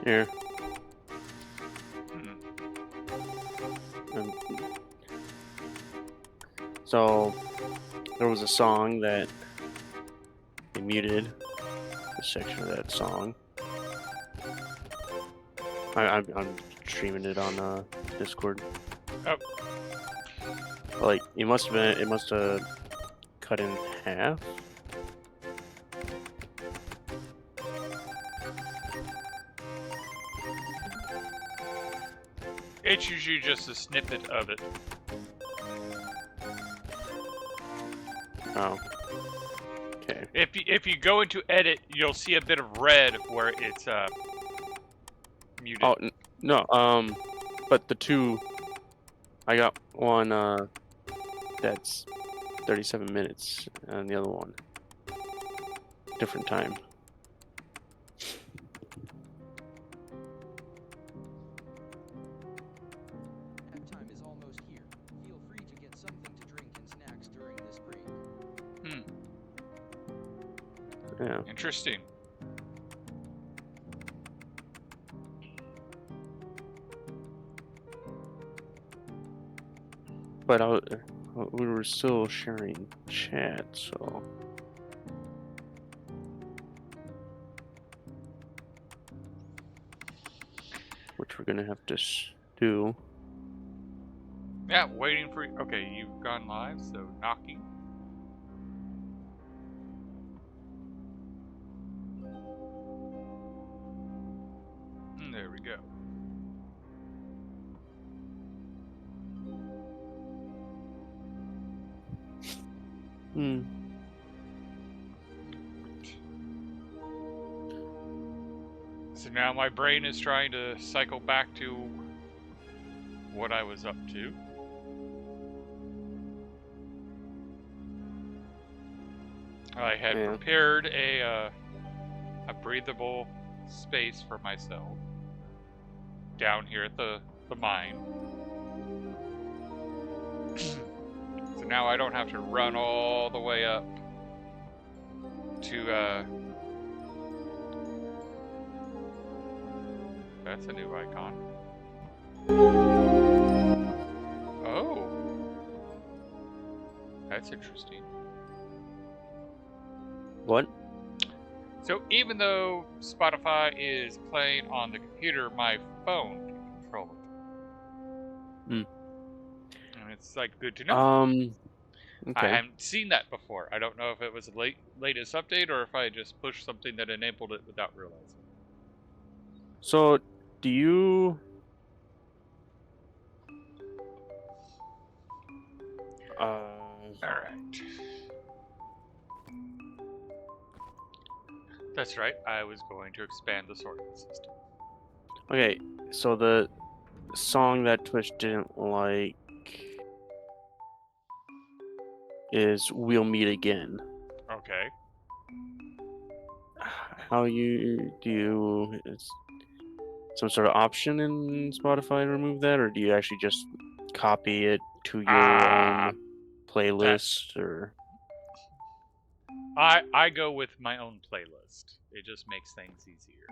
Here. Hmm. So there was a song that they muted a section of that song. I'm streaming it on Discord. Oh, Like it must have cut in half. it's usually just a snippet of it. Oh. Okay. If you go into edit, you'll see a bit of red where it's muted. Oh no. But the two, I got one that's 37 minutes, and the other one different time. That time is almost here. Feel free to get something to drink and snacks during this break. Yeah. Interesting. But we were still sharing chat, so. Which we're gonna have to do. Yeah, waiting for you. Okay, you've gone live, so knocking. There we go. So now my brain is trying to cycle back to what I was up to. I had prepared a breathable space for myself down here at the mine. So now I don't have to run all the way up to that's a new icon. Oh, that's interesting. What? So even though Spotify is playing on the computer, my phone can control it. And it's like good to know. Okay. I haven't seen that before. I don't know if it was the latest update or if I just pushed something that enabled it without realizing. So, do you? All right. That's right. I was going to expand the sorting system. Okay, so the song that Twitch didn't like is "We'll Meet Again." Okay. How do you is some sort of option in Spotify to remove that, or do you actually just copy it to your own playlist, or? I go with my own playlist. It just makes things easier.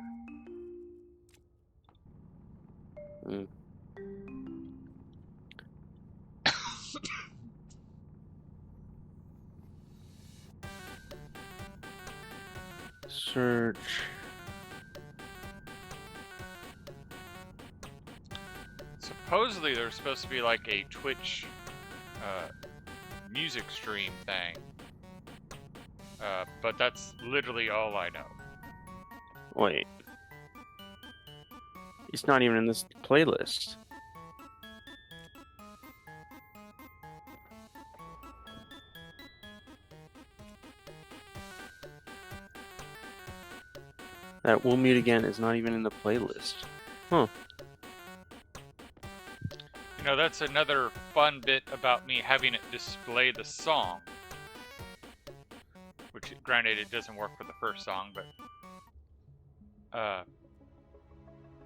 Search. Supposedly there's supposed to be like a Twitch music stream thing. But that's literally all I know. Wait. It's not even in this playlist. That "We'll Meet Again" is not even in the playlist. Huh. You know, that's another fun bit about me having it display the song. Which, granted, it doesn't work for the first song, but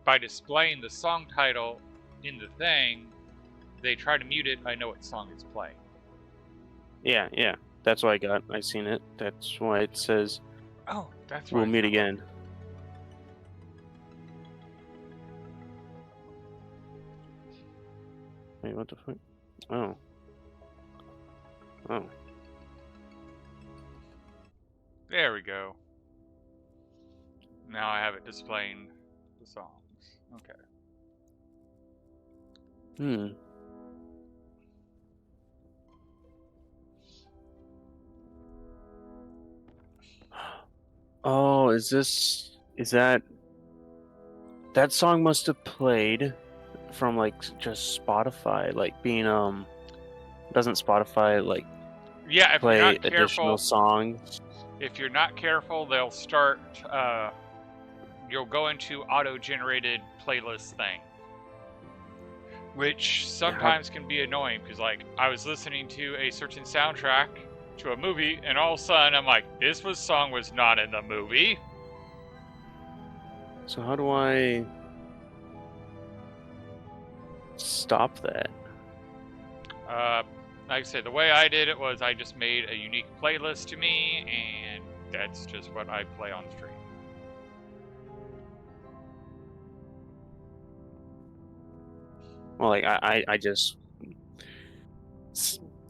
by displaying the song title in the thing, they try to mute it, I know what song it's playing. Yeah. That's what I got. I seen it. That's why it says, "Oh, that's "We'll meet again." Wait, what the fuck? Oh. Oh. There we go. Now I have it displaying the songs. Okay. Hmm. Oh, is that song must have played from like just Spotify, like being doesn't Spotify like Yeah, if you're play not additional careful, songs? they'll start. You'll go into auto-generated playlist thing, which sometimes can be annoying because, like, I was listening to a certain soundtrack to a movie, and all of a sudden I'm like, this song was not in the movie. So how do I stop that? Like I said, the way I did it was I just made a unique playlist to me, and that's just what I play on stream. Well, like I just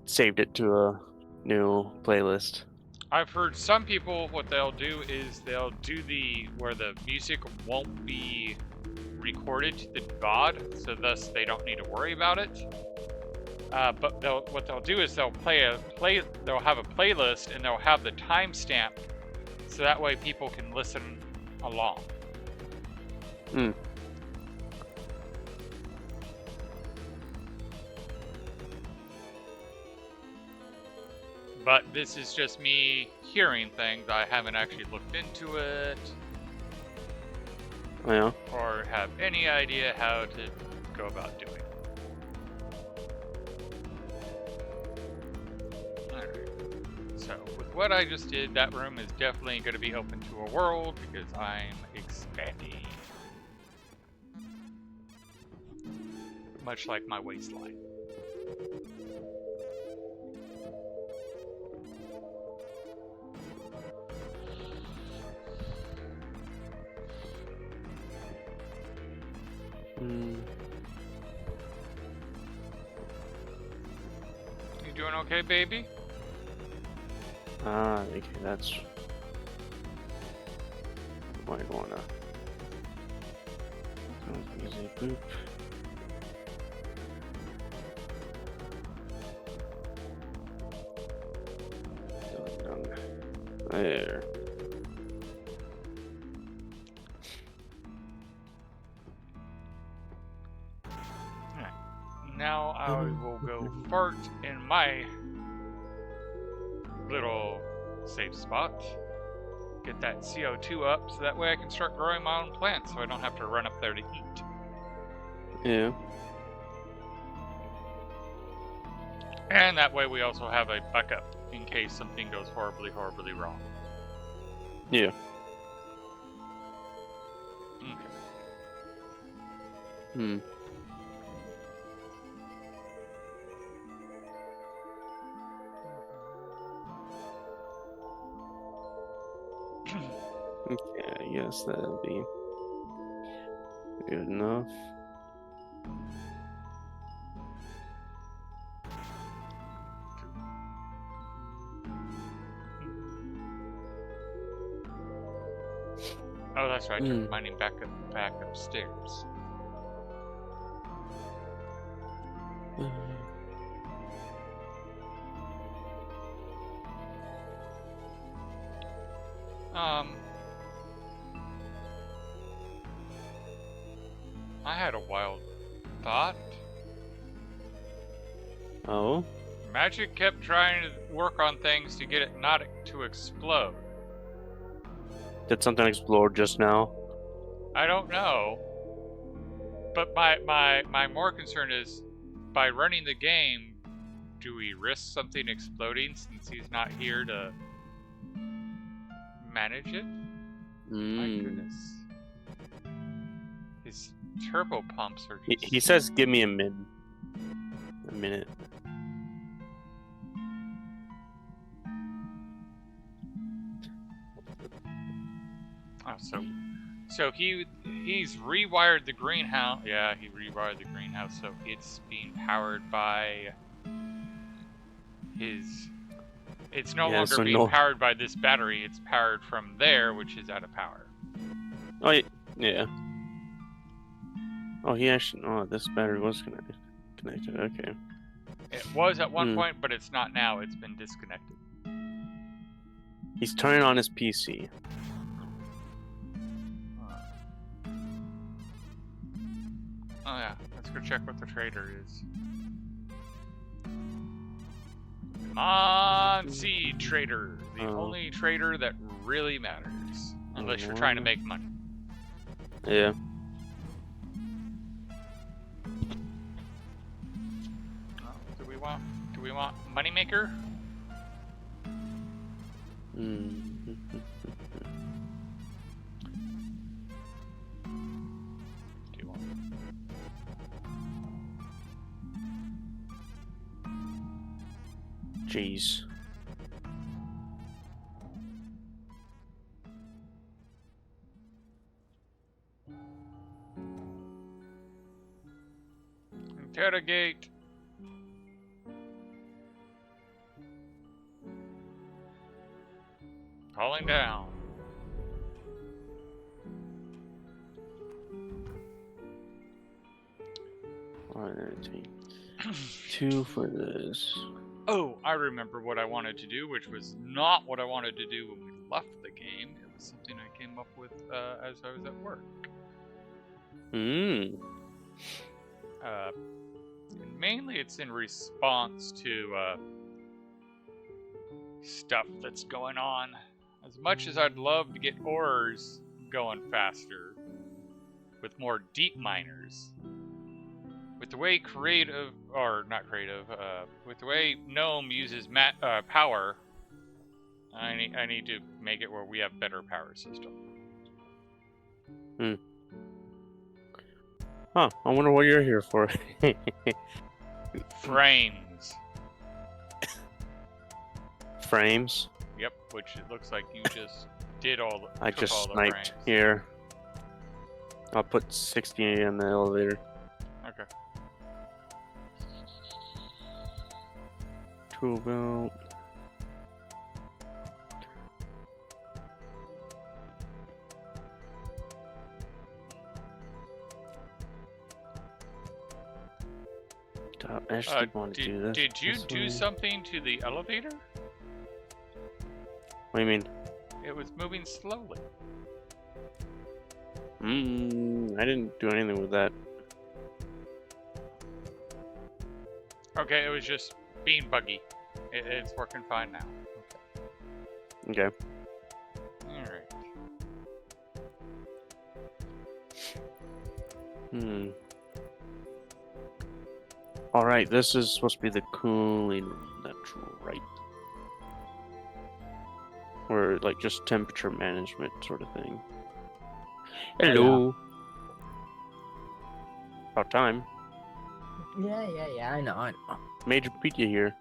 saved it to a new playlist. I've heard some people, what they'll do is they'll do where the music won't be recorded to the VOD, so thus they don't need to worry about it. But what they'll do is they'll have a playlist and they'll have the timestamp, so that way people can listen along. Hmm. But this is just me hearing things. I haven't actually looked into it Yeah. or have any idea how to go about doing it. Alright. So, with what I just did, that room is definitely going to be open to a world because I'm expanding. Much like my waistline. Hmm. You doing okay, baby? Ah, okay, that's why I wanna. Easy boop. Done. There. Now I will go fart in my little safe spot. Get that CO2 up so that way I can start growing my own plants so I don't have to run up there to eat. Yeah. And that way we also have a backup in case something goes horribly, horribly wrong. Yeah. Okay. Hmm. Okay, I guess that'll be good enough. Oh, that's right. I took mining back upstairs. I had a wild thought. Oh? Magic kept trying to work on things to get it not to explode. Did something explode just now? I don't know. But my more concern is, by running the game, do we risk something exploding since he's not here to manage it? My goodness. His turbo pumps are just... He says, "Give me a minute." Oh, So he's rewired the greenhouse. Yeah, he rewired the greenhouse, so it's being powered by his. It's no Yeah, longer so being no. powered by this battery. It's powered from there, which is out of power. Oh yeah. Oh, he actually. Oh, this battery was connected. Okay. It was at one point, but it's not now. It's been disconnected. He's turning on his PC. Oh yeah, let's go check what the trader is. Come on, seed trader. The only trader that really matters. Unless you're trying to make money. Yeah. Do we want moneymaker? Do you want? Jeez. Interrogate. Calling down. Two for this. Oh, I remember what I wanted to do, which was not what I wanted to do when we left the game. It was something I came up with as I was at work. Hmm. And mainly it's in response to stuff that's going on. As much as I'd love to get ores going faster with more deep miners, with the way with the way Gnome uses power, I need to make it where we have better power system. Huh, I wonder what you're here for. Frames. Frames? Yep, which it looks like you just did all the I just all the sniped frames. here. I'll put 60 in the elevator. Okay. Tool belt. I actually want to do this. Did you do something to the elevator? What do you mean? It was moving slowly. I didn't do anything with that. Okay, it was just being buggy. It's working fine now. Okay. Alright. Alright, this is supposed to be the cooling room. That's right. Or like just temperature management sort of thing. Hello. About time. Yeah, I know. Major Pizza here.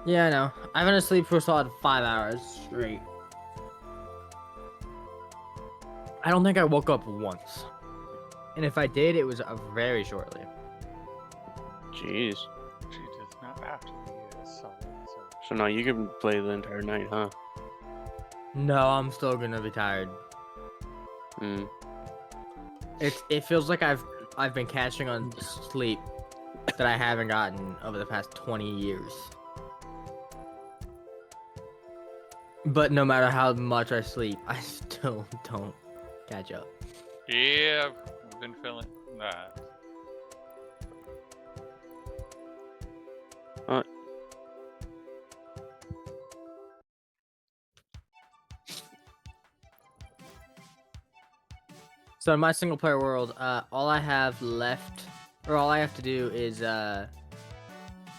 Yeah, I know. I've been asleep for a solid 5 hours straight. I don't think I woke up once. And if I did, it was very shortly. Jeez. She does not have to be solid. So now you can play the entire night, huh? No, I'm still gonna be tired. It feels like I've been catching on sleep that I haven't gotten over the past 20 years. But no matter how much I sleep, I still don't catch up. Yeah, I've been feeling that. So in my single player world, all I have left, or all I have to do is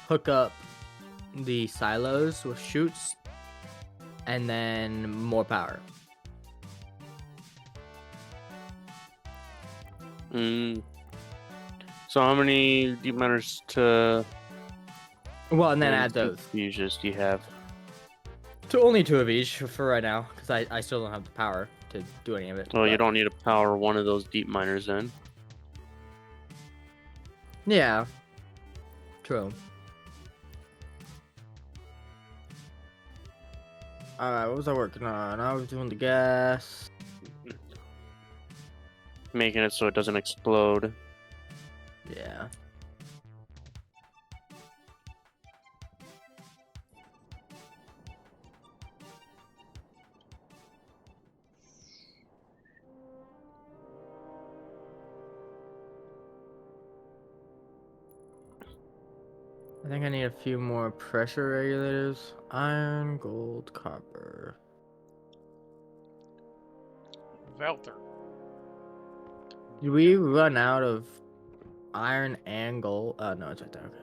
hook up the silos with chutes, and then more power. So how many deep miners to... Well, and then add those. Fuses do you have? So only 2 of each for right now, because I still don't have the power. to do any of it. Well, you but- don't need to power one of those deep miners then. Yeah. True. Alright, what was I working on? I was doing the gas. Making it so it doesn't explode. Yeah. I think I need a few more pressure regulators. Iron, gold, copper. Velter. Did we run out of iron and gold? Oh, no, it's right there. Okay.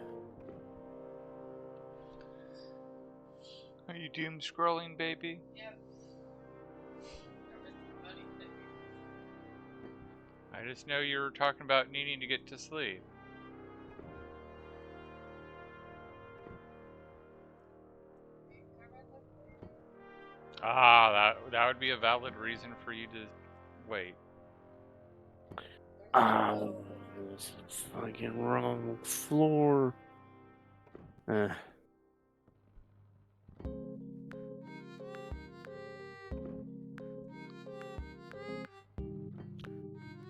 Are you doom scrolling, baby? I just know you were talking about needing to get to sleep. That would be a valid reason for you to wait. Oh, this is fucking wrong floor.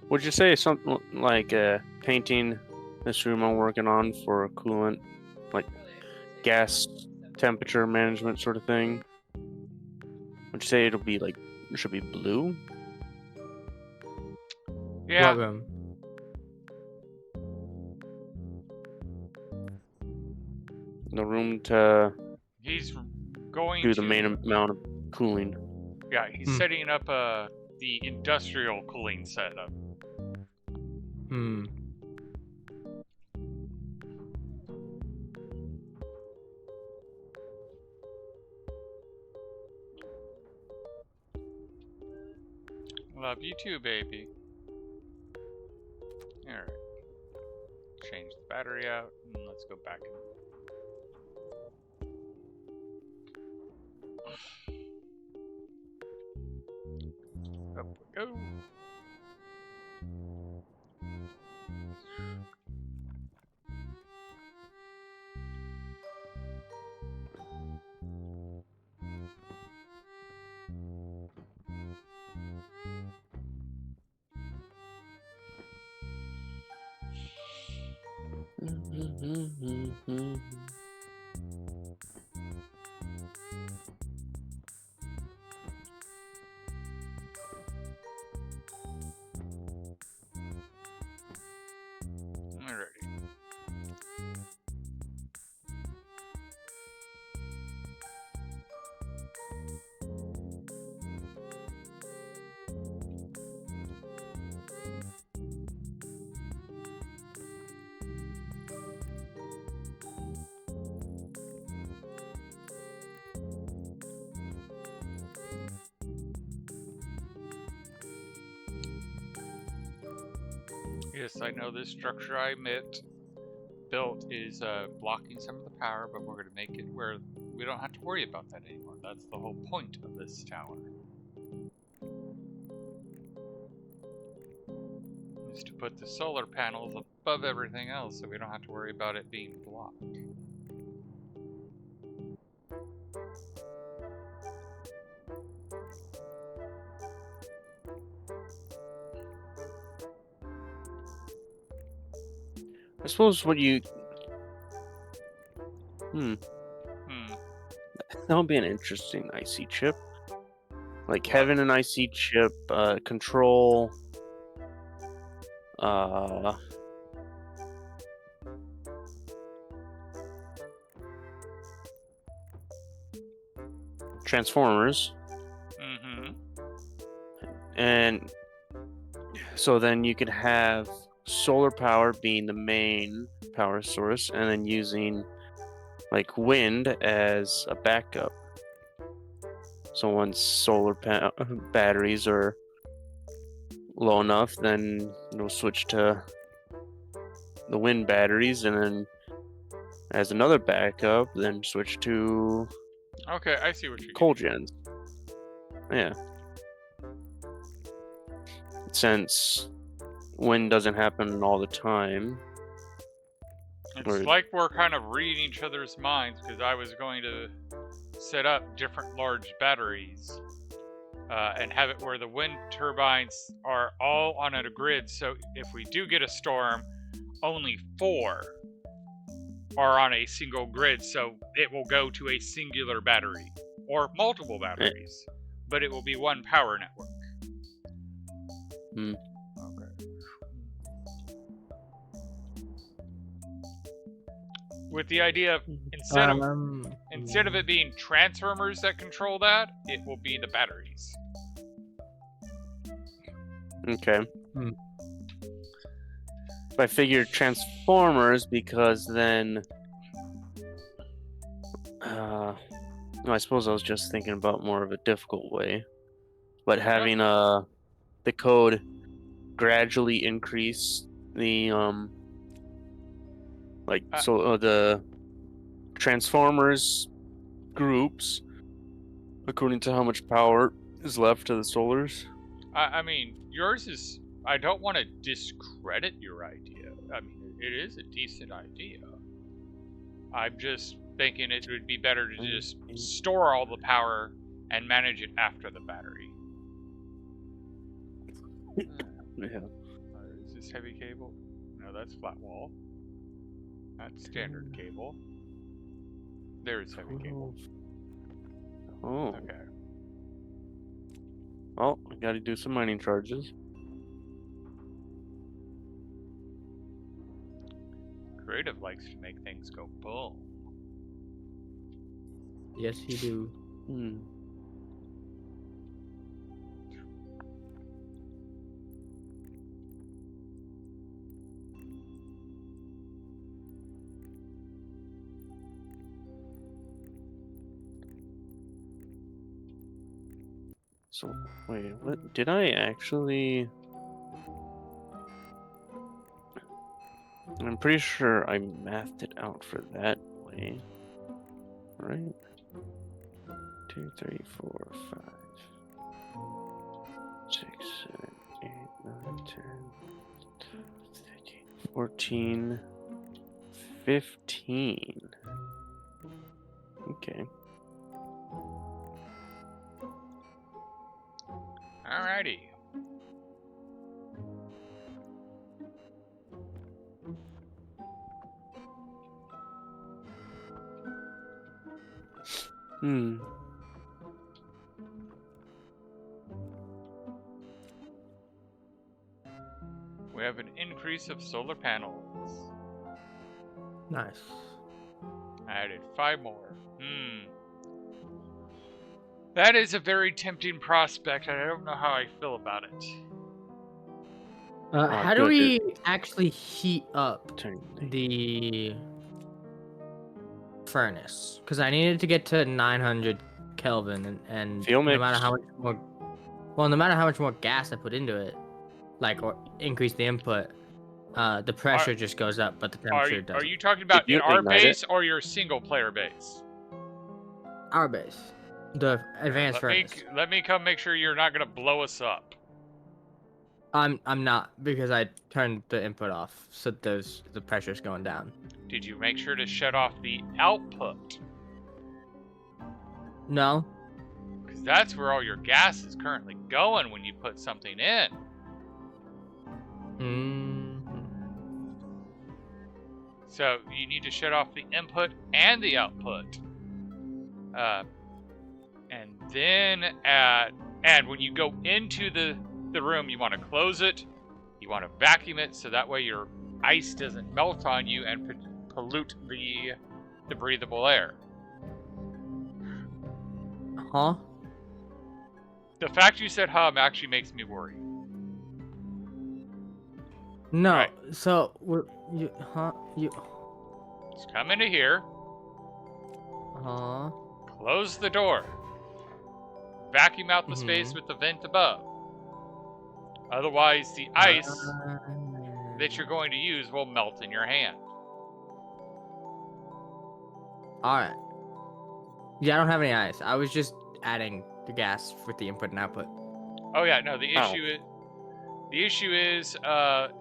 Would you say something like painting this room I'm working on for a coolant, like gas temperature management sort of thing? Would you say it'll be like, it should be blue? Yeah, What room? The room to he's going do to. the main amount of cooling. Yeah, he's setting up the industrial cooling setup. Hmm. Love you too, baby. Alright. Change the battery out, and let's go back. Up we go. Alrighty. Yes, I know this structure I built is blocking some of the power, but we're going to make it where we don't have to worry about that anymore. That's the whole point of this tower. Is to put the solar panels above everything else so we don't have to worry about it being blocked. I suppose what you... That would be an interesting IC chip. Like having an IC chip, control... transformers. Mm-hmm. And so then you could have solar power being the main power source, and then using like wind as a backup. So once solar batteries are low enough, then it'll switch to the wind batteries, and then as another backup, then switch to Okay, I see what you're coal gens. Yeah. since wind doesn't happen all the time. It's Or- like we're kind of reading each other's minds, because I was going to set up different large batteries and have it where the wind turbines are all on a grid. So if we do get a storm, only 4 are on a single grid. So it will go to a singular battery or multiple batteries, but it will be one power network. Hmm. Okay. With the idea of instead of it being transformers that control that, it will be the batteries. Okay. Hmm. I figured transformers because then. No, I suppose I was just thinking about more of a difficult way, but having the code gradually increase the the transformers groups according to how much power is left to the solars. I mean, yours is. I don't want to discredit your idea. I mean, it is a decent idea. I'm just thinking it would be better to just store all the power and manage it after the battery. Yeah. Is this heavy cable? No, that's flat wall. That's standard cable. There's heavy cable. Oh. Okay. Well, I got to do some mining charges. Creative likes to make things go boom. Yes, you do. Hmm. So, wait, what? Did I actually... I'm pretty sure I mathed it out for that way. Right? 2, 3, 4, 5, 6, 7, 8, 9, 10, 13, 14, 15. Okay. Alrighty. Hmm. We have an increase of solar panels. Nice. I added 5 more. That is a very tempting prospect, and I don't know how I feel about it. How do good, we actually heat up Turn the furnace? Because I needed to get to 900 Kelvin, and Fuel no matter mix. how much more, no matter how much more gas I put into it, like or increase the input, the pressure just goes up, but the temperature doesn't. Are you talking about you in our ignite base or your single player base? Our base, the advanced furnace. Let me come make sure you're not gonna blow us up. I'm not, because I turned the input off, so the pressure's going down. Did you make sure to shut off the output? No. Because that's where all your gas is currently going when you put something in. So you need to shut off the input and the output. And then and when you go into the room, you want to close it. You want to vacuum it so that way your ice doesn't melt on you and pollute the breathable air. Huh? The fact you said hum actually makes me worry. No. Right. So you Just come into here. Close the door. Vacuum out the space with the vent above. Otherwise, the ice that you're going to use will melt in your hand. Alright. Yeah, I don't have any ice. I was just adding the gas with the input and output. Oh yeah, no, the The issue is, the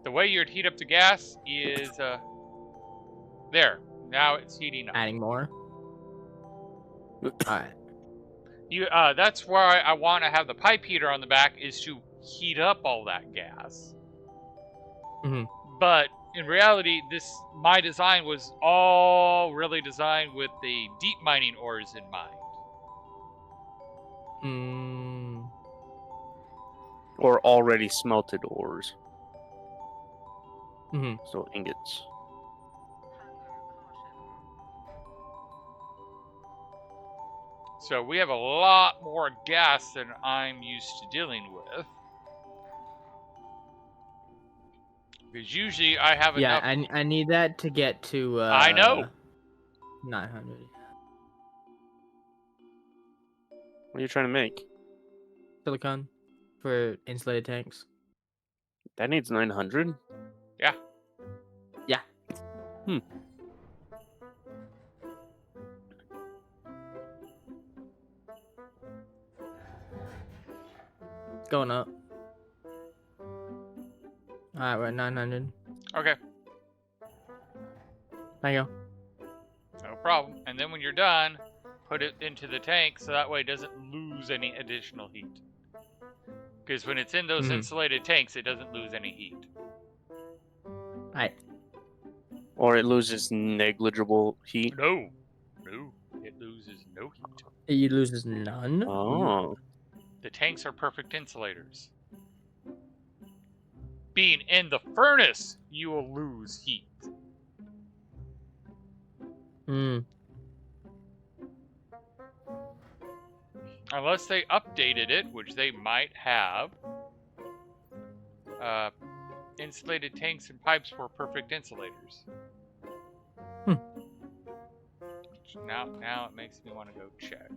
way you'd heat up the gas is, there. Now it's heating up. Adding more. All right. That's why I want to have the pipe heater on the back, is to heat up all that gas. Mhm. But in reality, my design was all really designed with the deep mining ores in mind. Mm. Or already smelted ores. Mhm. So ingots. So we have a lot more gas than I'm used to dealing with. Because usually I have Yeah, enough. I need that to get to. I know. 900. What are you trying to make? Silicon for insulated tanks. That needs 900? Yeah. Yeah. Hmm. Going up. Alright, we're at 900. Okay. Thank you. No problem. And then when you're done, put it into the tank so that way it doesn't lose any additional heat. Because when it's in those insulated tanks, it doesn't lose any heat. Alright. Or it loses negligible heat? No. No. It loses no heat. It loses none? Oh. The tanks are perfect insulators. Being in the furnace, you will lose heat. Hmm. Unless they updated it, which they might have. Insulated tanks and pipes were perfect insulators. Hmm. Now it makes me want to go check.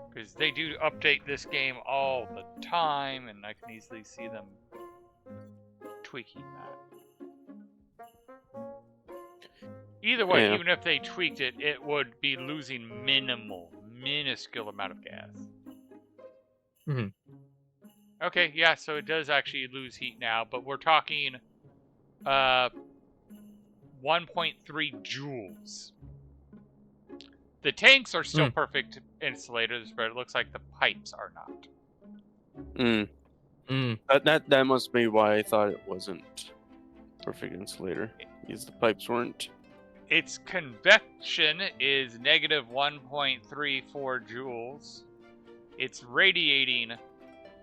Because they do update this game all the time, and I can easily see them tweaking that. Either way, Yeah. even if they tweaked it, it would be losing minuscule amount of gas. Mhm. Okay, yeah, so it does actually lose heat now, but we're talking 1.3 joules. The tanks are still perfect insulators, but it looks like the pipes are not. That must be why I thought it wasn't perfect insulator. Because the pipes weren't. Its convection is negative 1.34 joules. It's radiating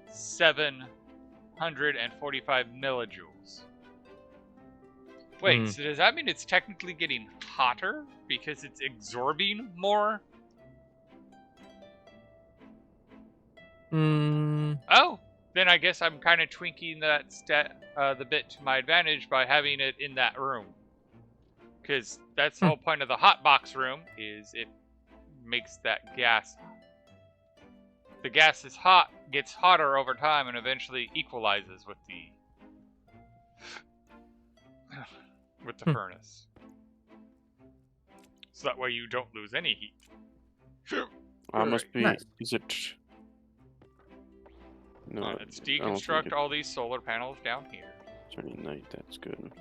745 millijoules. Wait, so does that mean it's technically getting hotter because it's absorbing more? Oh, then I guess I'm kind of tweaking that the bit to my advantage by having it in that room. Because that's the whole point of the hot box room, is it makes that gas. The gas is hot, gets hotter over time, and eventually equalizes with the furnace. So that way you don't lose any heat. Must be. Nice. Is it? No. Let's deconstruct all these solar panels down here. Turning night. That's good.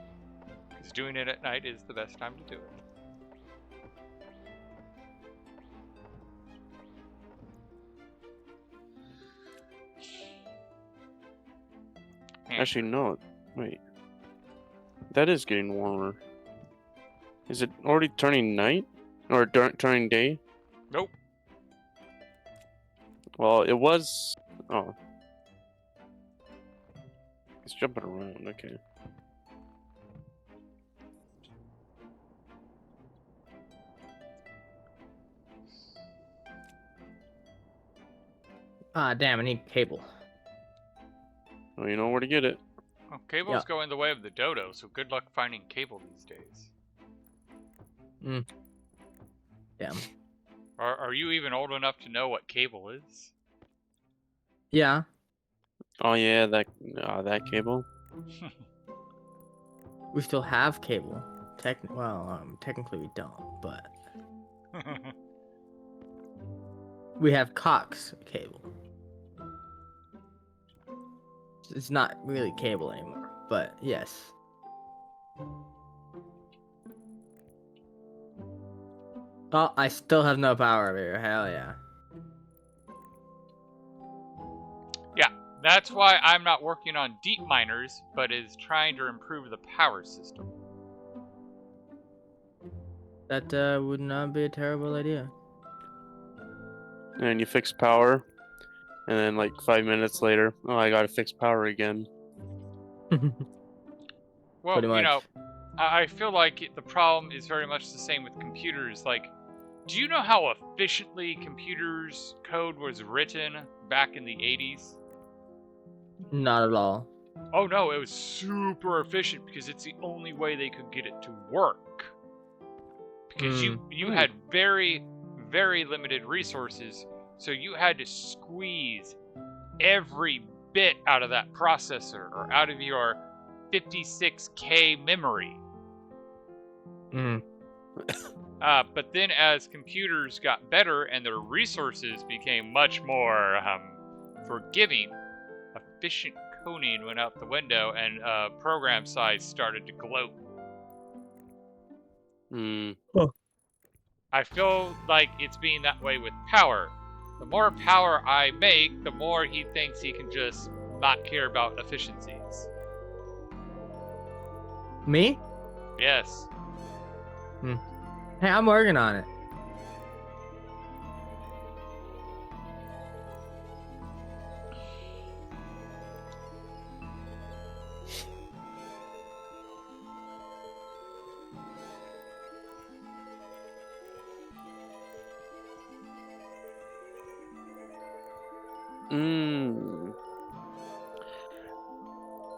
Because doing it at night is the best time to do it. Actually, no. Wait. That is getting warmer. Is it already turning night? Or turning day? Nope. Well, it was. Oh. It's jumping around. Okay. Ah, damn, I need cable. Well, you know where to get it. Well, cables go in the way of the dodo, so good luck finding cable these days. Damn. Are you even old enough to know what cable is? Yeah. Oh yeah, that cable. We still have cable. Technically we don't, but we have Cox cable. It's not really cable anymore, but yes. Oh, I still have no power over here. Hell yeah. Yeah, that's why I'm not working on deep miners, but is trying to improve the power system. That would not be a terrible idea. And you fix power, and then like 5 minutes later, oh, I gotta fix power again. Well, Pretty you know, much. I feel like the problem is very much the same with computers. Like, do you know how efficiently computers code was written back in the 80s? Not at all. Oh no, it was super efficient because it's the only way they could get it to work. Because you had very, very limited resources, so you had to squeeze every bit out of that processor or out of your 56K memory. But then as computers got better and their resources became much more forgiving, efficient coding went out the window and program size started to gloat. I feel like it's being that way with power. The more power I make, the more he thinks he can just not care about efficiencies. Me? Yes. Hey, I'm working on it.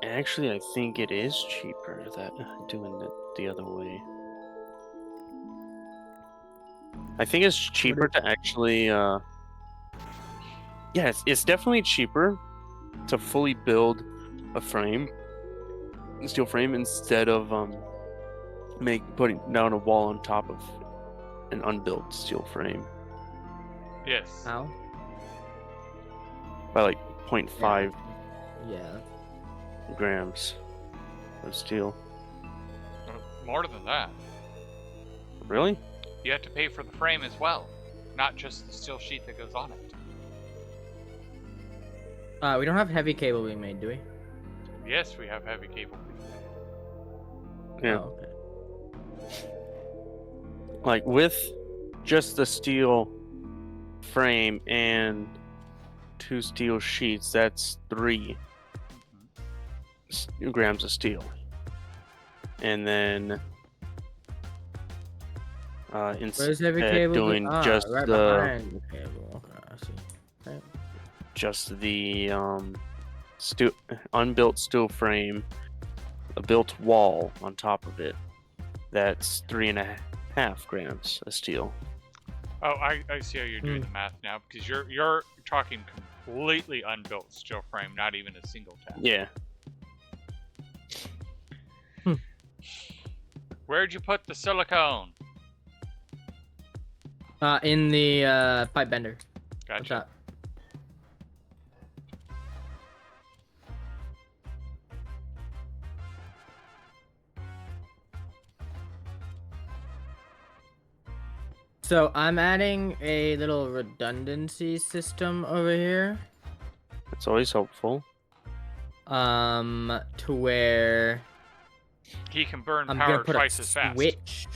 Actually, I think it is cheaper that doing it the other way. I think it's cheaper to actually, yeah, it's definitely cheaper to fully build a steel frame, instead of putting down a wall on top of an unbuilt steel frame Yes. How? by like 0.5 Yeah. grams of steel. More than that. Really? You have to pay for the frame as well, not just the steel sheet that goes on it. We don't have heavy cable being made, do we? Yes, we have heavy cable. Yeah. Oh, okay. Like with just the steel frame and 2 steel sheets, that's 3 grams of steel. And then Where's heavy instead cable? doing just right the behind the cable. Okay, I see. Okay. just the unbuilt steel frame, a built wall on top of it, that's 3.5 grams of steel. Oh, I see how you're doing the math now, because you're talking completely unbuilt steel frame, not even a single tab. Yeah. Where'd you put the silicone? In the pipe bender. Gotcha. What's up? So I'm adding a little redundancy system over here. It's always helpful. To where He can burn I'm power gonna put twice a as fast. switch.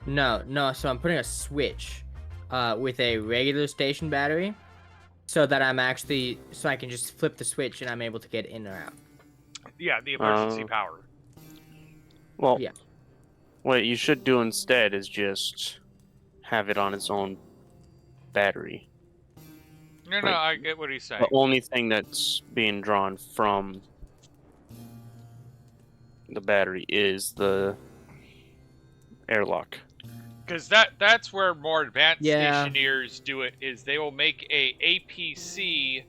No. So I'm putting a switch, with a regular station battery, so that so I can just flip the switch and I'm able to get in or out. Yeah, the emergency power. Well, Yeah. what you should do instead is just have it on its own battery. No, Like, I get what he's saying. The only thing that's being drawn from the battery is the airlock. Because that's where more advanced Yeah. stationeers do it, is they will make a APC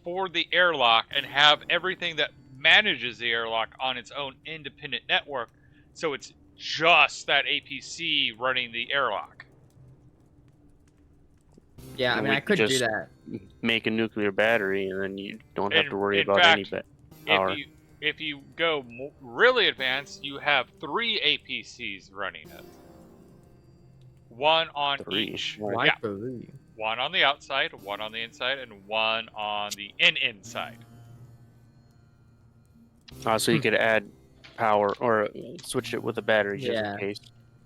for the airlock and have everything that manages the airlock on its own independent network, so it's just that APC running the airlock. Yeah, I And mean, we I could could do just that. make a nuclear battery, and then you don't have to worry In about any fact, power. if you go really advanced, you have 3 APCs running it. One on 3. each. Why? Why Yeah. 3? One on the outside, one on the inside, and one on the inside. So you could add power or switch it with a battery just in Yeah. case.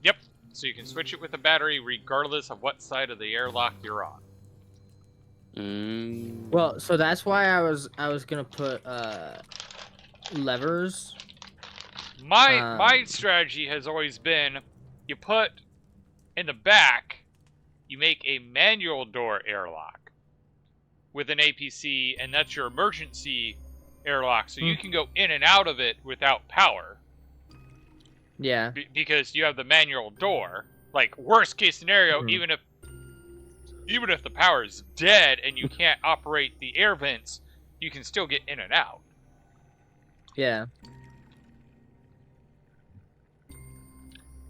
Yep. So you can switch it with a battery regardless of what side of the airlock you're on. Well, so that's why I was gonna put levers. My strategy has always been you put in the back, you make a manual door airlock with an APC, and that's your emergency airlock, so you can go in and out of it without power. Yeah. Because you have the manual door. Like, worst case scenario, even if the power is dead and you can't operate the air vents, you can still get in and out. Yeah.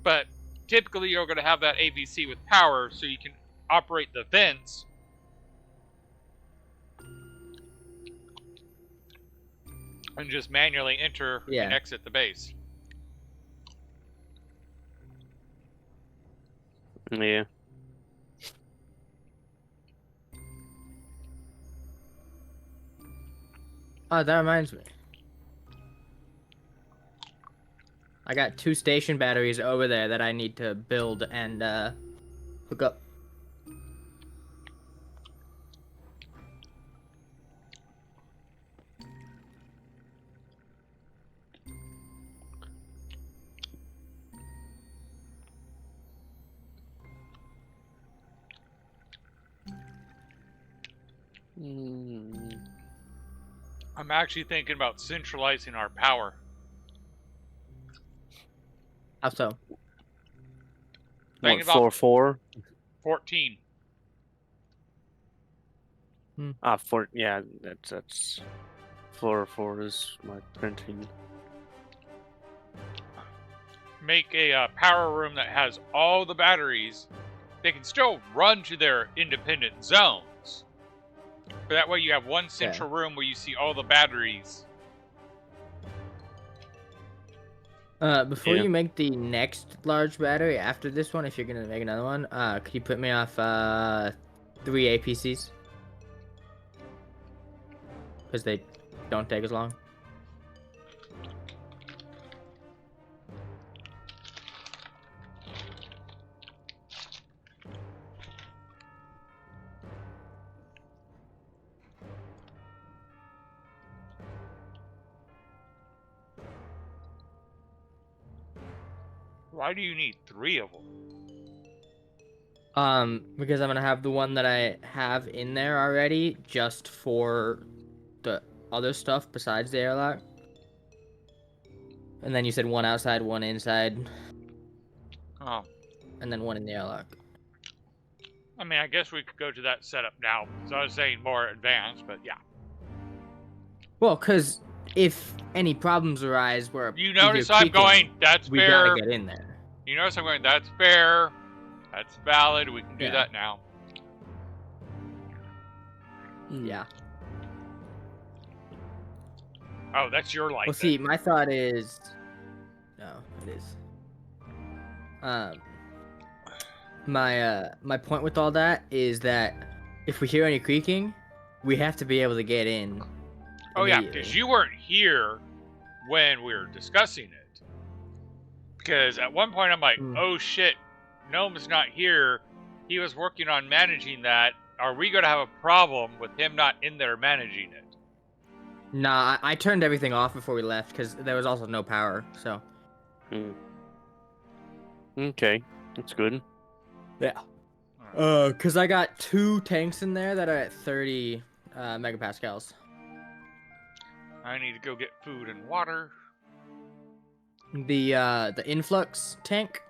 But typically you're going to have that APC with power so you can operate the vents. And just manually enter and exit the base. Yeah. Oh, that reminds me. I got 2 station batteries over there that I need to build and hook up. I'm actually thinking about centralizing our power. How so? Thinking What, floor about 4? 14. Yeah, that's floor 4 is my printing. Make a power room that has all the batteries. They can still run to their independent zones. But that way you have one central room where you see all the batteries. Before you make the next large battery after this one, if you're gonna make another one, could you put me off 3 APCs? Because they don't take as long. Why do you need 3 of them? Because I'm gonna have the one that I have in there already just for the other stuff besides the airlock. And then you said one outside, one inside. Oh. And then one in the airlock. I mean, I guess we could go to that setup now. So I was saying more advanced, but yeah. Well, because if any problems arise where you notice I'm going, that's we fair. gotta get in there. You notice I'm going, that's fair. That's valid. We can do that now. Yeah. Oh, that's your light. Well, see, my thought is... No, it is. My point with all that is that if we hear any creaking, we have to be able to get in. Oh yeah, because you weren't here when we were discussing it. Because at one point I'm like, oh shit, Gnome's not here. He was working on managing that. Are we going to have a problem with him not in there managing it? Nah, I turned everything off before we left because there was also no power, so. Okay, that's good. Yeah. Because I got 2 tanks in there that are at 30 megapascals. I need to go get food and water. The influx tank,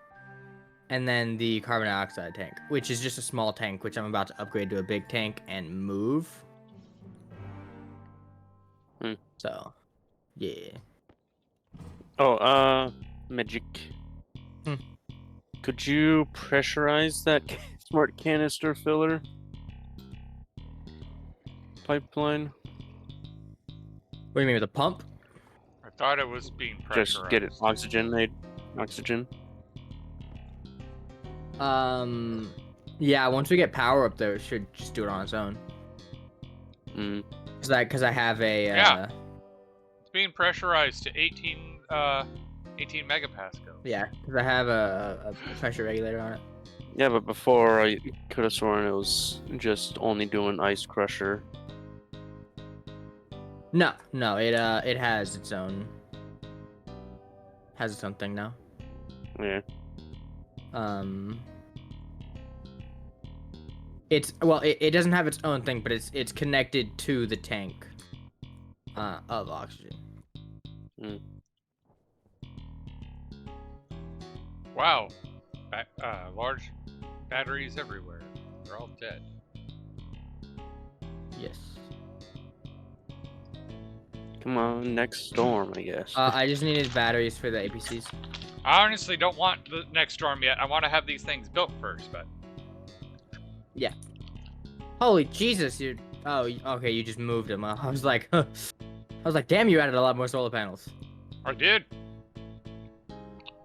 and then the carbon dioxide tank, which is just a small tank, which I'm about to upgrade to a big tank and move. So, yeah. Oh, magic. Could you pressurize that smart canister filler? pipeline? What do you mean with a pump? I thought it was being pressurized. Just get it oxygen. Yeah. Once we get power up there, it should just do it on its own. Mm. Cause I have a. Yeah. It's being pressurized to 18 megapascals. Yeah, cause I have a pressure regulator on it. Yeah, but before I could have sworn it was just only doing ice crusher. No, it has its own thing now. Yeah. It doesn't have its own thing, but it's connected to the tank of oxygen. Mm. Wow. Large batteries everywhere. They're all dead. Yes. Come on, next storm, I guess. I just needed batteries for the APCs. I honestly don't want the next storm yet. I want to have these things built first, but... Yeah. Holy Jesus, you. Oh, okay. You just moved them. I was like, huh. I was like, damn, you added a lot more solar panels. I did.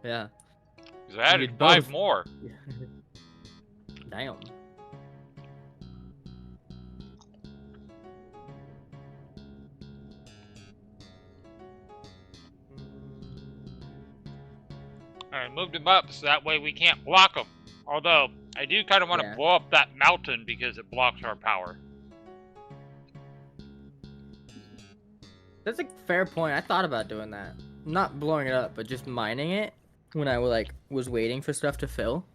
Yeah. Because I added did 5 both. more. Damn. I moved them up so that way we can't block them. Although, I do kind of want to blow up that mountain because it blocks our power. That's a fair point. I thought about doing that. Not blowing it up, but just mining it when I was waiting for stuff to fill.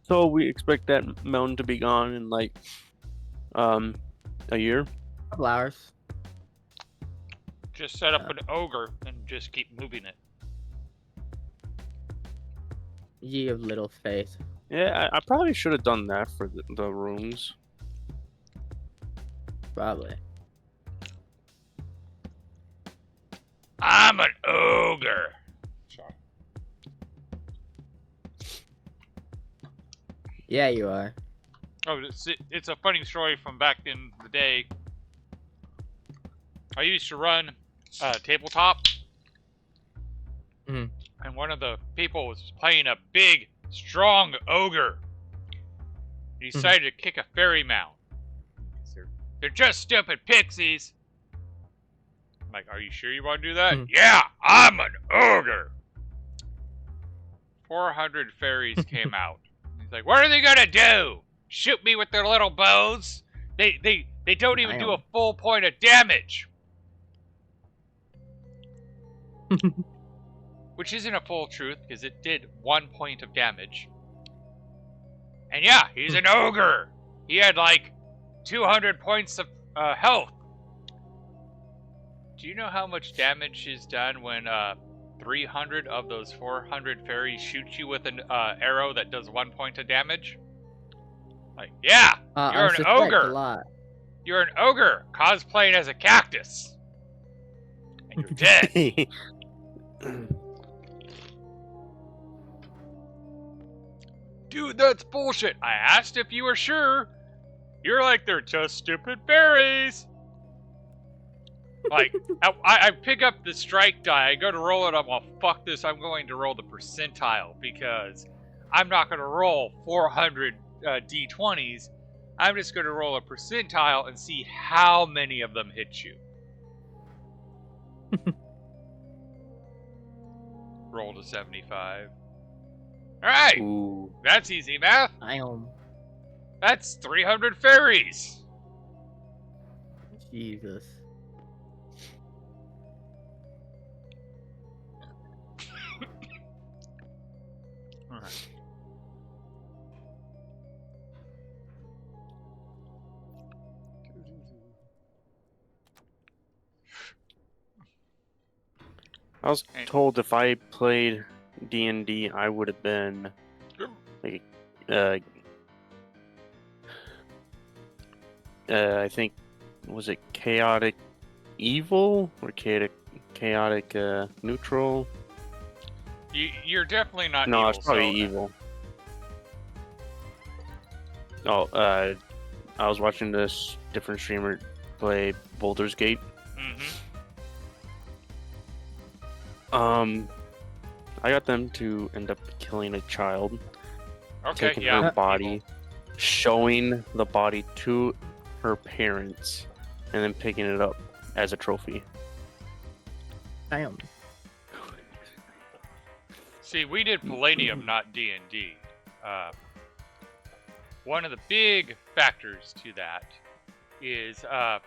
So we expect that mountain to be gone in like a year. A couple hours. Just set up an ogre and just keep moving it. Ye of little faith. Yeah, I probably should have done that for the rooms. Probably. I'm an ogre. Sorry. Yeah, you are. Oh, it's a funny story from back in the day. I used to run tabletop. Mhm. And one of the people was playing a big, strong ogre. He decided to kick a fairy mount. They're just stupid pixies. I'm like, are you sure you want to do that? Yeah, I'm an ogre. 400 fairies came out. He's like, what are they gonna do? Shoot me with their little bows? They don't even do a full point of damage. Which isn't a full truth, because it did 1 point of damage. And yeah, he's an ogre. He had like 200 points of health. Do you know how much damage is done when 300 of those 400 fairies shoot you with an arrow that does 1 point of damage? Like, yeah, you're an ogre. A lot. You're an ogre cosplaying as a cactus. And you're dead. Dude, that's bullshit. I asked if you were sure. You're like, they're just stupid fairies. Like, I pick up the strike die, I go to roll it, I'm well, fuck this, I'm going to roll the percentile, because I'm not going to roll 400 d20s, I'm just going to roll a percentile and see how many of them hit you. Roll to 75. Alright, that's easy math. That's 300 fairies. Jesus. I was told if I played D&D, I would have been like, I think, was it chaotic evil or chaotic neutral? You're definitely not No, evil. it's probably evil. Oh, I was watching this different streamer play Boulder's Gate. Mm-hmm. I got them to end up killing a child, Okay, taking yeah. her body, showing the body to her parents, and then picking it up as a trophy. Damn. See, we did Palladium, not D&D. One of the big factors to that is I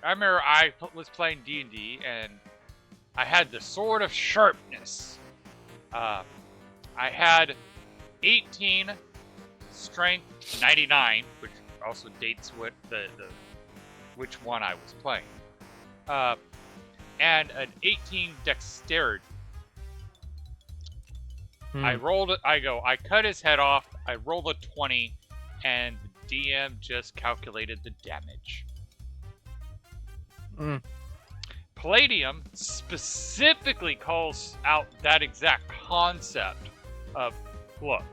remember I was playing D&D and I had the Sword of Sharpness. I had 18 strength 99, which also dates what which one I was playing, and an 18 dexterity. I rolled it. I cut his head off. I rolled a 20, and the DM just calculated the damage. Palladium specifically calls out that exact concept of, look,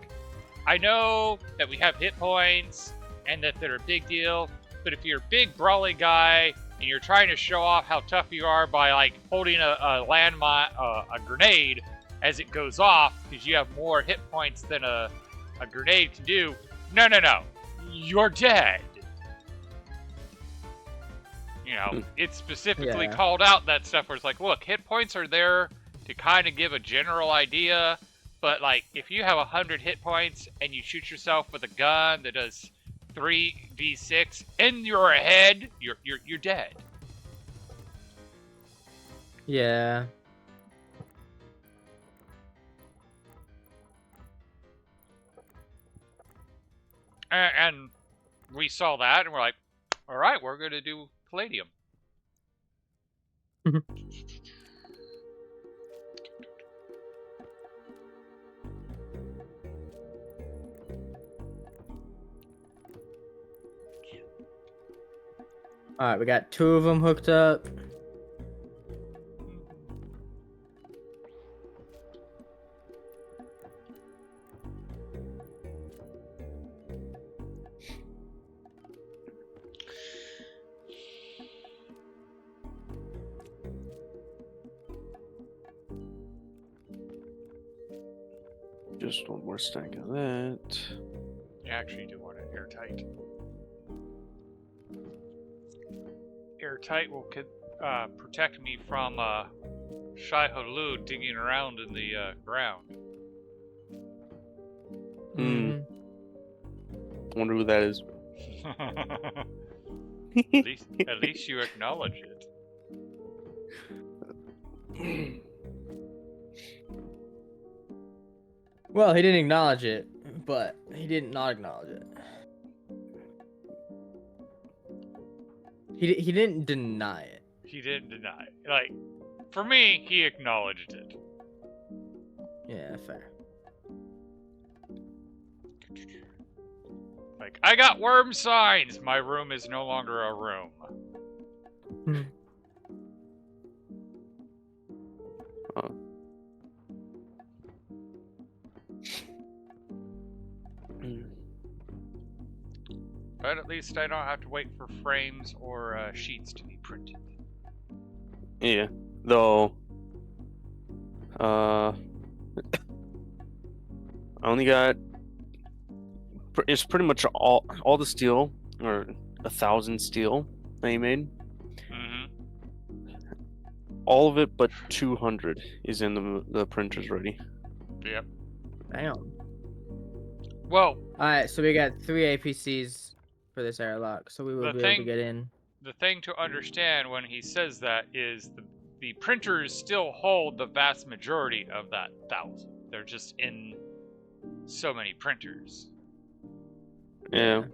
I know that we have hit points and that they're a big deal, but if you're a big brawly guy and you're trying to show off how tough you are by like holding a landmine, a grenade as it goes off because you have more hit points than a grenade can do, no, you're dead. You know, it specifically called out that stuff where it's like, look, hit points are there to kind of give a general idea, but like if you have 100 hit points and you shoot yourself with a gun that does 3d6 in your head, you're dead. Yeah. And we saw that and we're like, all right, we're going to do Palladium. All right, we got 2 of them hooked up. Just one more stack of that. You actually do want it airtight. Airtight will protect me from Shai Hulud digging around in the ground. Wonder who that is. At least you acknowledge it. Well, he didn't acknowledge it, but he didn't not acknowledge it. He didn't deny it. He didn't deny it. Like, for me, he acknowledged it. Yeah, fair. Like, I got worm signs! My room is no longer a room. But at least I don't have to wait for frames or sheets to be printed. Yeah, though. I only got. It's pretty much all the steel, or 1,000 steel that he made. All of it but 200 is in the printers ready. Yep. Damn. Well, alright, so we got 3 APCs for this airlock, so we will be able to get in. The thing to understand when he says that is the printers still hold the vast majority of that 1,000. They're just in so many printers. Yeah.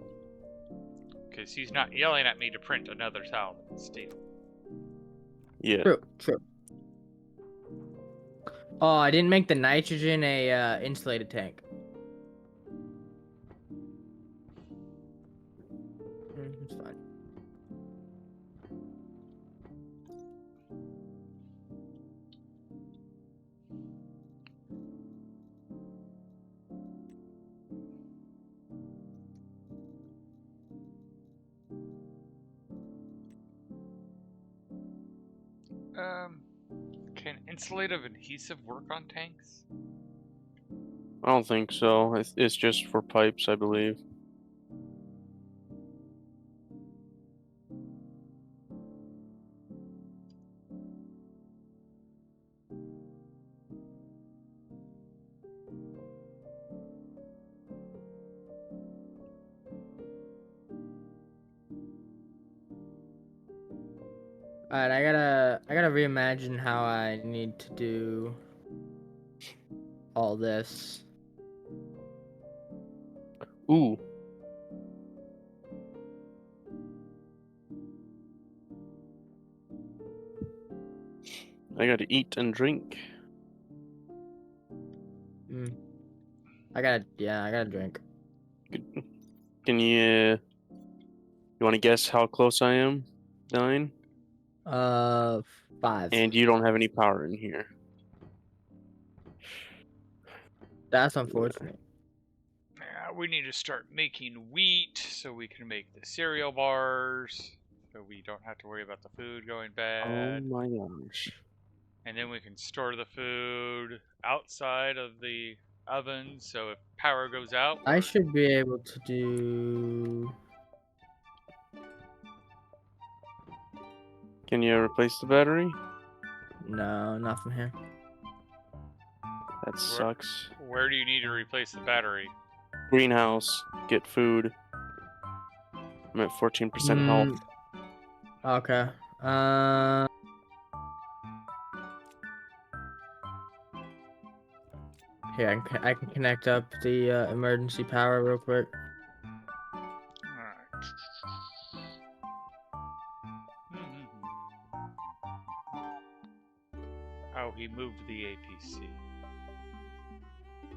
Because he's not yelling at me to print another 1,000 steel. Yeah. True. Oh, I didn't make the nitrogen a insulated tank. It's fine. Can insulative adhesive work on tanks? I don't think so. It's just for pipes, I believe. Alright, I gotta reimagine how I need to do all this. Ooh. I gotta eat and drink. I gotta drink. Can you want to guess how close I am? 9? 5. And you don't have any power in here. That's unfortunate. Yeah, we need to start making wheat so we can make the cereal bars, so we don't have to worry about the food going Oh bad. my gosh. And then we can store the food outside of the oven, so if power goes out, I should be able to do. Can you replace the battery? No, not from here. That sucks. where do you need to replace the battery? Greenhouse. Get food. I'm at 14% health. Okay. Here, I can connect up the emergency power real quick. Alright. Oh, he moved the APC.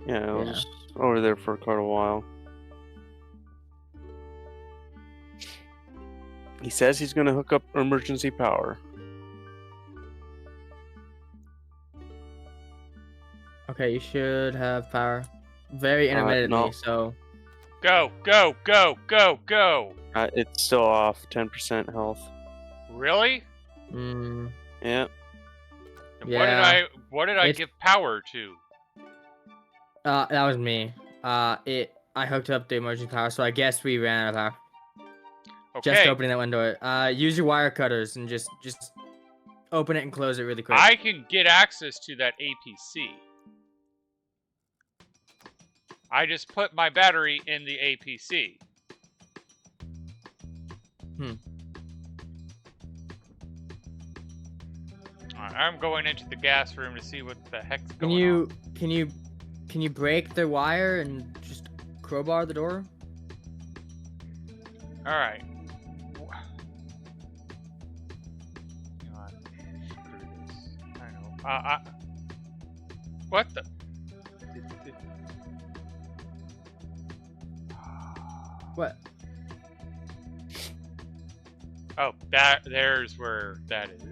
Yeah, I was over there for quite a while. He says he's gonna hook up emergency power. Okay, you should have power. Very intermittently, no. so. Go, go, go, go, go! It's still off 10% health. Really? Yeah. Yeah. What did I give power to? That was me. I hooked up the emergency power, so I guess we ran out of power. Okay. Just opening that window. Use your wire cutters and just open it and close it really quick. I can get access to that APC. I just put my battery in the APC. I'm going into the gas room to see what the heck's going on. Can you break the wire and just crowbar the door? All right. You know what? Screw this. I know. What the? What? Oh, there's where that is.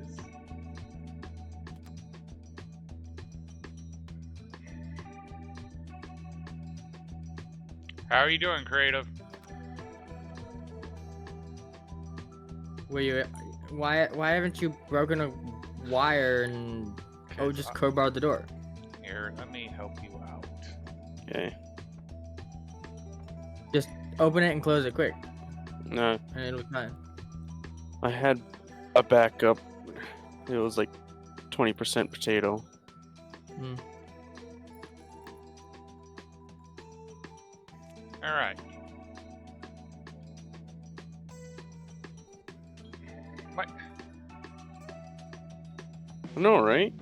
How are you doing, Creative? Why haven't you broken a wire and just crowbarred the door? Here, let me help you out. Okay. Just open it and close it quick. No. And it'll be fine. I had a backup. It was like 20% potato. All right. What? No, right?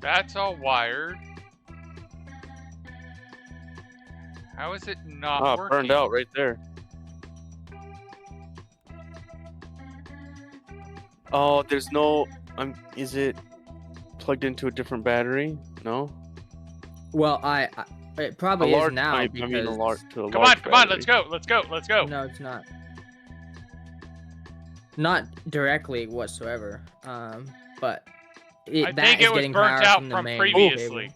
That's all wired. How is it not working? Burned out right there. Oh, there's no. Is it plugged into a different battery? No. Well, it probably is now. I mean, a large to a Come large on, battery. let's go. No, it's not. Not directly whatsoever. But I think it was burnt out from previously.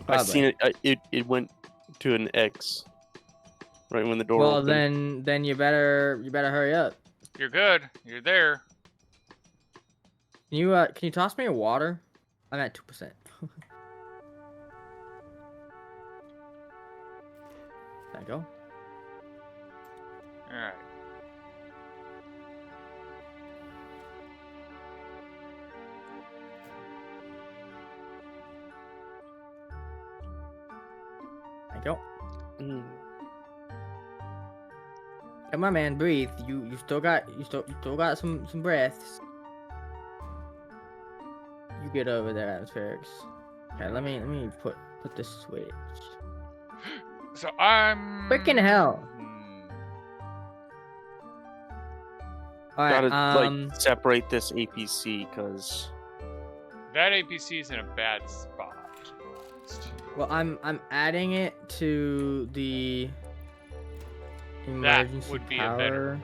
I seen it. It went to an X. Right when the door opened. Well, then you better hurry up. You're good. You're there. Can you toss me a water? I'm at 2%. There you go. All right. There you go. Mm. Come on, man, breathe. You still got some breaths. You get over there, atmospherics. Okay, let me put this switch. So I'm. Freaking hell! All right. Gotta separate this APC because That APC is in a bad spot. Well, I'm adding it to the emergency would be a power. better-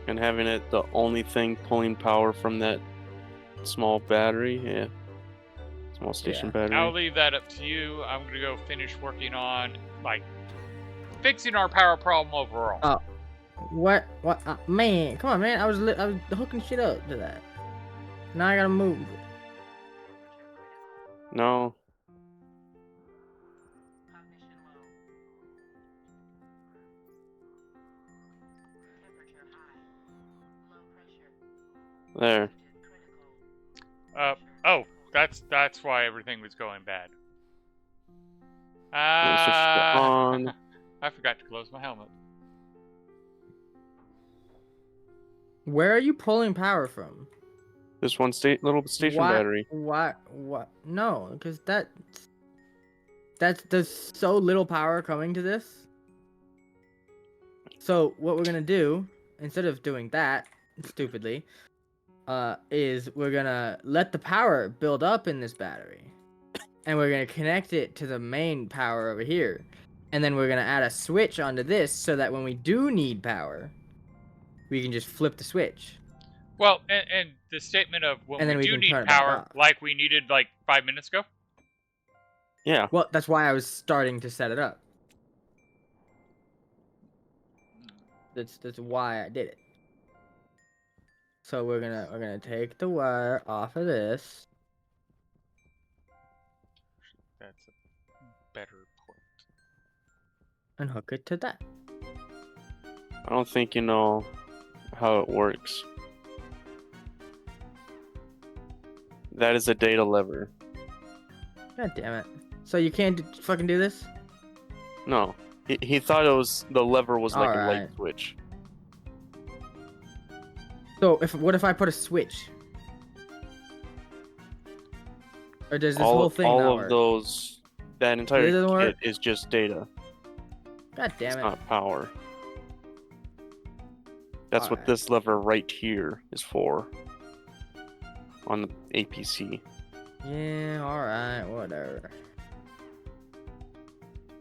and having it the only thing pulling power from that small battery, yeah, small station battery. I'll leave that up to you. I'm gonna go finish working on like fixing our power problem overall. Oh, what? Man, come on, man. I was hooking shit up to that. Now I gotta move. No. There. Oh, that's why everything was going bad. Let's switch to on. I forgot to close my helmet. Where are you pulling power from? This one little station Why, battery. What? No, because there's so little power coming to this. So what we're gonna do, instead of doing that stupidly, is we're gonna let the power build up in this battery, and we're gonna connect it to the main power over here, and then we're gonna add a switch onto this so that when we do need power, we can just flip the switch. Well, and the statement of when And then we we do can need turn it back power, off. like we needed like 5 minutes ago. Yeah. Well, that's why I was starting to set it up. That's why I did it. So we're gonna take the wire off of this. That's a better point. And hook it to that. I don't think you know how it works. That is a data lever. God damn it. So you can't fucking do this? No. He thought it was the lever was like a light Alright. switch. So what if I put a switch? Or does this whole thing all not of work? those that entire It doesn't kit work? is just data. God It's damn it. not power. That's what Alright. this lever right here is for. On the APC. Yeah, alright, whatever.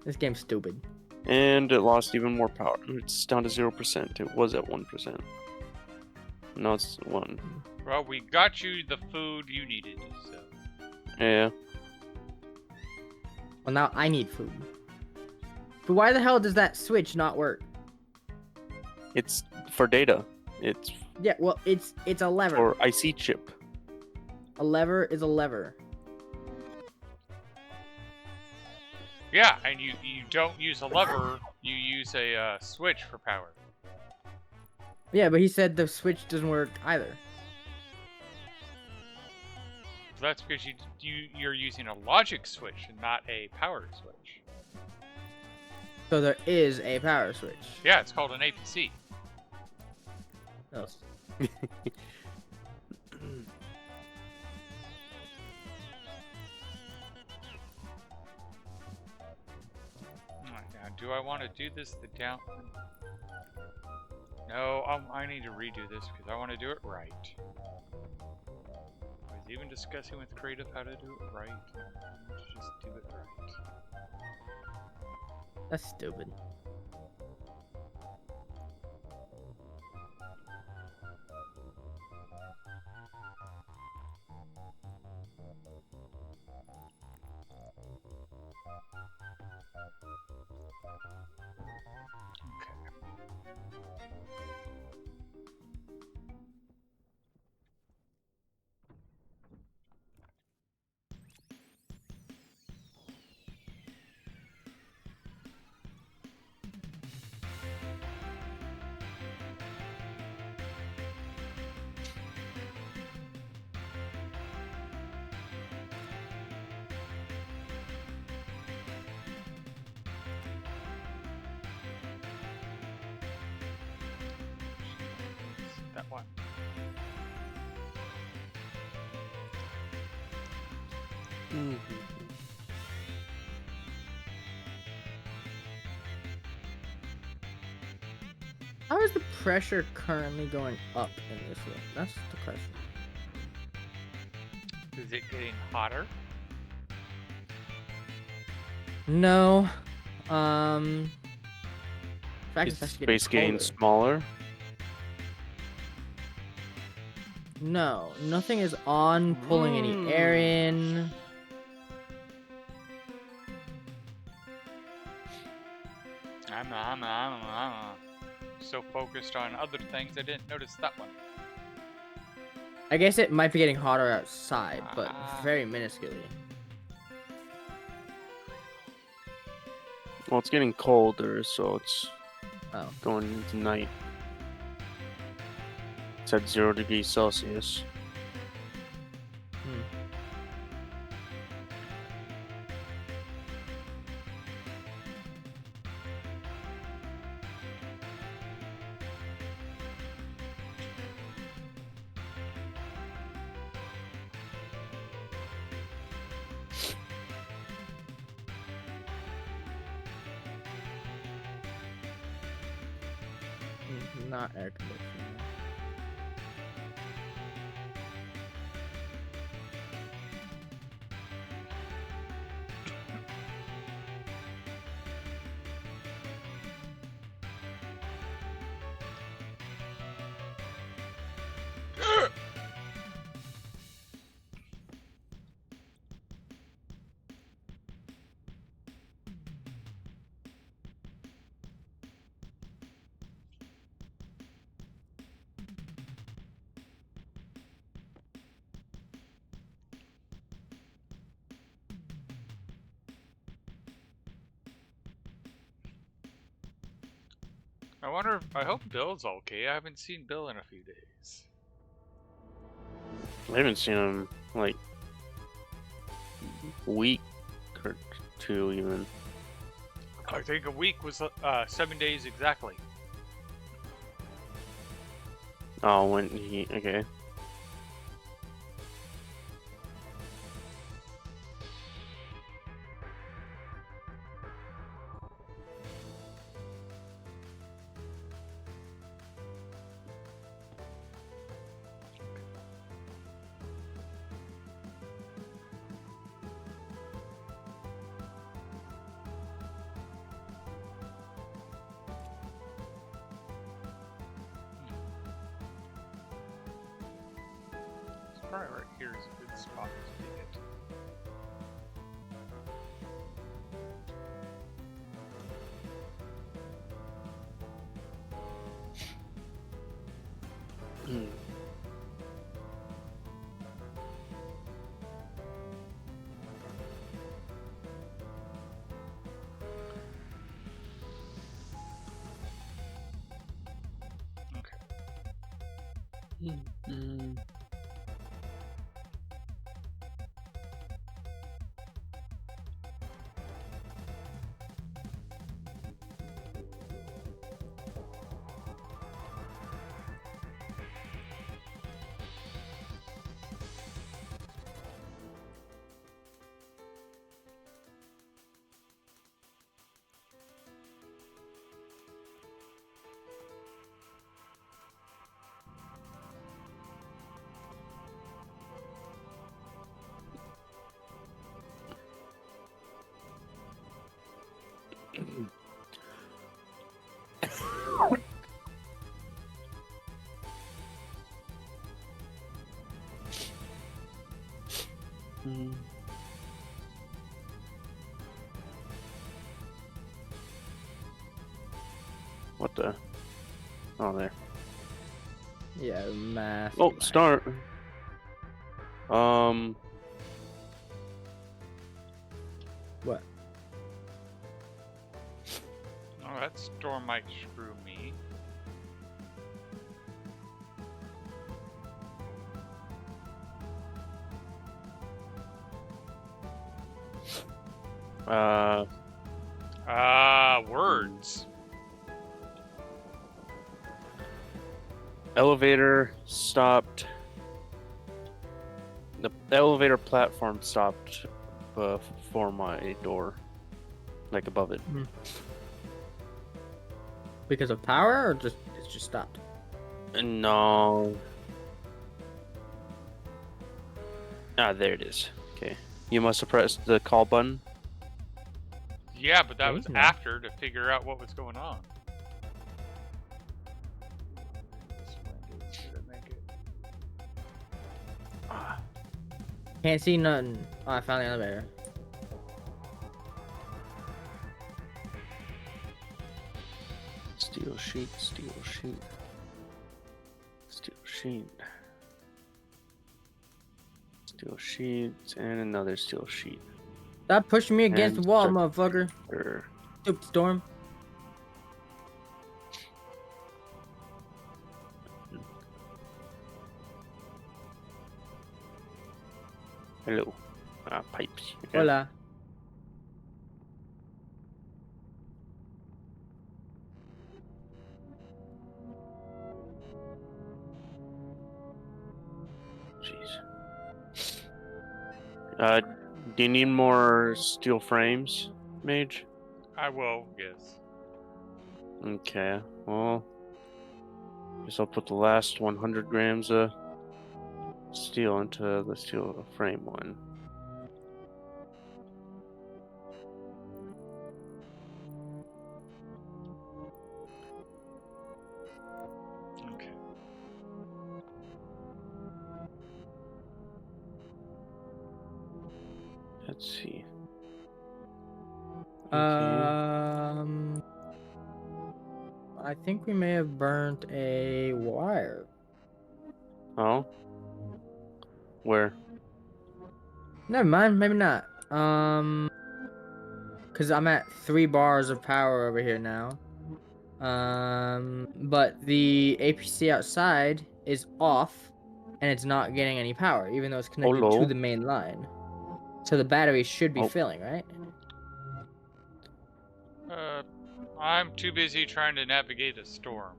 This game's stupid. And it lost even more power. It's down to 0%. It was at 1%. Now it's 1. Well, we got you the food you needed, so. Yeah. Well, now I need food. But why the hell does that switch not work? It's for data. It's Yeah, well, it's a lever. for IC chip. A lever is a lever. Yeah, and you don't use a lever, you use a switch for power. Yeah, but he said the switch doesn't work either. So that's because you're using a logic switch and not a power switch. So there is a power switch. Yeah, it's called an APC. Else. Alright, now, do I want to do this the down? No, I need to redo this because I want to do it right. I was even discussing with Creative how to do it right. Let's just do it right. That's stupid. Okay. that one. Mhm. How is the pressure currently going up in this room? That's the question. Is it getting hotter? No. In fact, Is it's the actually getting space getting colder. smaller? No, nothing is on pulling any air in. I'm so focused on other things, I didn't notice that one. I guess it might be getting hotter outside, but Ah. very minusculely. Well, it's getting colder, so it's Oh. going into night. It's at 0 degrees Celsius. Hmm. Not air conditioning. I wonder I hope Bill's okay. I haven't seen Bill in a few days. I haven't seen him like a week or two even. I think a week was 7 days exactly. Oh, when he okay. Probably right here is a good spot to dig it. Hmm. Okay. Mm. Mm. What the? Oh, there. Yeah, math. Oh, start. Um, What? Oh, that storm might screw me. uh, Words. elevator stopped. The elevator platform stopped before my door, like above it. Because of power, or just it's just stopped? No. Ah, there it is. Okay. You must have pressed the call button. Yeah, but that Yeah, was you know. after to figure out what was going on. Did I make it? Ah, Can't see nothing. Oh, I found the elevator. steel sheet, steel sheet, steel sheet, steel sheet, and another steel sheet. Stop pushing me against And the wall, start- motherfucker. Stupid storm. Hello. Pipes. Okay. Hola. Jeez. Do you need more steel frames, Mage? I will, yes. Okay. Well, guess I'll put the last 100 grams of steel into the steel frame one. Okay. Let's see. I think we may have burnt a wire. Oh? Where? Never mind, maybe not. Cause I'm at 3 bars of power over here now. But the APC outside is off, and it's not getting any power, even though it's connected to Hello? the main line. So the battery should be Oh. filling, right? I'm too busy trying to navigate a storm.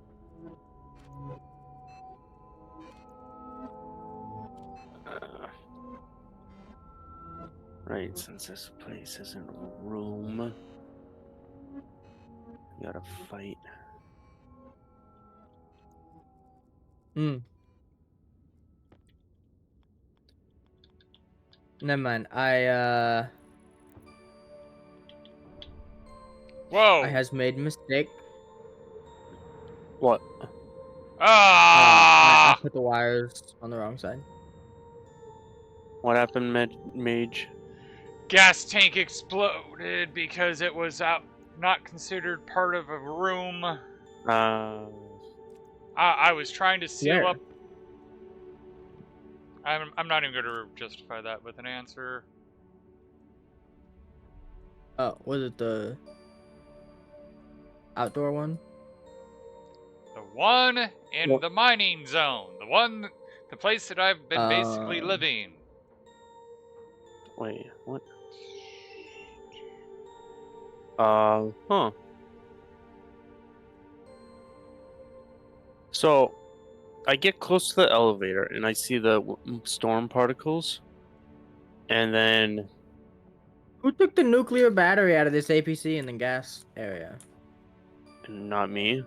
Right, since this place isn't a room, we gotta fight. Never mind. Whoa! I has made a mistake. What? I Ah! put the wires on the wrong side. What happened, Mage? Gas tank exploded because it was not considered part of a room. I was trying to seal Where? up. I'm not even going to justify that with an answer. Oh, was it the outdoor one? The one in the mining zone. The place that I've been basically living. Wait, what? Huh. So, I get close to the elevator and I see the storm particles, and then Who took the nuclear battery out of this APC in the gas area? not me.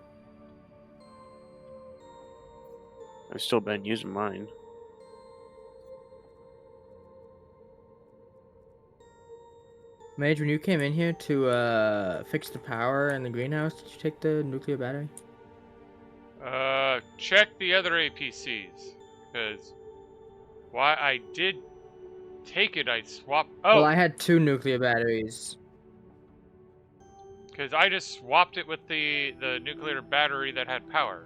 I've still been using mine. Mage, when you came in here to fix the power in the greenhouse, did you take the nuclear battery? Check the other APCs. Because why I did take it, I swapped. Well, Oh! I had 2 nuclear batteries. Because I just swapped it with the nuclear battery that had power.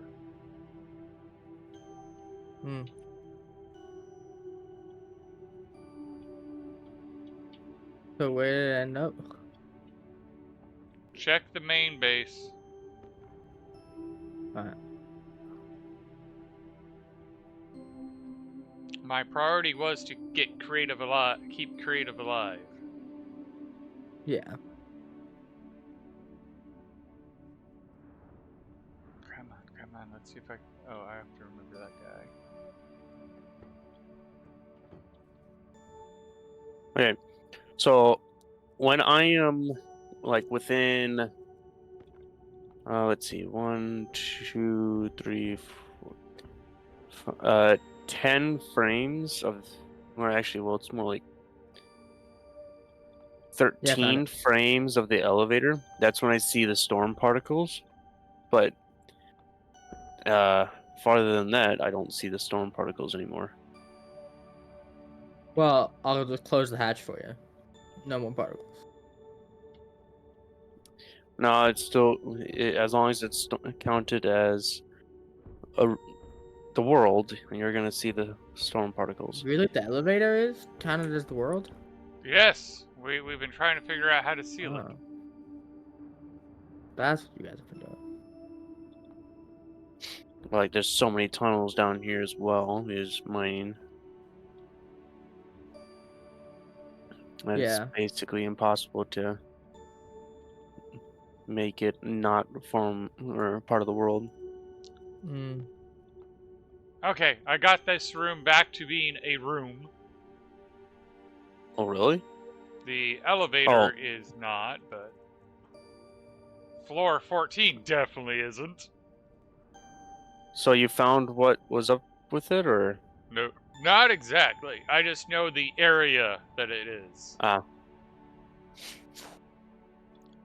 So where did it end up? Check the main base. Alright. My priority was to get creative alive, keep creative alive. Yeah. Come on, Let's see if I. Oh, I have to remember that guy. Okay, so when I am like within, let's see, 10 frames of, or actually, well, it's more like Yeah, I found 13 it. frames of the elevator. That's when I see the storm particles. But farther than that, I don't see the storm particles anymore. Well, I'll just close the hatch for you. No more particles. No, it's still as long as it's counted as a, the world, you're gonna see the storm particles. Really, the elevator is counted as the world? Yes, we've been trying to figure out how to seal it. Oh, that's what you guys have been doing. Like, there's so many tunnels down here as well. Is mining. And it's Yeah. basically impossible to make it not form or part of the world. Mm. Okay, I got this room back to being a room. Oh, really? The elevator Oh, is not, but floor 14 definitely isn't. so you found what was up with it, or No, not exactly. I just know the area that it is. ah?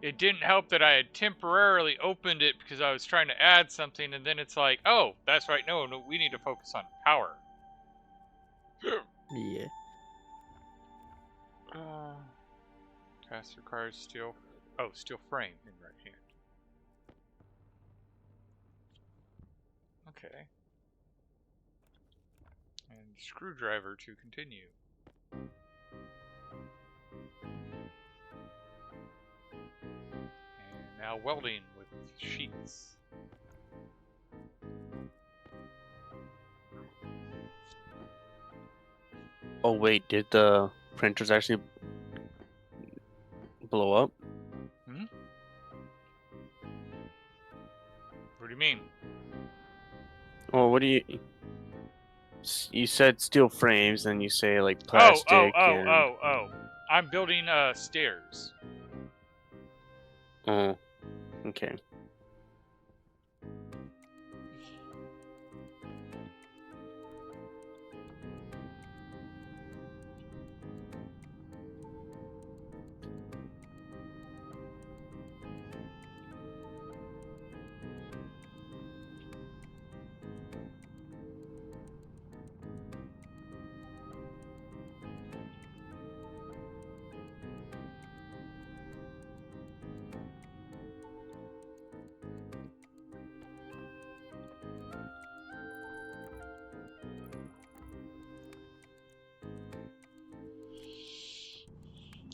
It didn't help that I had temporarily opened it because I was trying to add something, and then it's like, oh, that's right. No, we need to focus on power. Yeah. Task requires steel. Oh, steel frame in right hand. Okay. And screwdriver to continue. And now welding with sheets. Oh wait, did the printers actually blow up? Hmm? What do you mean? Oh, what do you? You said steel frames, then you say like Oh, plastic and I'm building stairs. oh, okay.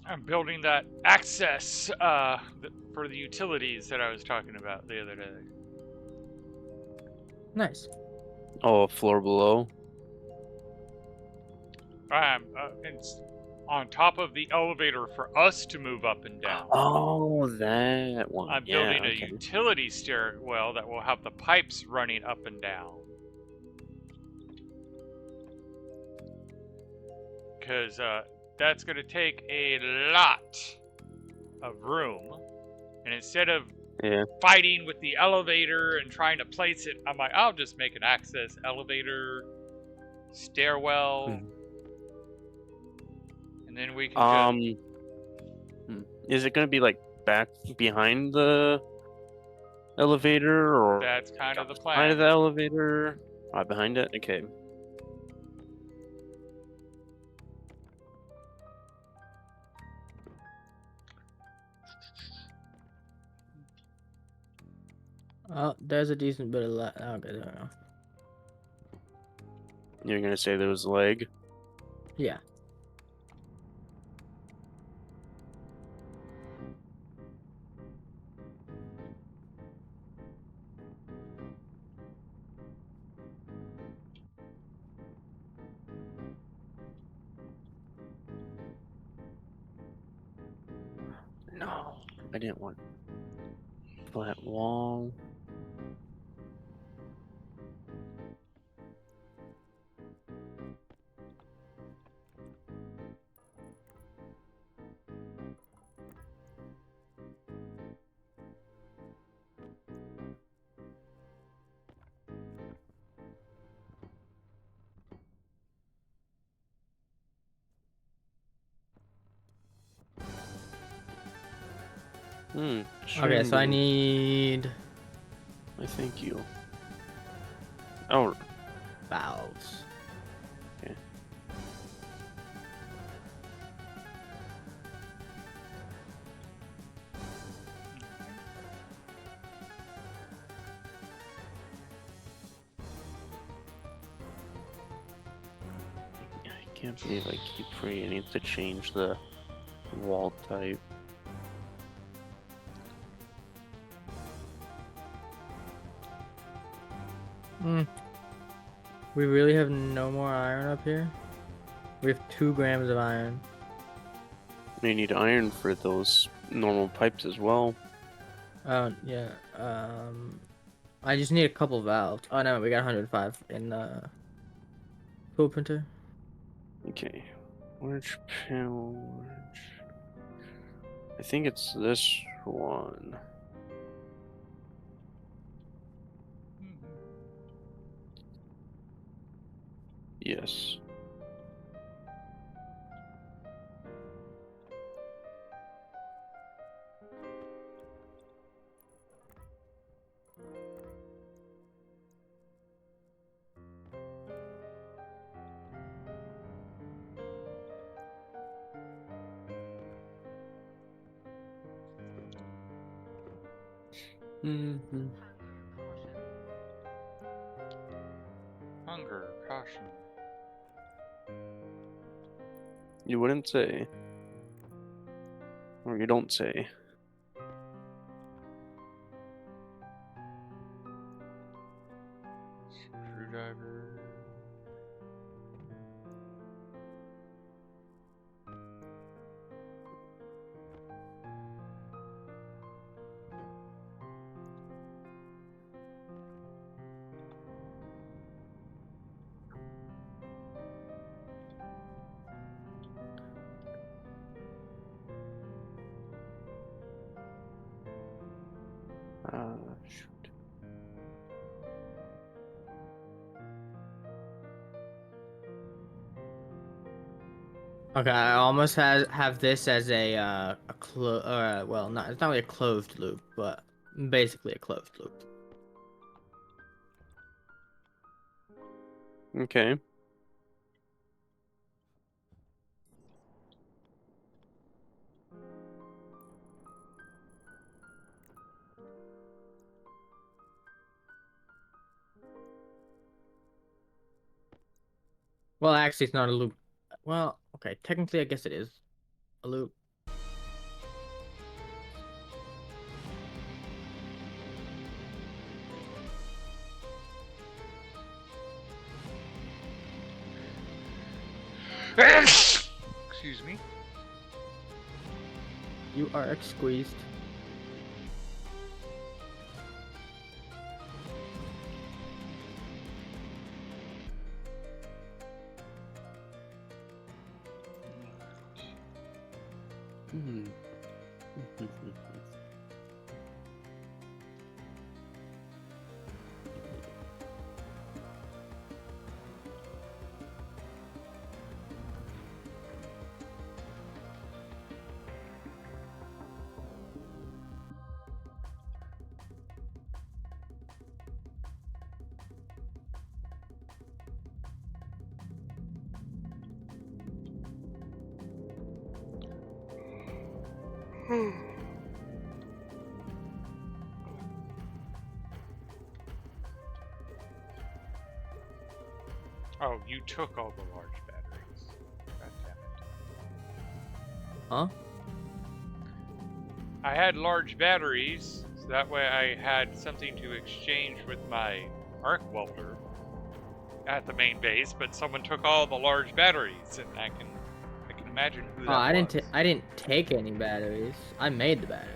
I'm building that access for the utilities that I was talking about the other day. Nice. Oh, a floor below. It's on top of the elevator for us to move up and down. Oh, that one. I'm Yeah, building a okay. utility stairwell that will have the pipes running up and down. Because that's going to take a lot of room. And instead of Yeah. fighting with the elevator and trying to place it, I'm like, I'll just make an access elevator, stairwell, Mhm. and then we can just... Is it gonna be like back behind the elevator or That's kind of the behind plan. the elevator? Behind it. Okay. Oh, there's a decent bit of light. Okay, there we go. You're gonna say there was a leg? Yeah. No, I didn't want flat wall. Okay, so I Surely. need I thank you. Oh, valves. okay. I can't believe I keep forgetting to change the wall type. Hmm. We really have no more iron up here? We have 2 grams of iron. You need iron for those normal pipes as well. Oh, yeah. I just need a couple valves. Oh, no, we got 105 in the tool printer. Okay. Orange panel. Orange. I think it's this one. Yes. Mm-hmm. Hunger, caution. You wouldn't say. Or you don't say. Screwdriver. Shoot. Okay, I almost have this as well, not it's not really a closed loop, but basically a closed loop. Okay. Well, actually, it's not a loop. Well, okay, technically, I guess it is a loop. Excuse me. You are squeezed. Hmm. Oh, you took all the large batteries. God damn it. Huh? I had large batteries, so that way I had something to exchange with my arc welder at the main base, but someone took all the large batteries, and I can imagine who Oh, that was. I didn't take any batteries. I made the batteries.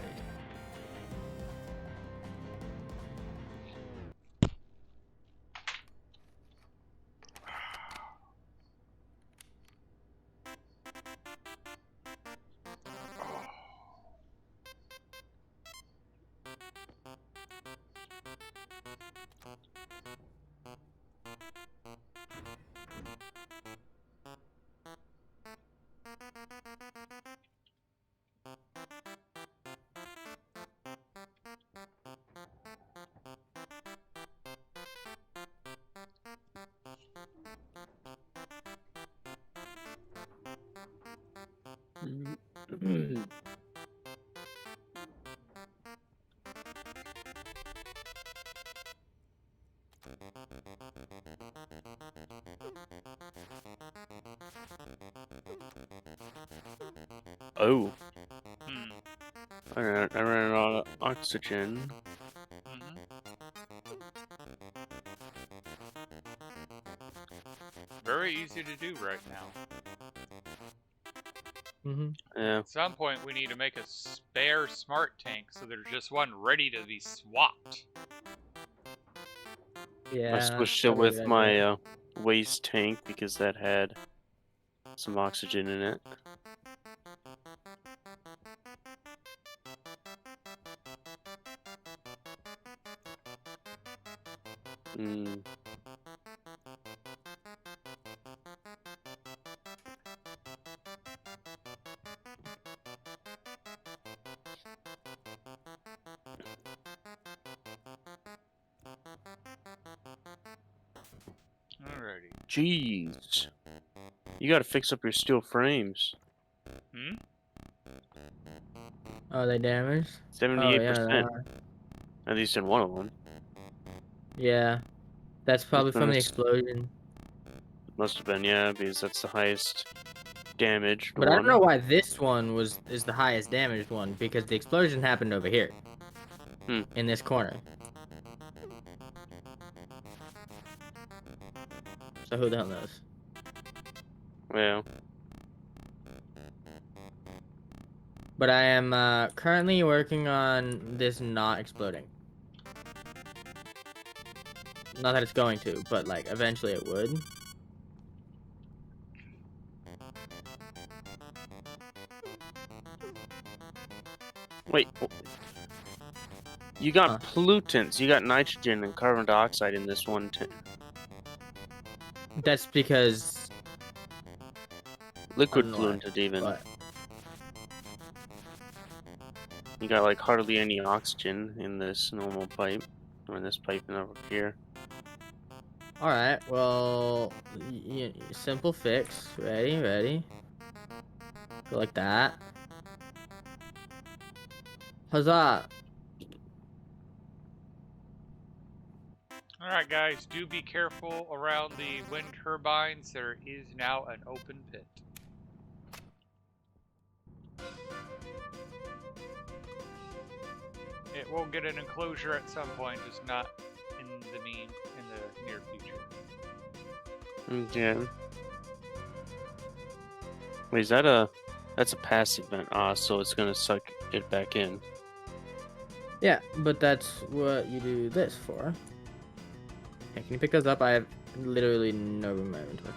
Oh, Hmm. I ran out of oxygen. Hmm. Very easy to do right now. Mm-hmm. Yeah, At some point, we need to make a spare smart tank so there's just one ready to be swapped. I Yeah, that's switched it probably a with good my idea. waste tank because that had some oxygen in it. Mm. Alrighty. Jeez, you gotta fix up your steel frames. Hmm? Oh, they damaged? Oh, Seventy-eight yeah, they percent, are. at least in one of them. Yeah, that's This probably one from the is, explosion. must have been, yeah, because that's the highest damaged But I don't know one. why this one is the highest damaged one, because the explosion happened over here, Hmm. in this corner. So who the hell knows? Well, But I am currently working on this not exploding. Not that it's going to, but like eventually it would. wait, you got Huh. pollutants. You got nitrogen and carbon dioxide in this one. That's because I Liquid don't know why, pollutant even. but You got like hardly any oxygen in this normal pipe, or in this pipe and over here. all right. Well, simple fix. Ready, ready. Go like that. Huzzah! Alright, guys, do be careful around the wind turbines. There is now an open pit. It will get an enclosure at some point, just not in the near future. Okay. Wait, is that a? That's a passive vent. Ah, so it's gonna suck it back in. Yeah, but that's what you do this for. Hey, can you pick those up? I have literally no room in my inventory.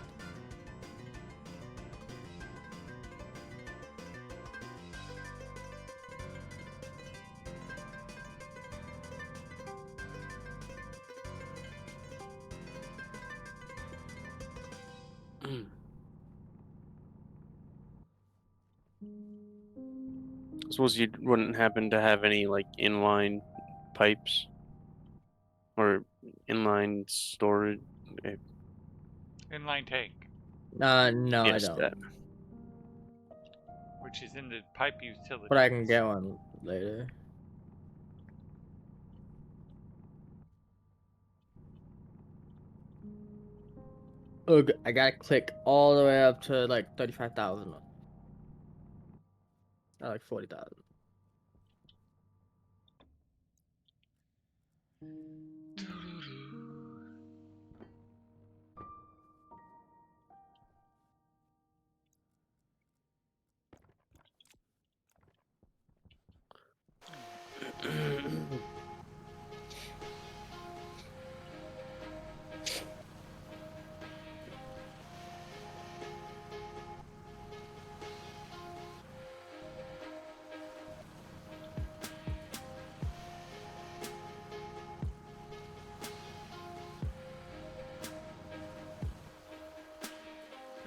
Suppose you wouldn't happen to have any like inline pipes or inline storage. eh, Inline tank, No, I Yes, don't. that. which is in the pipe But I can utilities. get one later. Ugh, I gotta click all the way up to like 35,000. Not like 40,000.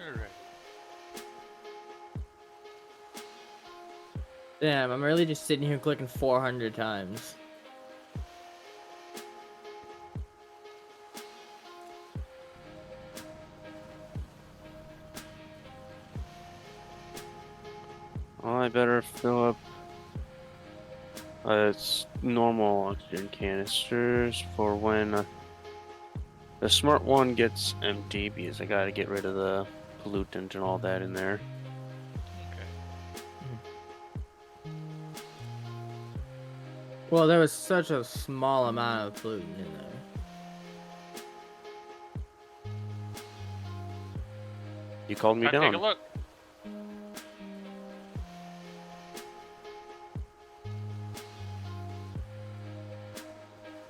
Alright. Damn, I'm really just sitting here clicking 400 times. I better fill up it's normal oxygen canisters for when the smart one gets empty because I gotta get rid of the pollutant and all that in there. Okay. Well, there was such a small amount of pollutant in there. You called me Time to take a down. look.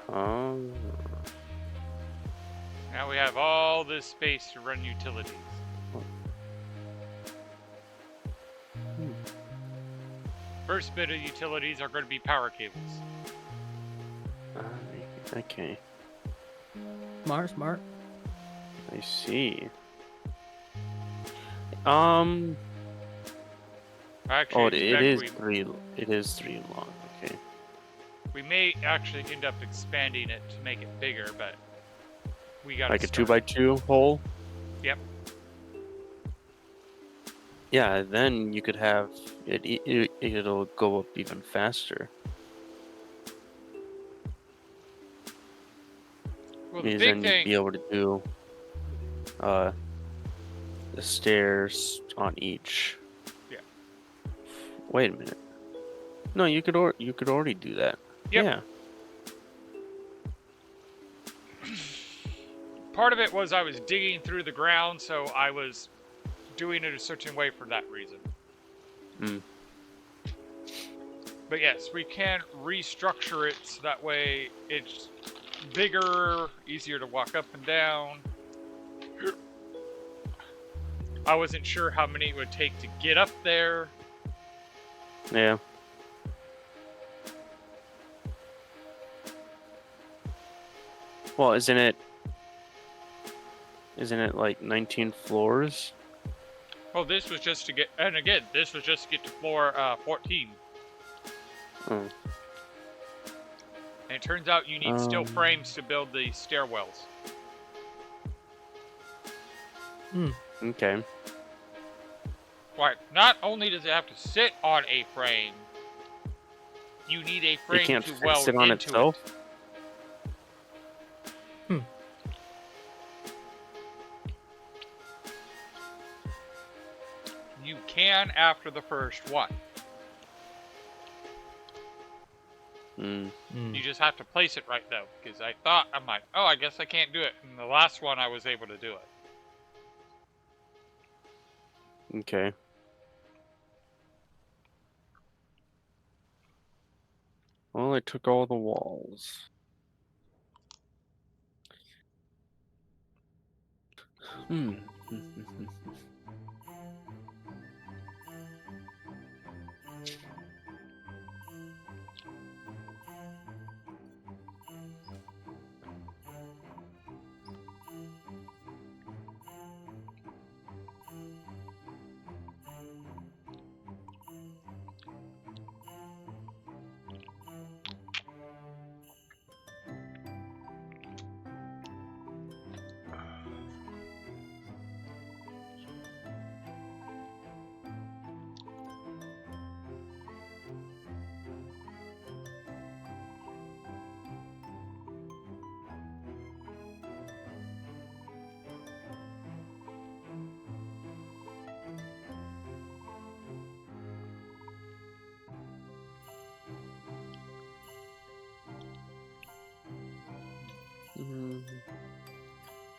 Um, Now we have all this space to run utilities. First bit of utilities are going to be power cables. okay, Smart. I see. Actually, Oh, I it expect is three. It is 3 long. Okay. we may actually end up expanding it to make it bigger, but we got Like a 2x2 hole. Yep. Yeah, then you could have it'll go up even faster. Well, the Because big then you'd thing. be able to do the stairs on each. Yeah. Wait a minute. No, you could already do that. Yep. Yeah. Part of it was I was digging through the ground, so I was doing it a certain way for that reason. Mm. But yes, we can restructure it so that way it's bigger, easier to walk up and down. I wasn't sure how many it would take to get up there. Yeah. Well, isn't it like 19 floors? Oh, this was just to get, and again, this was just to get to floor 14. Oh. And it turns out you need steel frames to build the stairwells. Okay. Right. Not only does it have to sit on a frame, you need a frame It can't to weld sit on into itself? it. You can after the first one. You just have to place it right though, because I'm like, oh, I guess I can't do it. And the last one I was able to do it. Okay. Well, I took all the walls.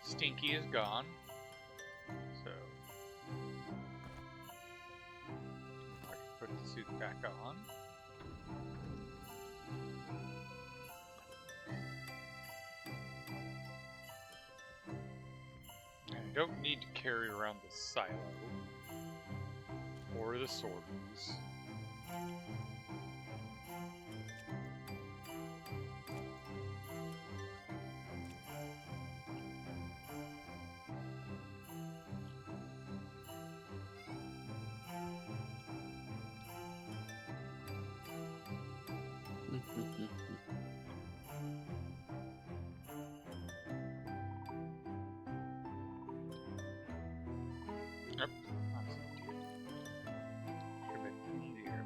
Stinky is gone. So I can put the suit back on. And I don't need to carry around the silo or the sorters. Yep. Should be easier.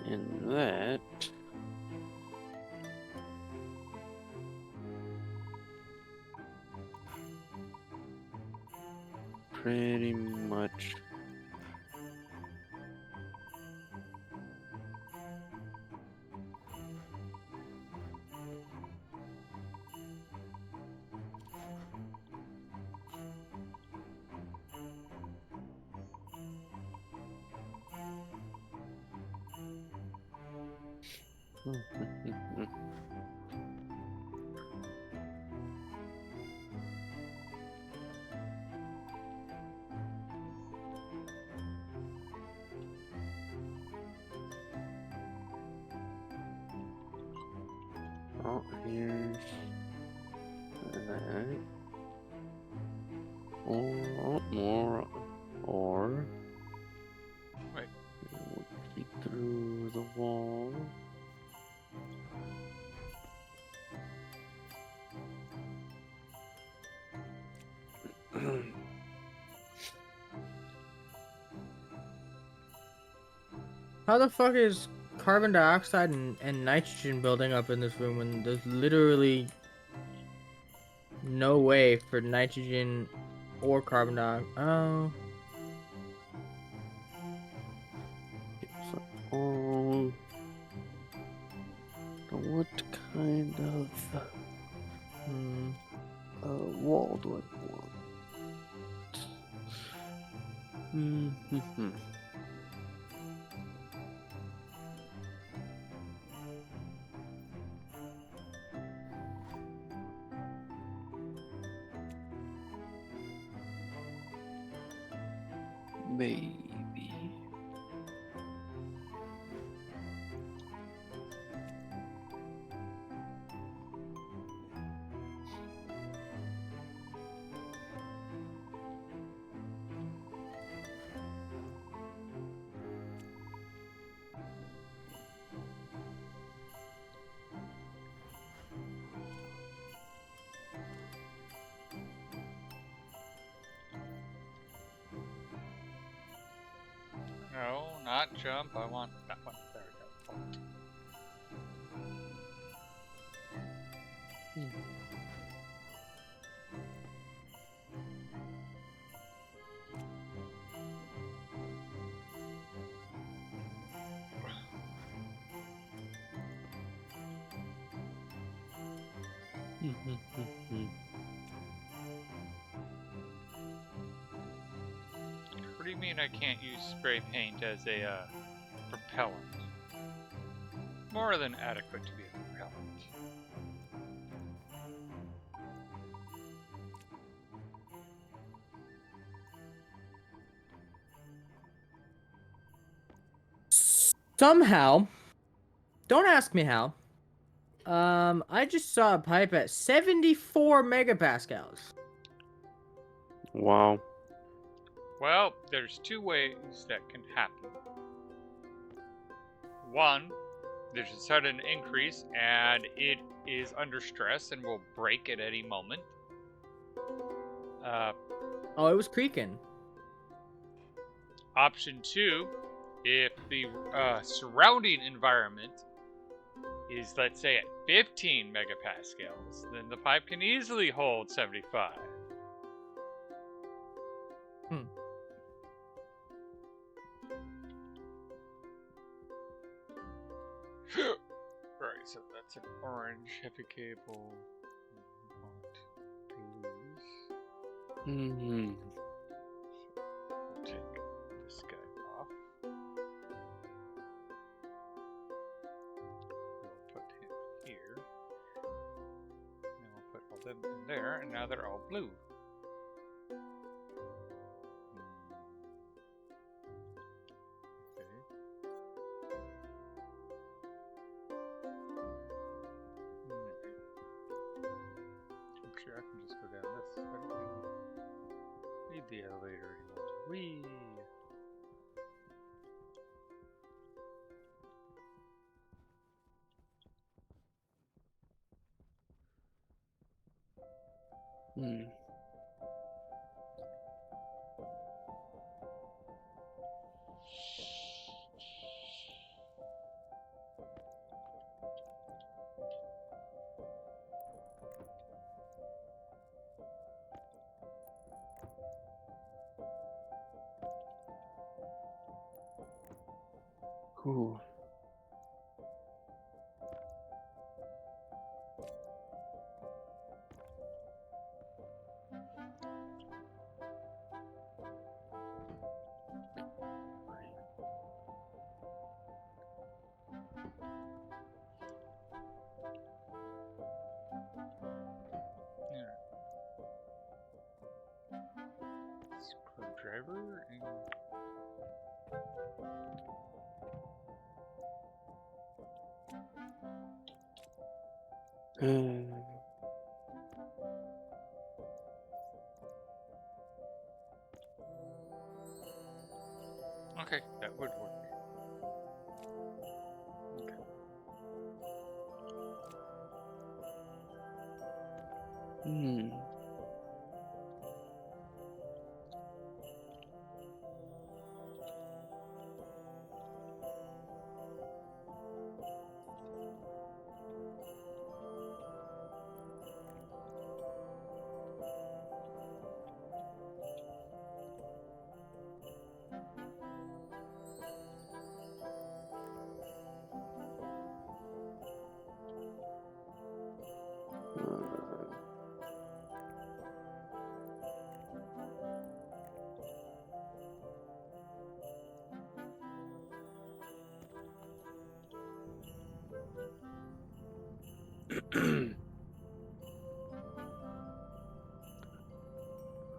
And that pretty much oh, here's that. Or Wait. Feed through the wall. How the fuck is carbon dioxide and nitrogen building up in this room when there's literally no way for nitrogen or carbon dioxide? Oh. Oh, what kind of wall do I want? Maybe. No, not jump. I want that one. There we go. What do you mean I can't use spray paint as a propellant? More than adequate to be a propellant. Somehow, don't ask me how. I just saw a pipe at 74 megapascals. Wow. Well, there's two ways that can happen. One, there's a sudden increase and it is under stress and will break at any moment. Oh, it was creaking. Option two, if the surrounding environment is, let's say, at 15 megapascals, then the pipe can easily hold 75. Right, so that's an orange heavy cable. Mm-hmm. We'll take this guy off. We'll put him here. And we'll put all them in there, and now they're all blue. Okay. I'm sure I can just go down this. I don't need the elevator anymore. Whee! Ooh. Yeah. Screwdriver and okay, that would work. Okay. Hmm.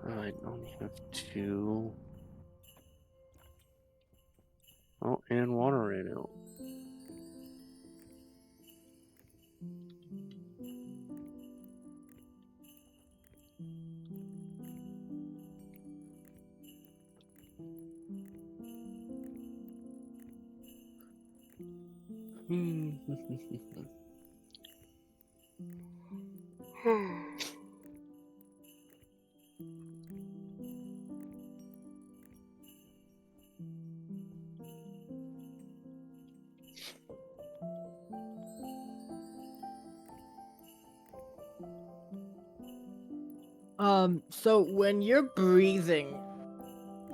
I only have two. Oh, and water ran out. So when you're breathing,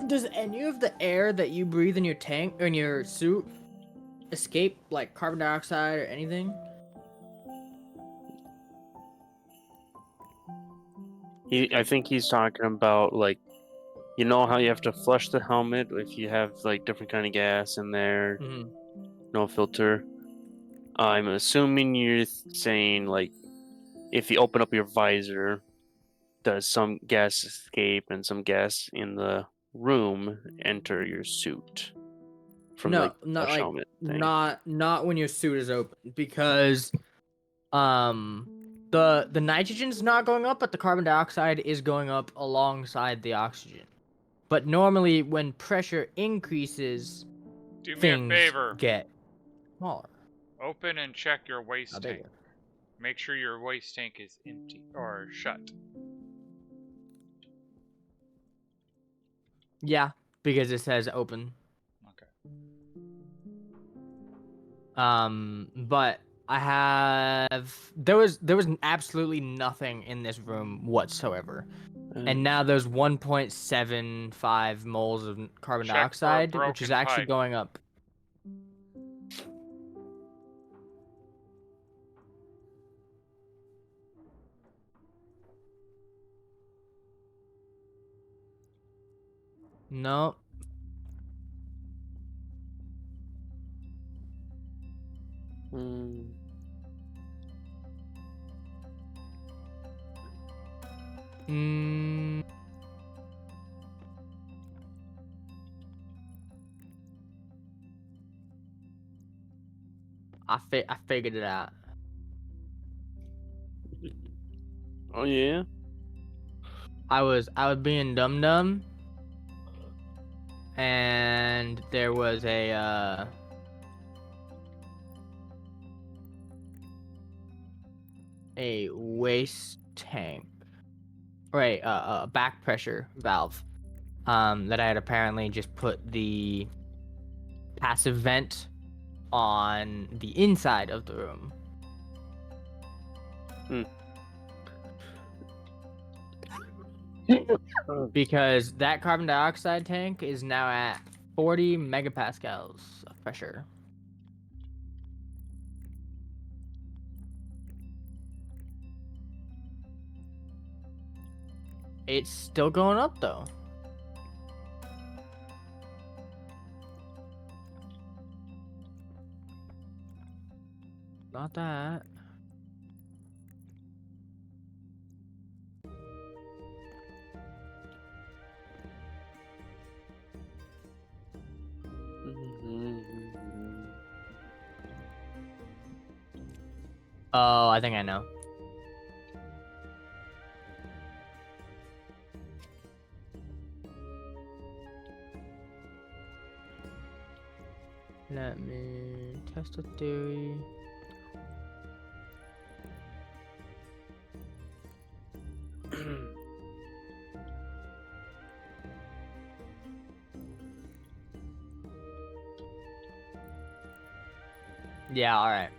does any of the air that you breathe in your tank or in your suit escape, like carbon dioxide or anything? I think he's talking about like, you know how you have to flush the helmet if you have like different kind of gas in there, Mm-hmm. no filter. I'm assuming you're saying like if you open up your visor, does some gas escape and some gas in the room enter your suit from like No, the not flush like helmet thing? not when your suit is open because um the nitrogen's not going up, but the carbon dioxide is going up alongside the oxygen. But normally when pressure increases, Do me a things favor. get smaller. Open and check your waste tank. Bigger. Make sure your waste tank is empty or shut. Yeah, because it says open. Okay. But I have there was absolutely nothing in this room whatsoever. And now there's 1.75 moles of carbon Check for a dioxide, which is broken actually pipe. going up. No. Mm, Mm, I figured it out. oh yeah. I was being dumb, and there was a waste tank, or a back pressure valve, that I had apparently just put the passive vent on the inside of the room. Because that carbon dioxide tank is now at 40 megapascals of pressure. It's still going up though. Not that. Oh, I think I know. Let me test a theory. Yeah, alright.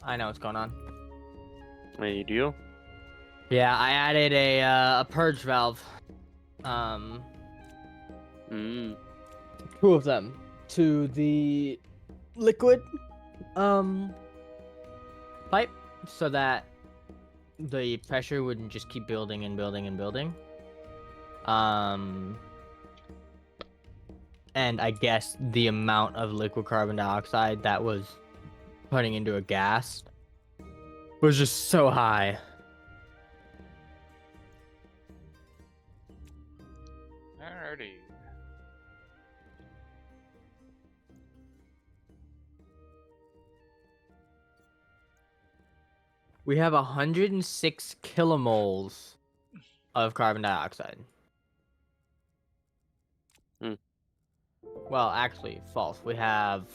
I know what's going on. Hey, you do? Yeah, I added a purge valve. Mm. Two of them to the liquid pipe so that the pressure wouldn't just keep building and building and building. And I guess the amount of liquid carbon dioxide that was putting into a gas was just so high. Alrighty. We have 106 kilomoles of carbon dioxide. Hmm. Well, actually, false. We have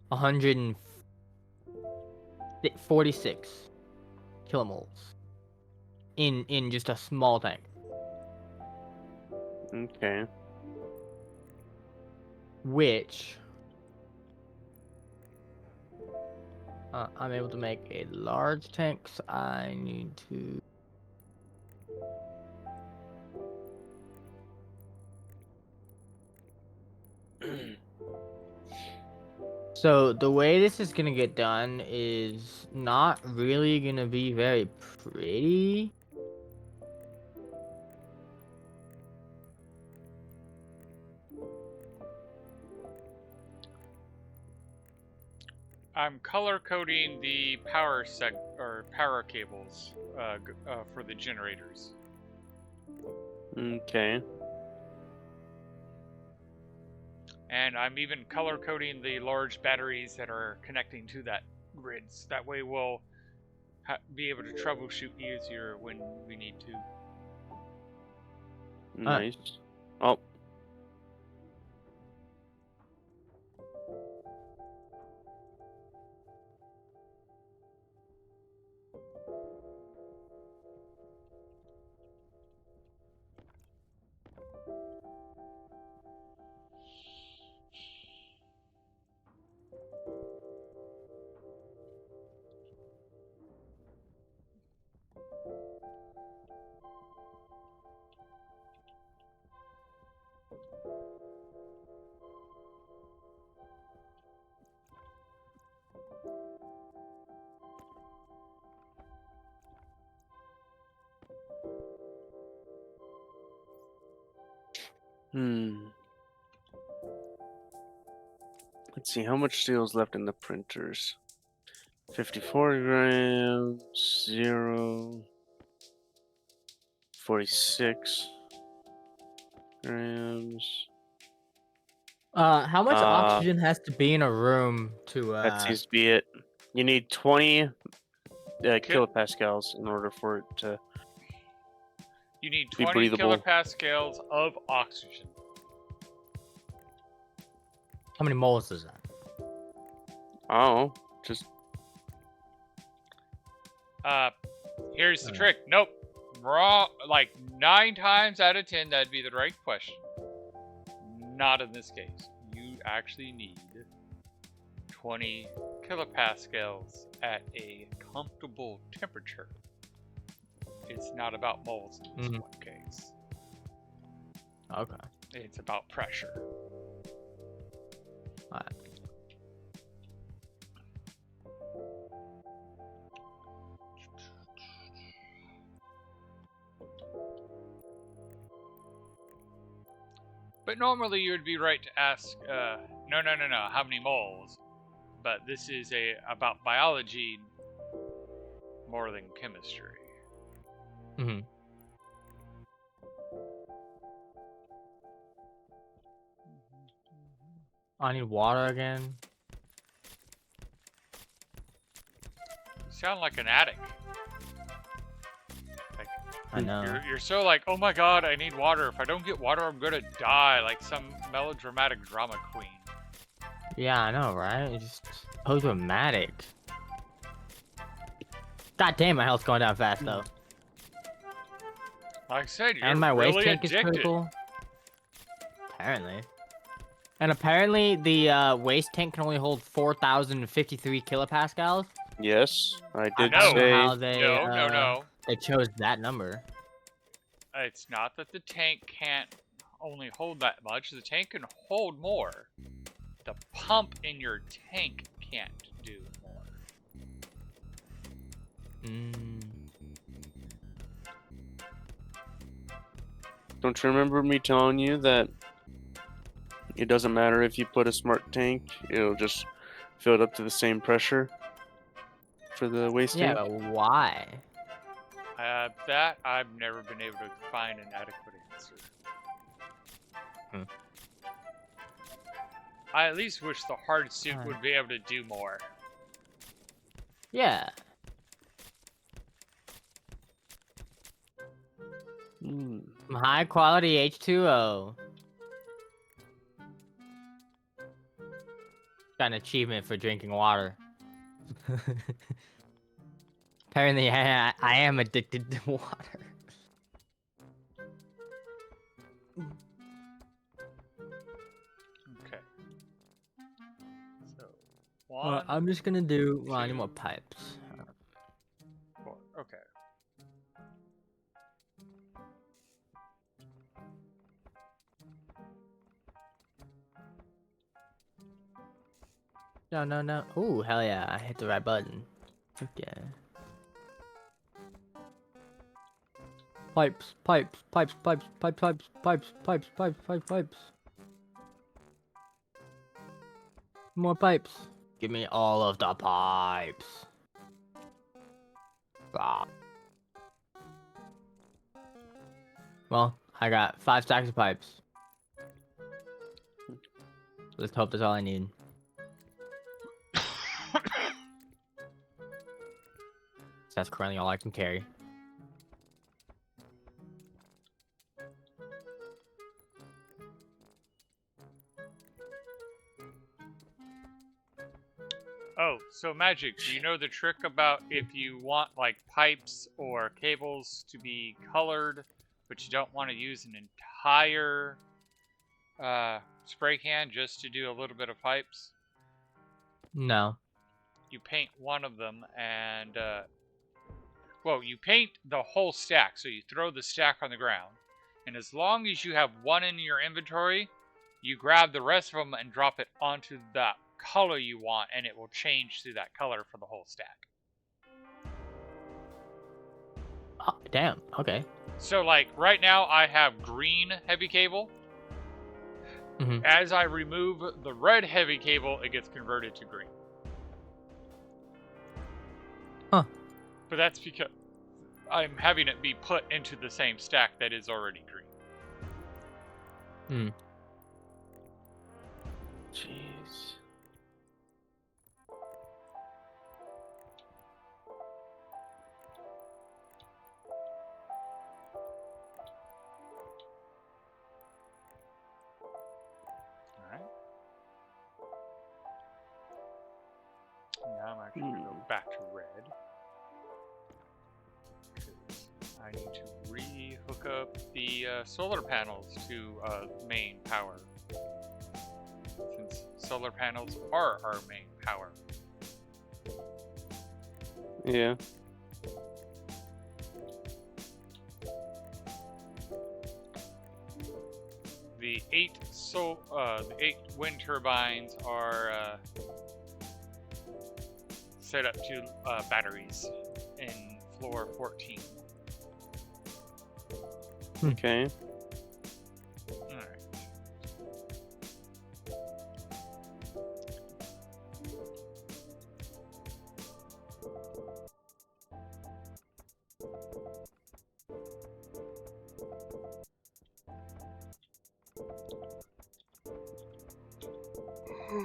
146 kilomoles in just a small tank. Okay. Which I'm able to make a large tank, so I need to. So the way this is gonna get done is not really gonna be very pretty. I'm color coding the power cables for the generators. Okay. And I'm even color coding the large batteries that are connecting to that grids. That way we'll be able to troubleshoot easier when we need to. Nice. Oh. Let's see, how much steel is left in the printers? 54 grams, 0, 46 grams. How much oxygen has to be in a room to That seems to be it. You need 20 kilopascals in order for it to You need be 20 breathable. kilopascals of oxygen. How many moles is that? Oh, just Here's the trick. Nope. Wrong. Like 9 times out of 10, that'd be the right question. Not in this case. You actually need 20 kilopascals at a comfortable temperature. It's not about moles in this one case. Okay. It's about pressure. Alright. But normally you would be right to ask, no, how many moles? But this is about biology more than chemistry. Mm-hmm. I need water again. You sound like an addict. Like, I know. you're so like, oh my god, I need water. If I don't get water, I'm gonna die. Like some melodramatic drama queen. Yeah, I know, right? It's just so dramatic. God damn, my health's going down fast though. Like I said, you're And my really waste tank is addicted. critical. Apparently. And apparently the waste tank can only hold 4,053 kilopascals. Yes, I did know. I don't know say. how they No. they chose that number. It's not that the tank can't only hold that much. The tank can hold more. The pump in your tank can't do more. Don't you remember me telling you that it doesn't matter if you put a smart tank, it'll just fill it up to the same pressure for the waste Yeah, tank? but why? That I've never been able to find an adequate answer. I at least wish the hard suit would be able to do more. Yeah. High quality H2O. Got an achievement for drinking water. Apparently, I am addicted to water. Okay. So, one, I'm just gonna do. Well, I need more pipes. 4. Okay. No. Ooh, hell yeah! I hit the right button. Fuck yeah. Pipes. More pipes. Give me all of the pipes. Ah. Well, I got 5 stacks of pipes. Let's hope that's all I need. That's currently all I can carry. Oh, so Magic, do you know the trick about if you want like pipes or cables to be colored, but you don't want to use an entire spray can just to do a little bit of pipes? No. You paint one of them and, well, you paint the whole stack. So you throw the stack on the ground. And as long as you have one in your inventory, you grab the rest of them and drop it onto that color you want, and it will change to that color for the whole stack. Oh, damn. Okay. So, like, right now I have green heavy cable. Mhm. As I remove the red heavy cable, it gets converted to green. Huh. But that's because I'm having it be put into the same stack that is already green. Jeez. Alright. Now I'm actually going to go back to red. Because I need to re-hook up the solar panels to main power. Since solar panels are our main power. Yeah. The 8 wind turbines are set up to batteries in floor 14. Okay. Alright. So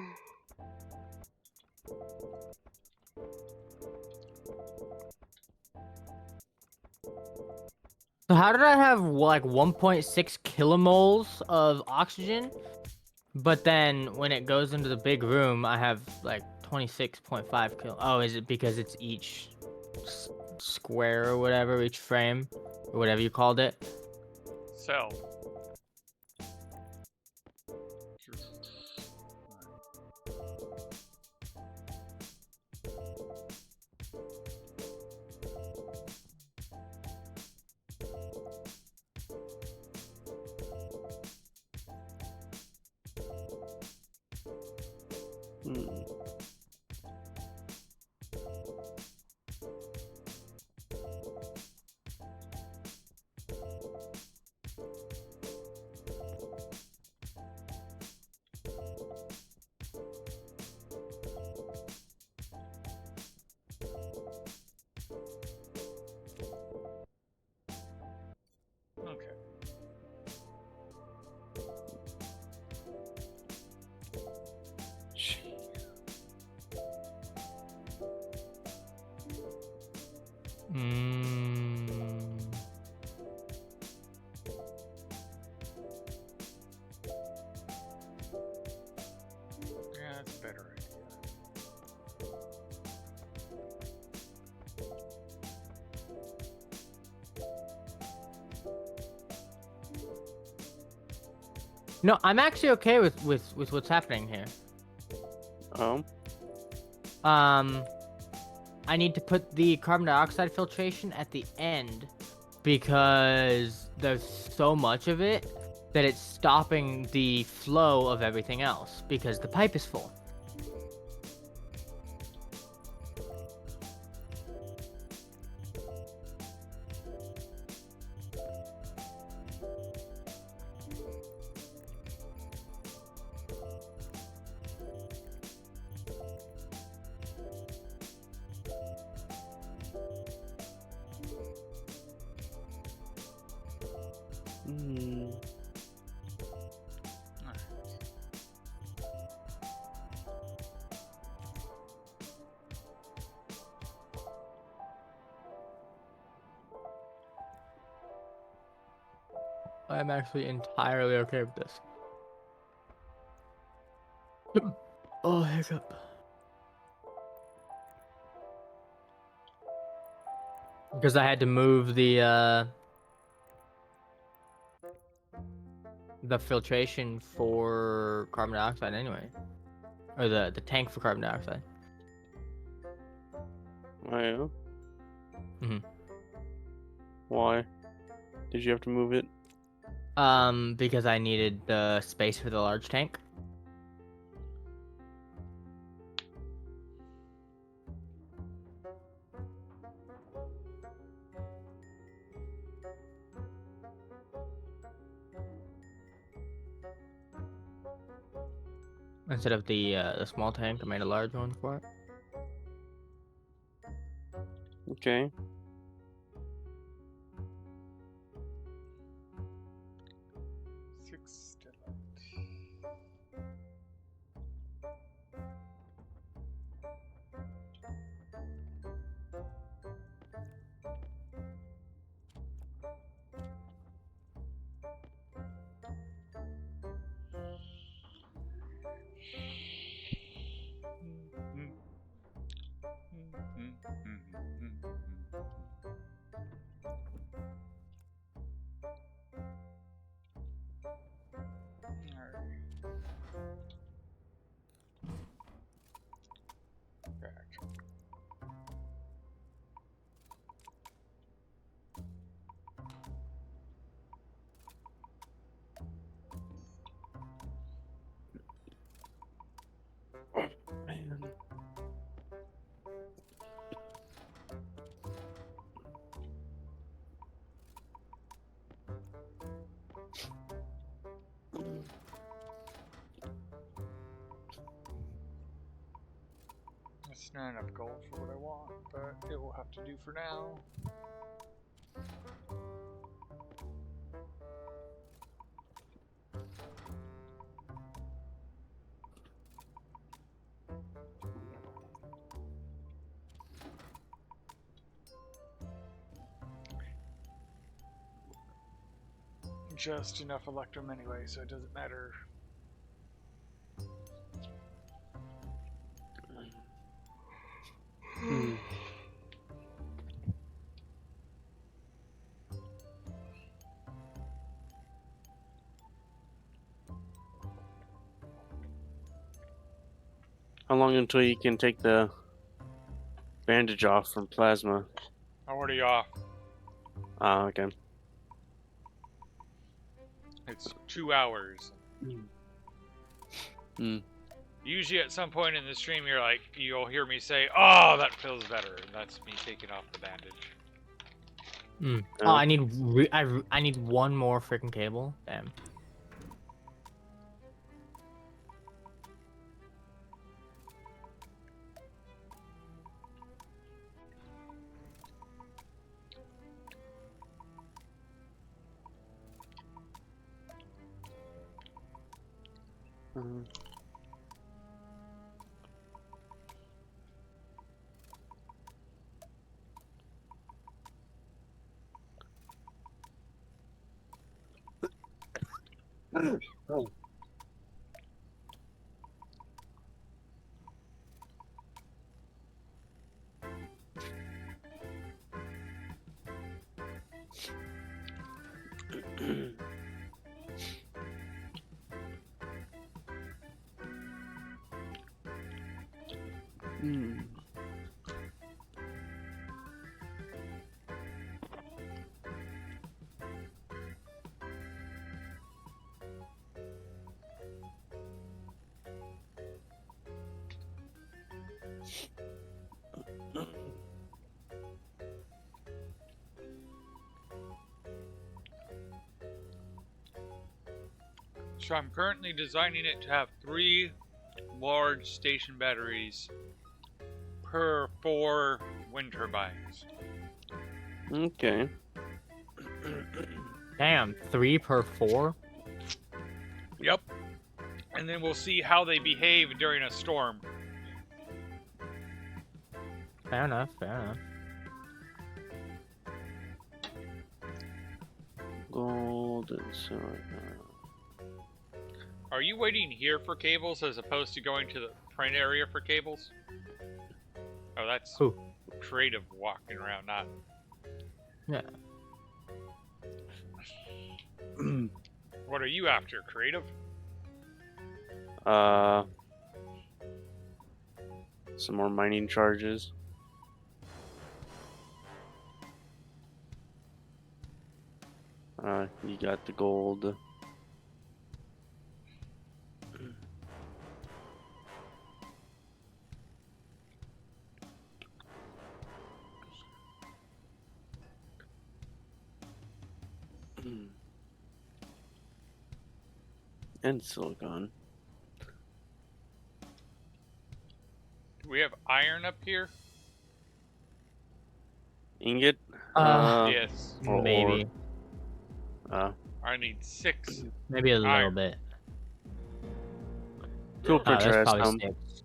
how did I have like 1.6 kilomoles of oxygen, but then when it goes into the big room, I have like 26.5 kilo. Oh, is it because it's each square or whatever, each frame, or whatever you called it? So. Hmm. Okay. Mm. Yeah, that's a better idea. No, I'm actually okay with what's happening here. Um, I need to put the carbon dioxide filtration at the end because there's so much of it that it's stopping the flow of everything else because the pipe is full. Hmm. I'm actually entirely okay with this. Oh, hiccup. Because I had to move the filtration for carbon dioxide anyway. Or the tank for carbon dioxide. Oh, yeah. Mm-hmm. Why did you have to move it? Because I needed the space for the large tank. Instead of the small tank, I made a large one for it. Okay. Six still left. Man. That's not enough gold for what I want, but it will have to do for now. just enough electrum anyway, so it doesn't matter. Hmm. How long until you can take the bandage off from plasma? Already off. Ah, okay. It's 2 hours. Hmm. Usually at some point in the stream, you'll hear me say, "Oh, that feels better," and that's me taking off the bandage. Oh, I need I need one more freaking cable. Damn. Mhm. Oh. Hmm. So I'm currently designing it to have 3 large station batteries per 4 wind turbines. Okay. Damn, 3 per 4? Yep. And then we'll see how they behave during a storm. Fair enough, fair enough. Gold and silver. Are you waiting here for cables as opposed to going to the print area for cables? Oh, that's Who? creative walking around, not. Yeah. What are you after, creative? Some more mining charges. You got the gold. And silicon. Do we have iron up here? Ingot? Yes. Or maybe. I need 6. Maybe a little Iron. bit. Fuel Oh, printer that's has probably some. 6.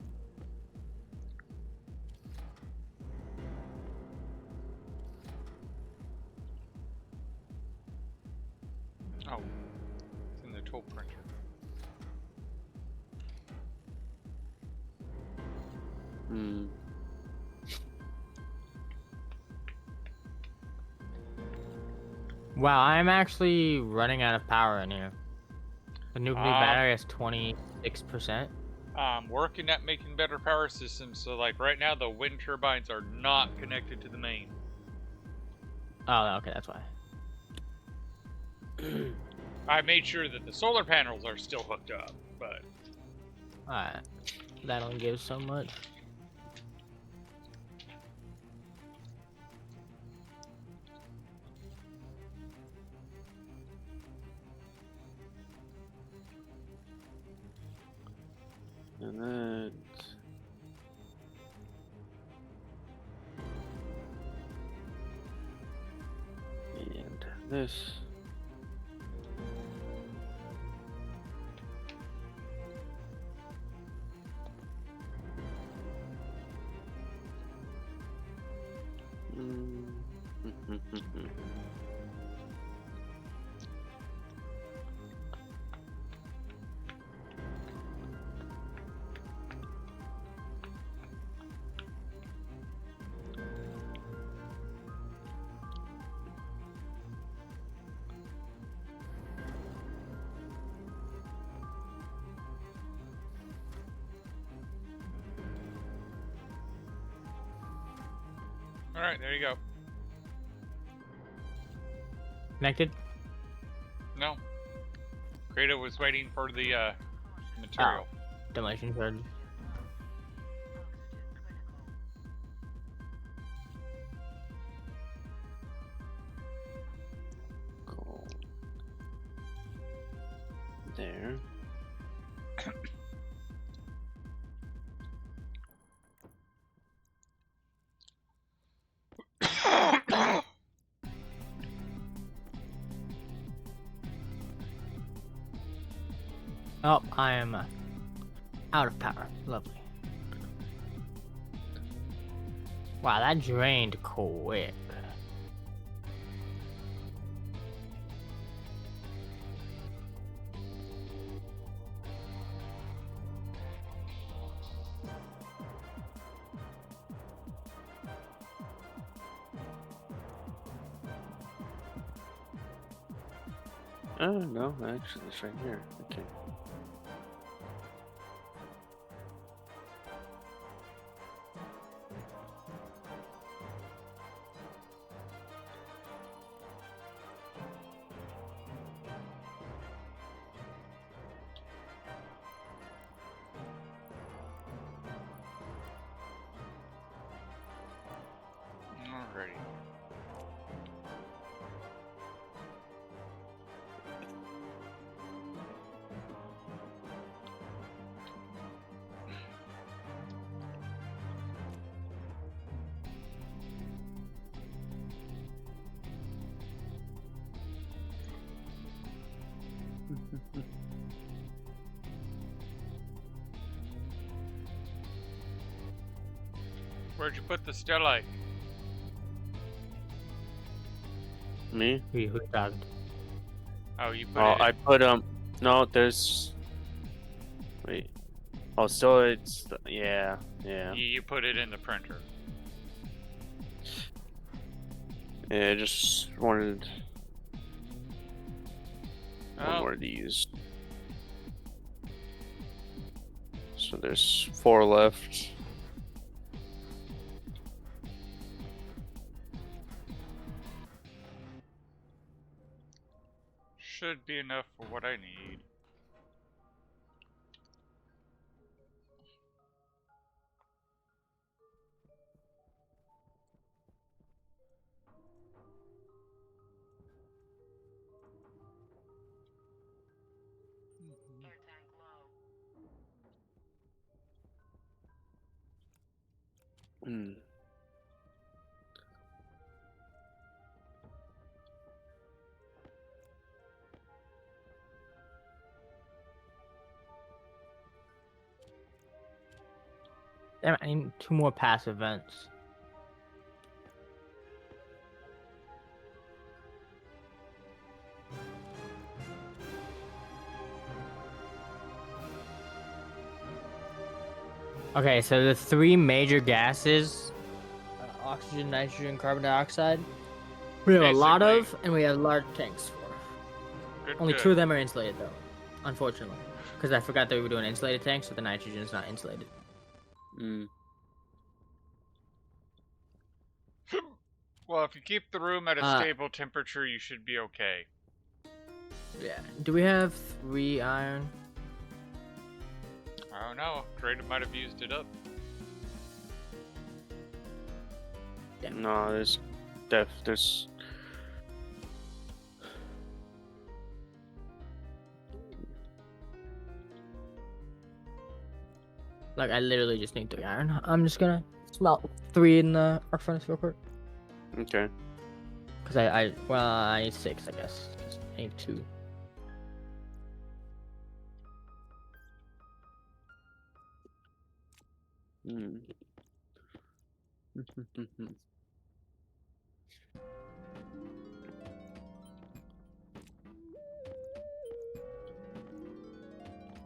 Oh, it's in the tool printer. Hmm. Wow, I'm actually running out of power in here. The nuclear battery has 26%. I'm working at making better power systems, so like right now the wind turbines are not connected to the main. Oh, okay, that's why. I made sure that the solar panels are still hooked up, but Alright. That only gives so much. And then. And this. All right, there you go. Connected? No. Kratos was waiting for the material. Demolition charge. Cool. There. Oh, I am out of power. Lovely. Wow, that drained quick. Oh no, actually, it's right here. Okay. Alrighty. Where'd you put the stellite? Me? Who talked? Oh, you put Oh, it. I put No, there's. Wait. Oh, so it's yeah. You put it in the printer. Yeah, I just wanted one Oh, more of these. So there's 4 left. should be enough for what I need. Hmm. Damn it, I need 2 more pass events. Okay, so the 3 major gases, oxygen, nitrogen, carbon dioxide, we have a lot Basically. of, and we have large tanks for. Good, Only good. 2 of them are insulated though, unfortunately. Because I forgot that we were doing insulated tanks, so the nitrogen is not insulated. Hmm. Well, if you keep the room at a Uh, stable temperature, you should be okay. Yeah. Do we have 3 iron? I don't know. Kratos might have used it up. No, there's there's. Like, I literally just need 3 iron. I'm just gonna smelt 3 in the arc furnace real quick. Okay. Because well, I need 6, I guess. 'Cause I need 2. Hmm.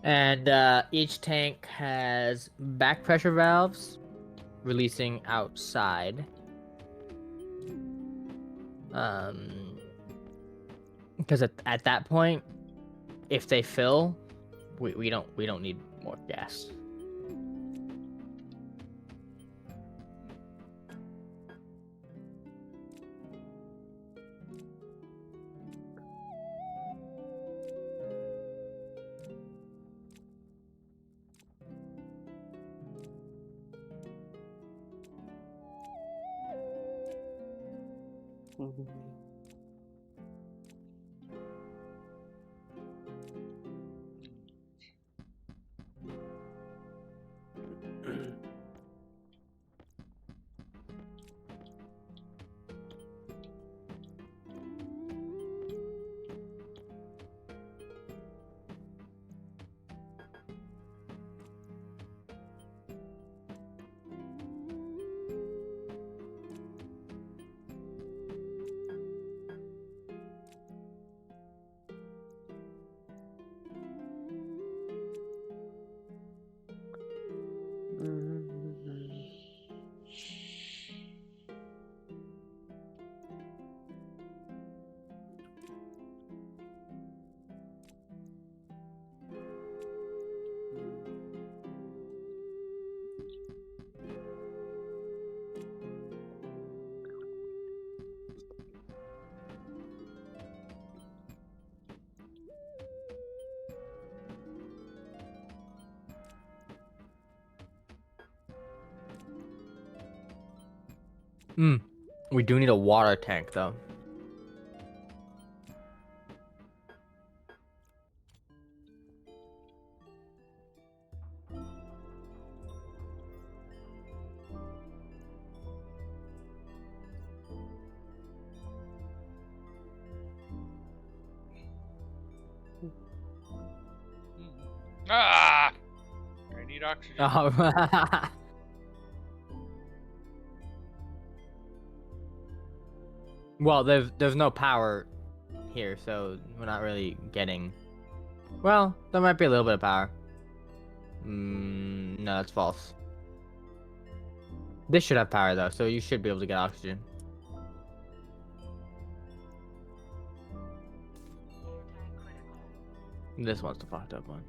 And each tank has back pressure valves releasing outside. Because at that point, if they fill, we don't need more gas. We do need a water tank though. Ah! I need oxygen. Oh. Well, there's no power here, so we're not really getting. Well, there might be a little bit of power. No, that's false. This should have power though, so you should be able to get oxygen. This one's the fucked up one.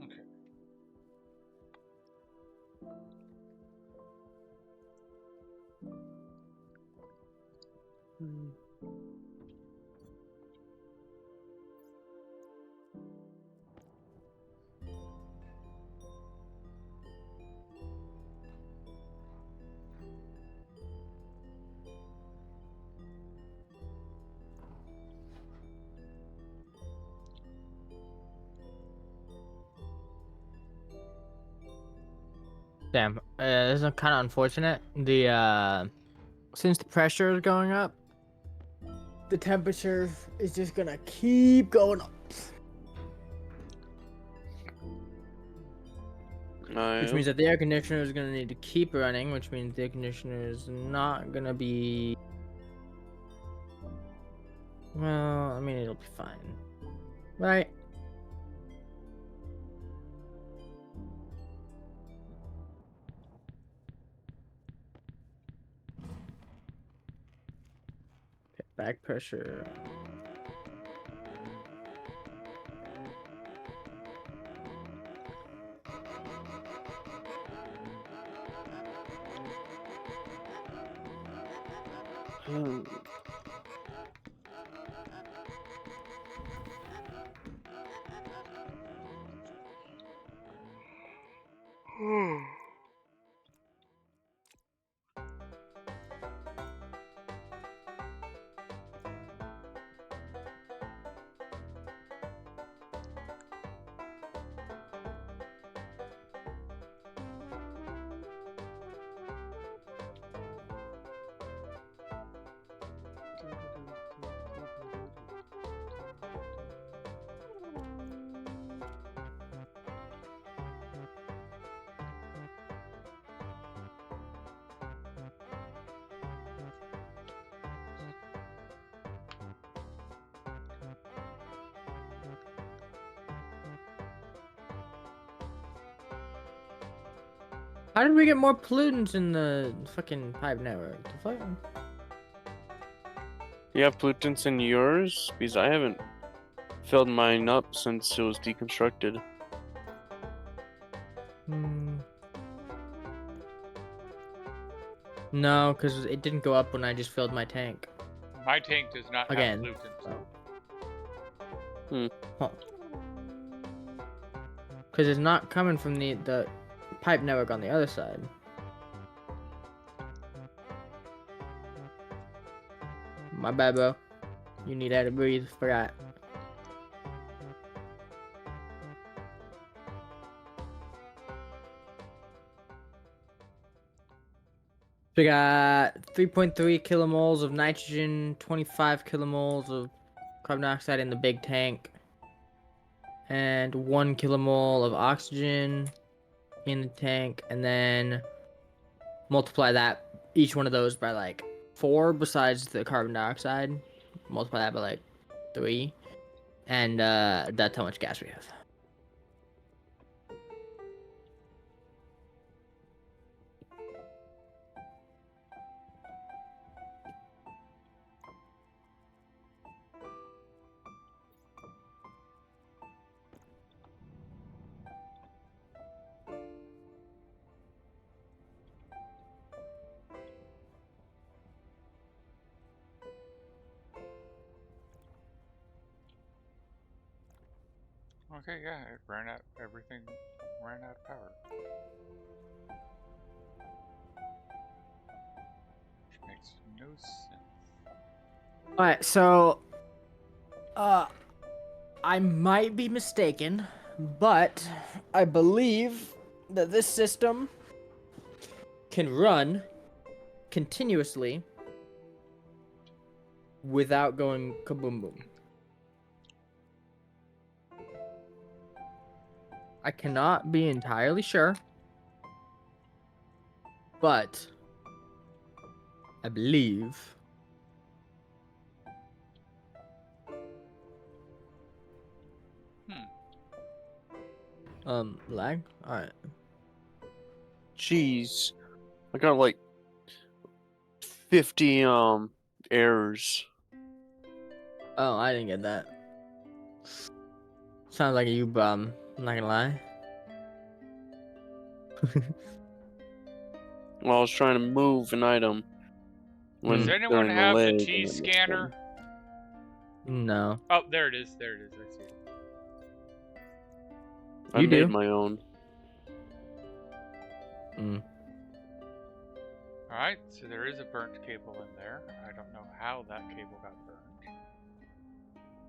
Okay. Damn, this is kind of unfortunate. Since the pressure is going up, the temperature is just gonna keep going up. Which means that the air conditioner is gonna need to keep running, which means the air conditioner is not gonna be. Well, I mean, it'll be fine, right? Back pressure. How did we get more pollutants in the fucking pipe network? The fuck? You have pollutants in yours? Because I haven't filled mine up since it was deconstructed. No, because it didn't go up when I just filled my tank. My tank does not have Again. lubricant. Because it's not coming from the pipe network on the other side. My bad, bro. You need air to breathe. Forgot. We got 3.3 kilomoles of nitrogen, 25 kilomoles of carbon dioxide in the big tank, and 1 kilomole of oxygen in the tank, and then multiply that, each one of those by like 4 besides the carbon dioxide. Multiply that by like 3, and that's how much gas we have. Okay, yeah, it ran out. Everything ran out of power. Which makes no sense. Alright, so I might be mistaken, but I believe that this system can run continuously without going kaboom boom. I cannot be entirely sure, but I believe. Lag? Alright. Jeez, I got like 50 errors. Oh, I didn't get that. Sounds like a you I'm not gonna lie. Well, I was trying to move an item Does anyone during the have the leg, T and it scanner? No. Oh, there it is. There it is. I see it. I You made do. my own. Alright, so there is a burnt cable in there. I don't know how that cable got burned.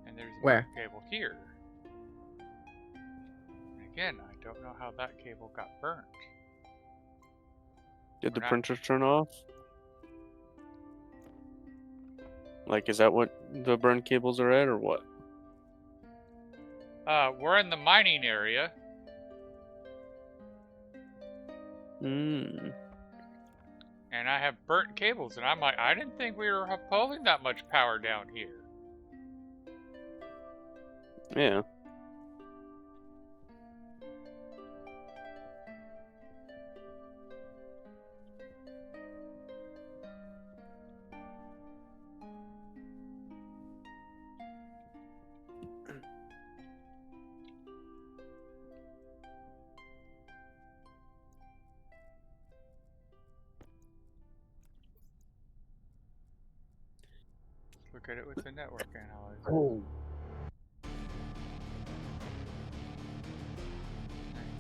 And there's a Where? burnt cable here. And again, I don't know how that cable got burnt. Did the We're not- printer turn off? Like, is that what the burn cables are at, or what? We're in the mining area. Hmm. And I have burnt cables, and I'm like, I didn't think we were pulling that much power down here. Yeah. Look at it with the network analyzer. Oh.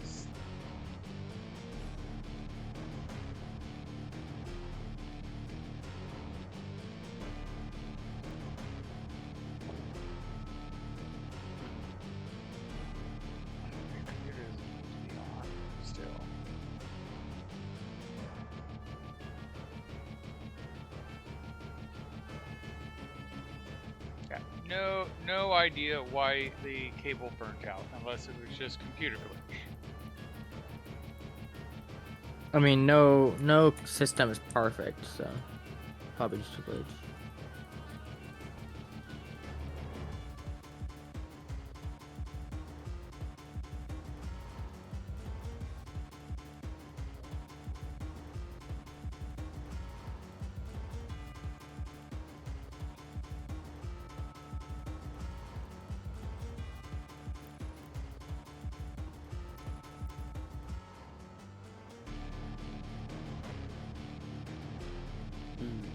Nice. It is beyond still. Yeah, no idea why the cable burnt out, unless it was just computer glitch. I mean, no system is perfect, so probably just a glitch. Hmm.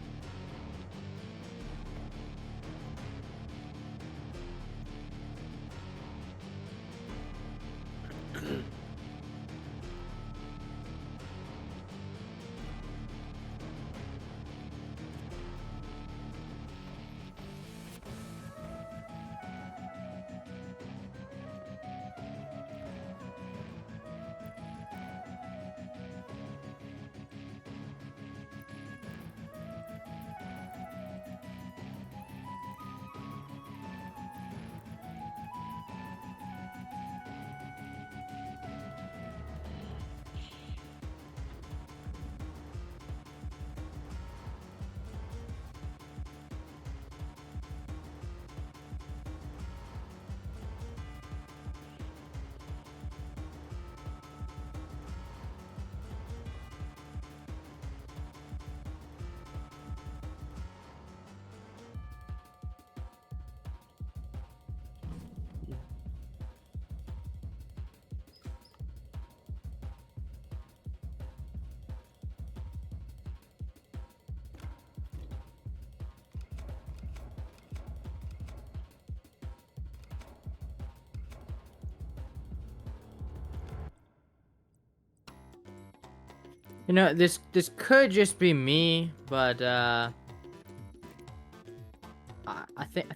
You know, this could just be me, but I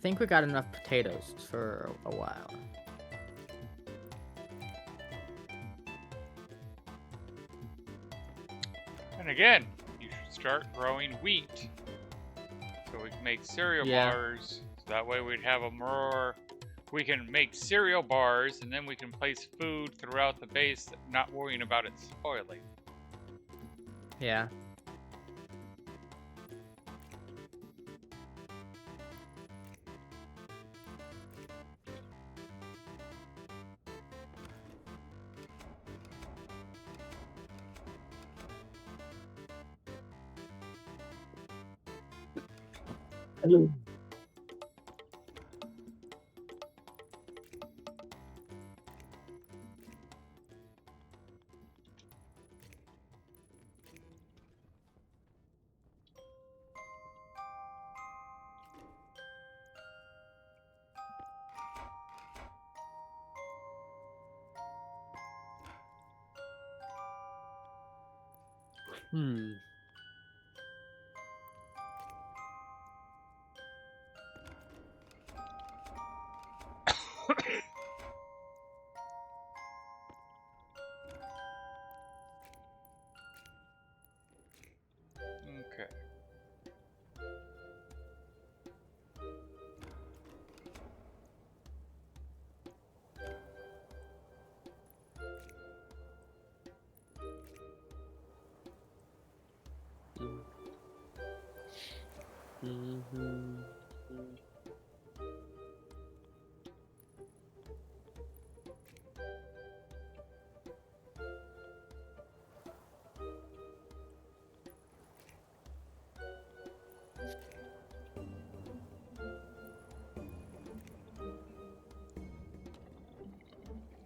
think we got enough potatoes for a while. And again, you should start growing wheat so we can make cereal Yeah. bars. So that way we'd have a more. We can make cereal bars, and then we can place food throughout the base, not worrying about it spoiling. Yeah. Hmm. Okay. Mm-hmm.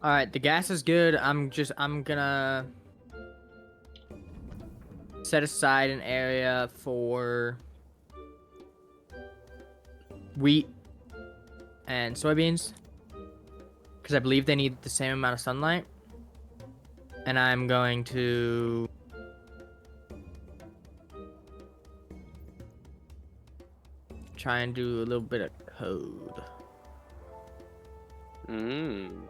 All right, the gas is good. I'm gonna set aside an area for wheat and soybeans because I believe they need the same amount of sunlight. And I'm going to try and do a little bit of code. Mm.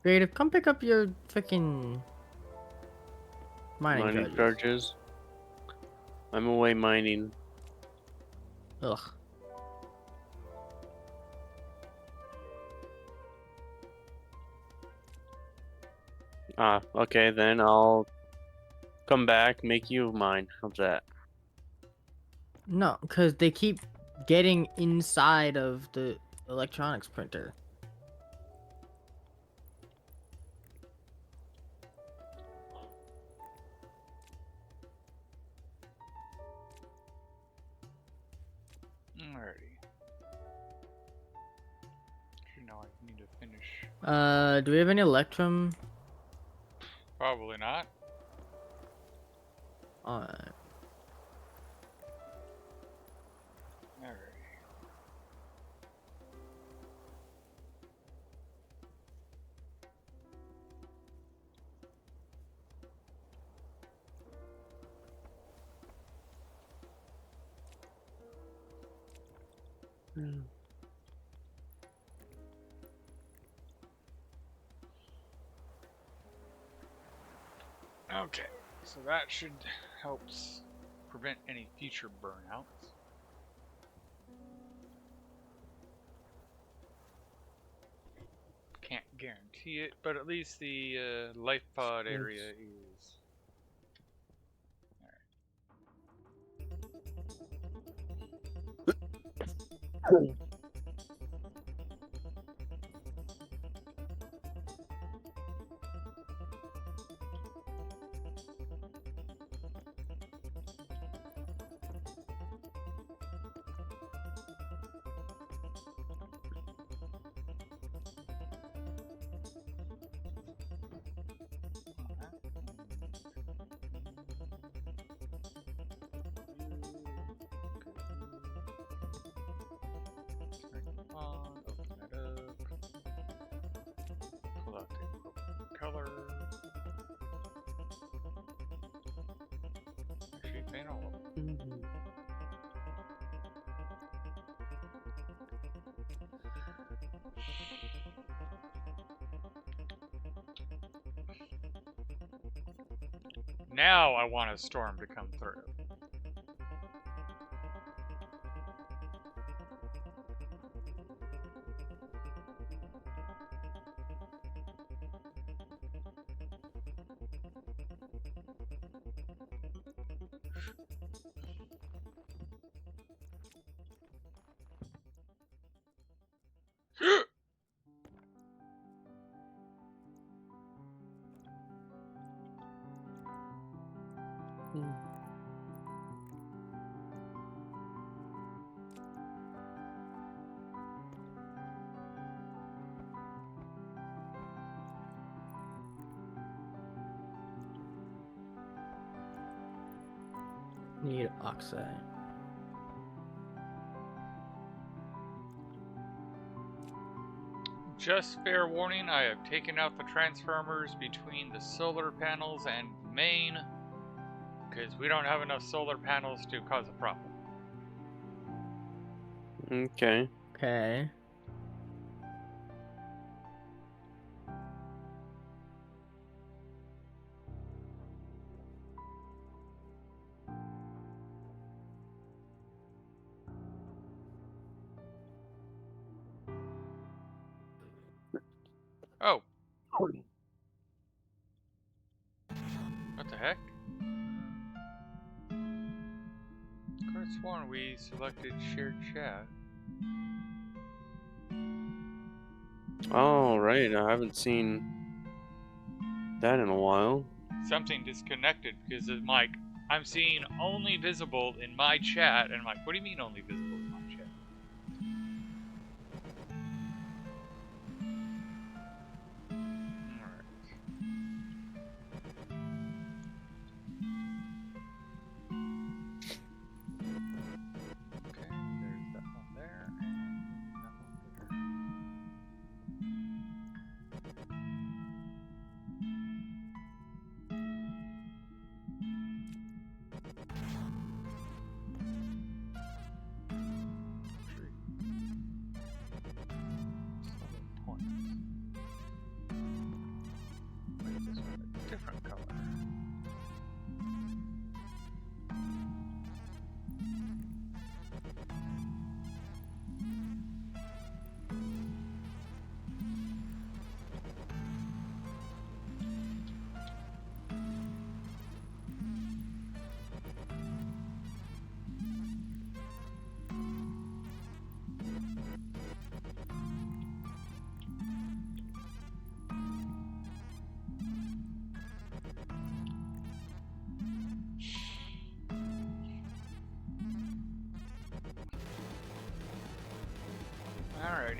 Creative, come pick up your freaking mining Mining charges. charges. I'm away mining. Ugh. Ah, okay, then I'll come back, make you mine. How's that? No, because they keep getting inside of the electronics printer. Alrighty. You know, I need to finish. Do we have any electrum? Probably not. Alright. Alrighty. Okay, so that should help prevent any future burnouts. Can't guarantee it, but at least the life pod area is. color. Actually, paint all of them. Now I want a storm to come through. Need oxide. Just fair warning, I have taken out the transformers between the solar panels and main because we don't have enough solar panels to cause a problem. Okay. Okay. Oh. What the heck? Could have sworn we selected shared chat. Oh, right. I haven't seen that in a while. Something disconnected because I'm like, I'm seeing only visible in my chat, and I'm like, what do you mean only visible in my chat? Alright. Okay, there's that one there, and that one there. Points. Make this one a different color. Alrighty.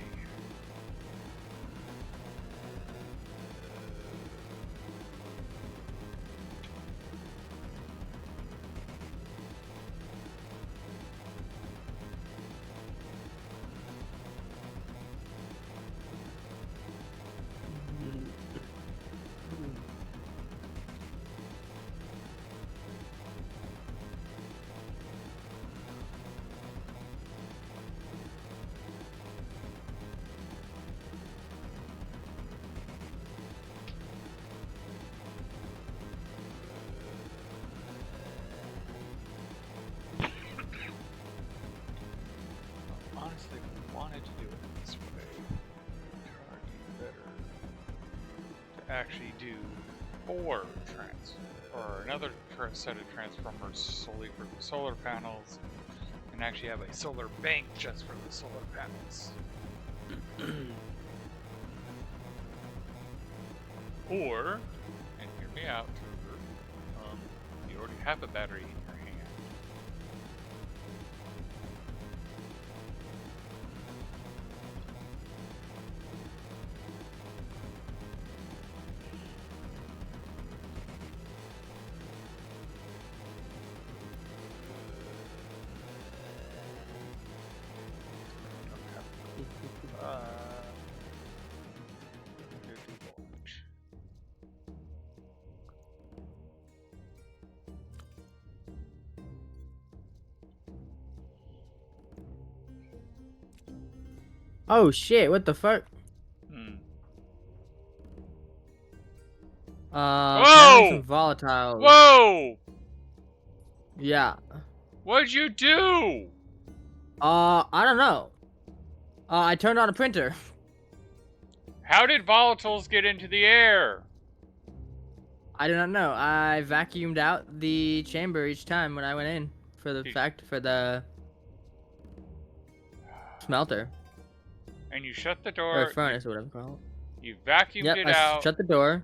Honestly, if we wanted to do it this way, try to be better to actually do 4 or another set of transformers solely for the solar panels, and actually have a solar bank just for the solar panels. Or, and hear me out, you already have a battery in your hand. Go to launch. Oh shit! What the fuck? Hmm. Apparently some Whoa! volatiles. Whoa! Yeah. What'd you do? I don't know. I turned on a printer. How did volatiles get into the air? I do not know. I vacuumed out the chamber each time when I went in for the smelter And you shut the or door. furnace or whatever it's called. You vacuumed Yep, it I out. shut the door,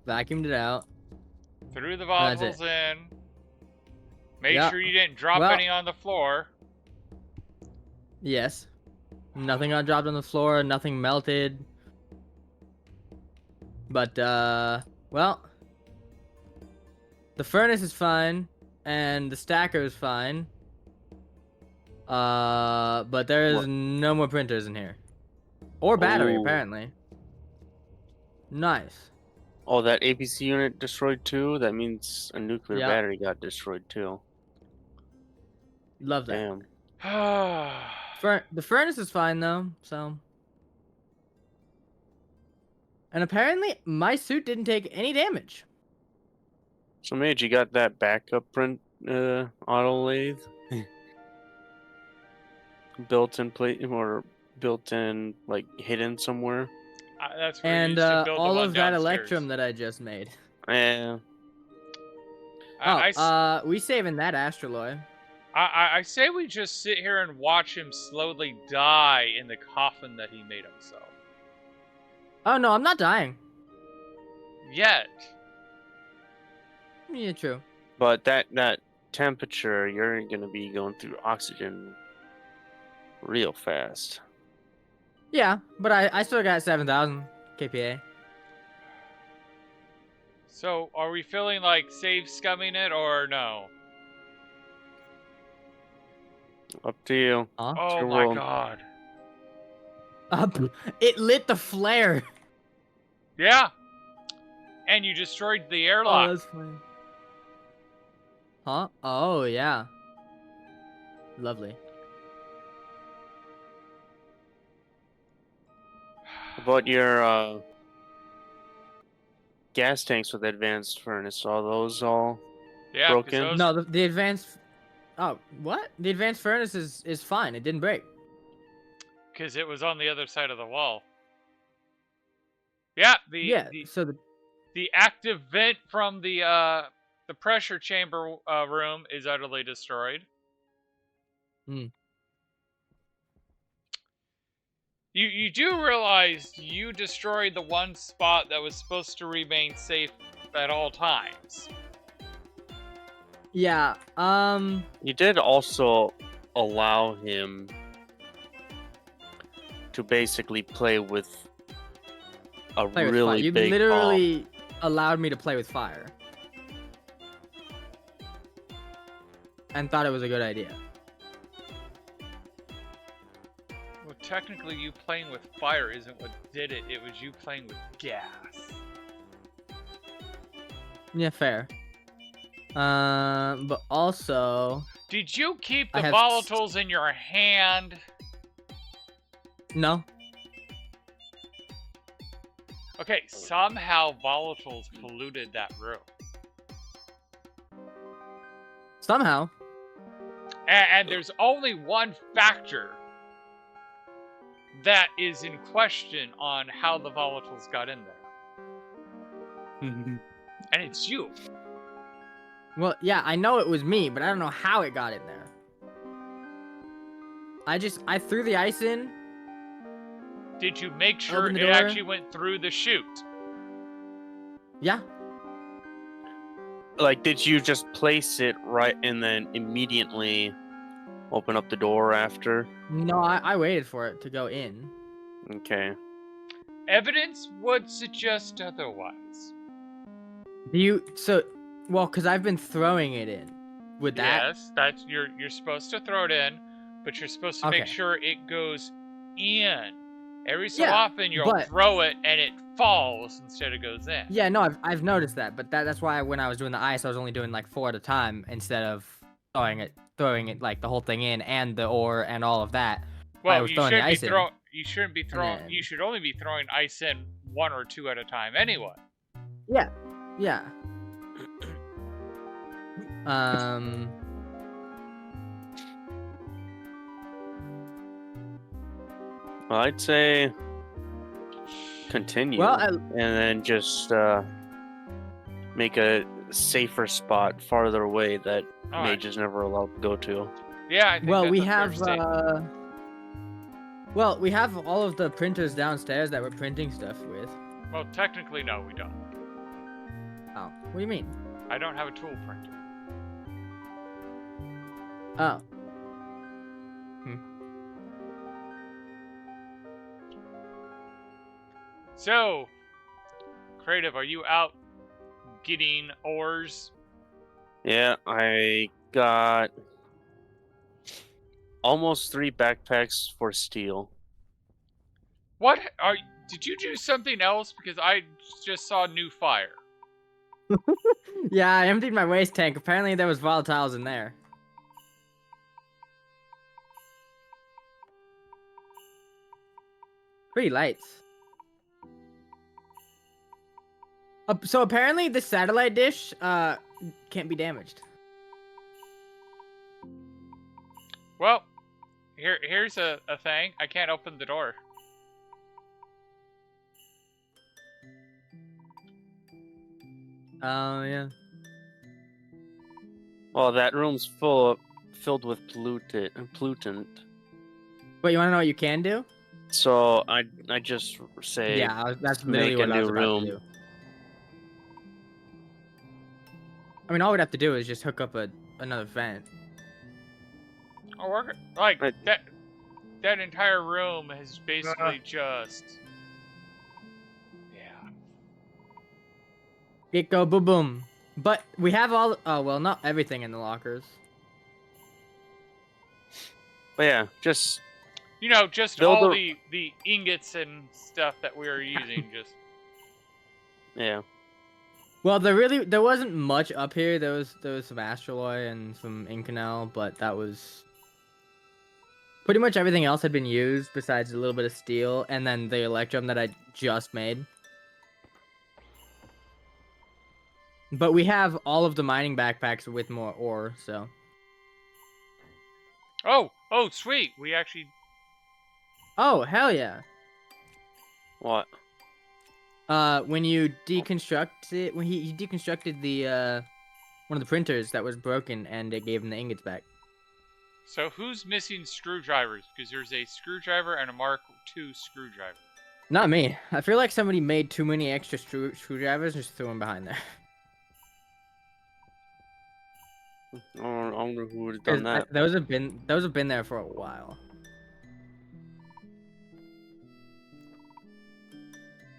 vacuumed it out, Threw the and that's it. volatiles in. Made Yep. sure you didn't drop Well- any on the floor. Yes. Nothing got dropped on the floor. Nothing melted. But well, the furnace is fine, and the stacker is fine. But there is What? no more printers in here, or battery Ooh. apparently. Nice. Oh, that APC unit destroyed too? That means a nuclear Yep. battery got destroyed too. Love that. Damn. The furnace is fine though, so. And apparently, my suit didn't take any damage. So Mage, you got that backup print auto lathe? Built-in plate or built-in like hidden somewhere? That's where And you used to build the all one of that downstairs. electrum that I just made. Yeah. We saving that astroloy. I say we just sit here and watch him slowly die in the coffin that he made himself. Oh no, I'm not dying. Yet. Yeah, true. But that temperature, you're gonna be going through oxygen real fast. Yeah, but I still got 7,000 kPa. So, are we feeling like save scumming it or no? Up to you. Huh? Oh your my world. god. It lit the flare. Yeah. And you destroyed the Oh, airlock. that's funny. Huh? Oh yeah. Lovely. About your gas tanks with advanced furnace, are those all Yeah, broken? because No, the advanced. Oh, what? The advanced furnace is fine. It didn't break. it was on the other side of the wall. Yeah, So the active vent from the pressure chamber room is utterly destroyed. Hmm. You do realize you destroyed the one spot that was supposed to remain safe at all times. yeah. You did also allow him to basically play with a Play with fire. really You big literally allowed me to play with fire, and thought it was a good idea. Well, technically, you playing with fire isn't what did it. It was you playing with gas. Yeah, fair. But also, Did you keep the I have volatiles in your hand? no. Okay, somehow volatiles polluted that room. Somehow. And there's only one factor that is in question on how the volatiles got in there. And it's you. Well, yeah, I know it was me, but I don't know how it got in there. I threw the ice in. Did you make sure Open it the door. actually went through the chute? Yeah. Like, did you just place it right and then immediately open up the door after? No, I waited for it to go in. Okay. Evidence would suggest otherwise. Well, because I've been throwing it in. With that? Yes, that's you're supposed to throw it in, but you're supposed to make Okay. sure it goes in. Every so Yeah, often you'll but- throw it and it falls instead of goes in. Yeah, no, I've noticed that, but that's why when I was doing the ice, I was only doing like 4 at a time instead of throwing it like the whole thing in and the ore and all of that. I Well, was you throwing the should be ice in. you shouldn't be And throwing. then- You should only be throwing ice in 1 or 2 at a time anyway. Yeah. Yeah. Um. Well, I'd say continue, Well, and then just make a safer spot farther away that All right. mage is never allowed to go to. Yeah, I think well, that's we a fair have. statement. Well, we have all of the printers downstairs that we're printing stuff with. Well, technically, no, we don't. Oh, what do you mean? I don't have a tool printer. Oh. So, Creative, are you out getting ores? Yeah, I got almost 3 backpacks for steel. What are? Did you do something else? Because I just saw new fire. Yeah, I emptied my waste tank. Apparently, there was volatiles in there. 3 lights. So apparently, the satellite dish can't be damaged. Well, here's a thing. I can't open the door. Oh yeah. Well, that room's filled with pollutant. But you want to know what you can do? So I just say Yeah, that's just literally make what a I was new about to room. do. I mean, all we'd have to do is just hook up another vent. Oh, we're like Right. that entire room is basically just. Yeah. It go boom boom. But we have all. Oh well, not everything in the lockers. But yeah, just You know, just Build all a- the ingots and stuff that we were using. Just. yeah. Well, there wasn't much up here. There was some astraloy and some inconel, but that was pretty much everything else had been used besides a little bit of steel and then the electrum that I just made. But we have all of the mining backpacks with more ore, so. Oh, sweet. We actually. Oh, hell yeah. What? When you deconstruct it, when he deconstructed the one of the printers that was broken and it gave him the ingots back. So who's missing screwdrivers? Because there's a screwdriver and a Mark II screwdriver. Not me. I feel like somebody made too many extra screwdrivers and just threw them behind there. I don't know who would have done 'Cause that. those have been there for a while.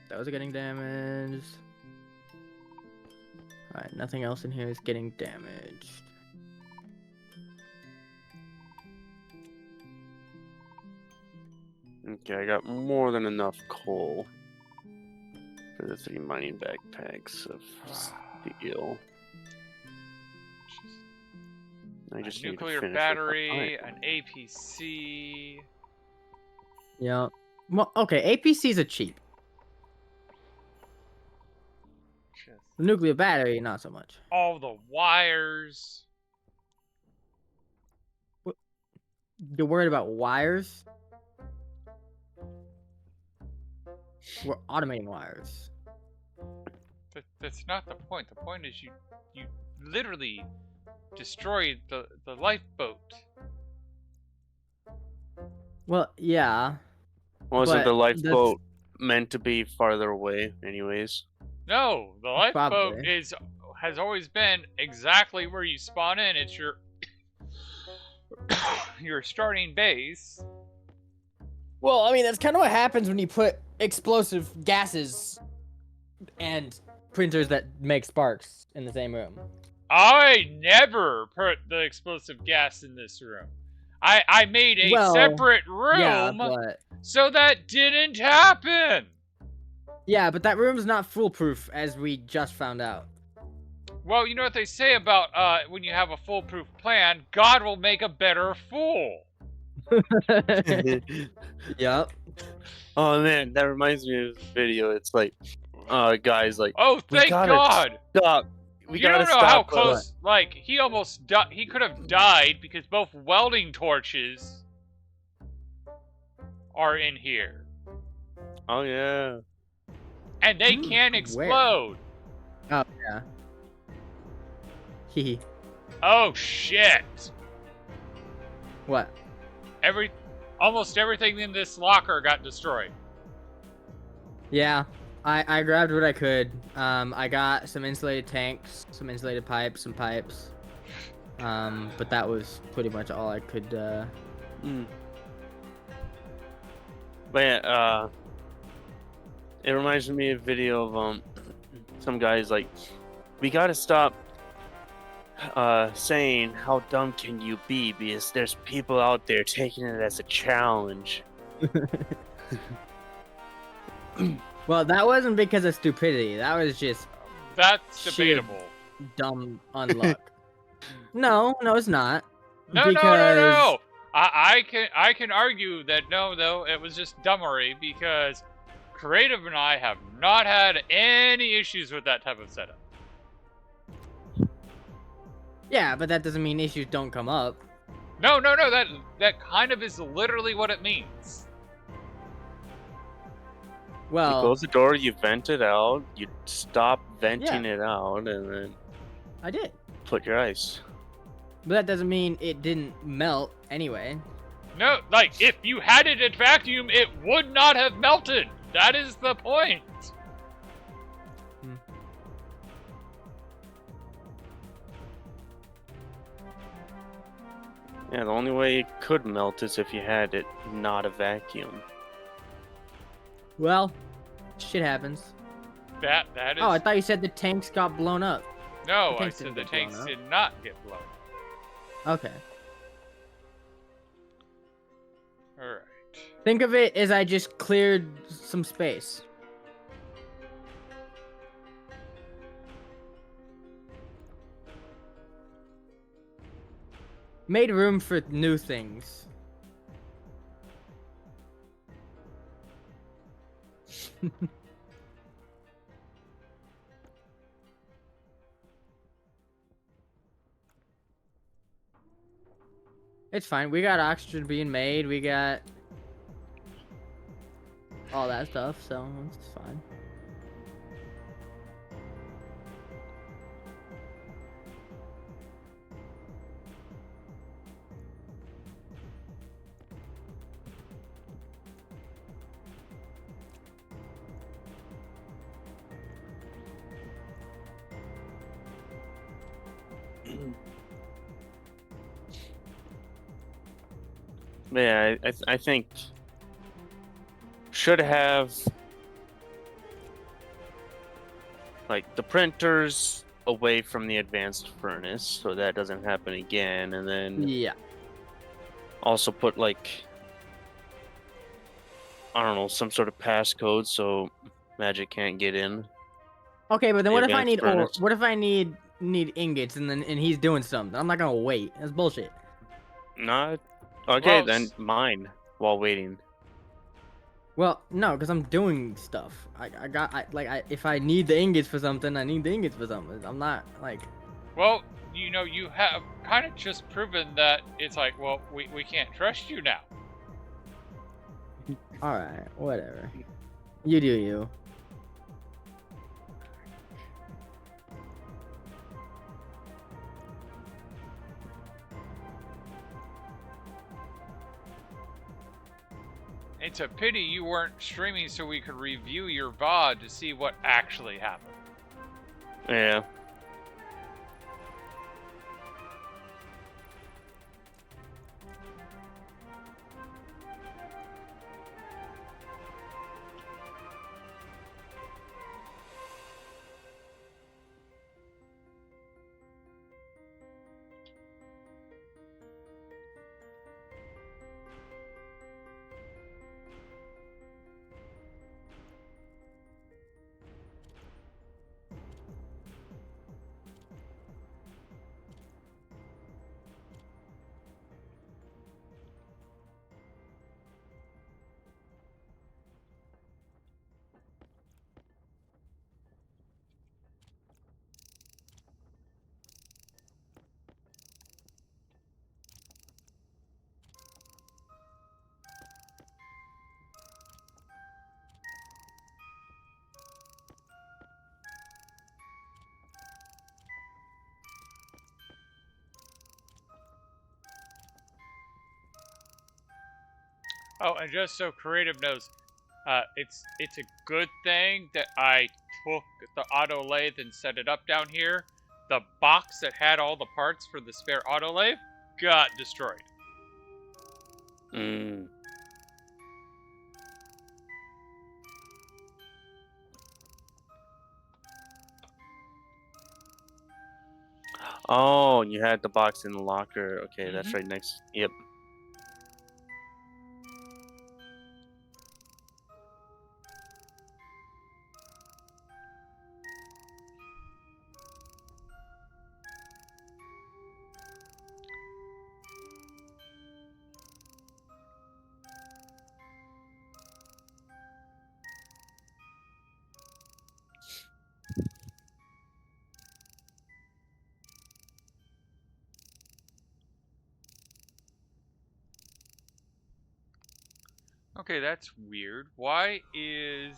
Those are getting damaged. Alright, nothing else in here is getting damaged. Okay, I got more than enough coal for the 3 mining backpacks of steel. I A just need to nuclear finish battery, with an APC. Yeah. Well, okay, APCs are cheap. Just The nuclear battery, not so much. all the wires. You're worried about wires? We're automating wires. That's not the point. The point is you literally destroyed the lifeboat. Well, yeah. Wasn't But the that's- lifeboat meant to be farther away, anyways? No, the lifeboat Probably. has always been exactly where you spawn in. It's your your starting base. Well, I mean, that's kind of what happens when you put explosive gases and printers that make sparks in the same room. I never put the explosive gas in this room. I made a Well, separate room Yeah, but so that didn't happen. that room's not foolproof, as we just found out. Well, you know what they say about when you have a foolproof plan, God will make a better fool. Yup. Oh man, that reminds me of the video. It's like, guys, like, Oh, we thank gotta God! stop. We You gotta don't know how stop. close, like, he almost died. He could have died because both welding torches are in here. Oh yeah. And they can Where? explode. Oh yeah. Hee. Oh, shit. What? Almost everything in this locker got destroyed. Yeah, I grabbed what I could. I got some insulated tanks, some insulated pipes, some pipes. But that was pretty much all I could. But yeah, it reminds me of a video of some guys like, we gotta stop saying how dumb can you be, because there's people out there taking it as a challenge. Well, that wasn't because of stupidity. That was just That's sheer debatable. dumb unluck. No, it's not. No. Because I can argue that no, though, it was just dumbery because Creative and I have not had any issues with that type of setup. yeah, but that doesn't mean issues don't come up. No, that kind of is literally what it means. You Well, close the door, you vent it out, you stop venting it out, and then I did. put your ice. But that doesn't mean it didn't melt anyway. No, like, if you had it at vacuum, it would not have melted. That is the point. Yeah, the only way it could melt is if you had it not a vacuum. Well, shit happens. That is. Oh, I thought you said the tanks got blown up. No, the I tanks said didn't the get blown tanks up. did not get blown. Okay. All right. Think of it as I just cleared some space. Made room for new things. It's fine. We got oxygen being made. We got all that stuff, so it's fine. But yeah, I think should have like the printers away from the advanced furnace so that doesn't happen again, and then Yeah. also put like, I don't know, some sort of passcode so magic can't get in. Okay, but then The what if I advanced need ore? furnace. What if I need ingots and he's doing something? I'm not gonna wait. That's bullshit. Not okay. Well, Then mine while waiting. Well, no, because I'm doing stuff. If I need the ingots for something, I need the ingots for something. I'm not like. Well, you know, you have kind of just proven that it's like, well, we can't trust you now. All right, whatever. You do you. It's a pity you weren't streaming so we could review your VOD to see what actually happened. Yeah. Oh, and just so creative knows, it's a good thing that I took the auto lathe and set it up down here. The box that had all the parts for the spare auto lathe got destroyed. Mm. Oh, you had the box in the locker. Okay, that's Mm-hmm. right next. Yep. Okay, that's weird. Why is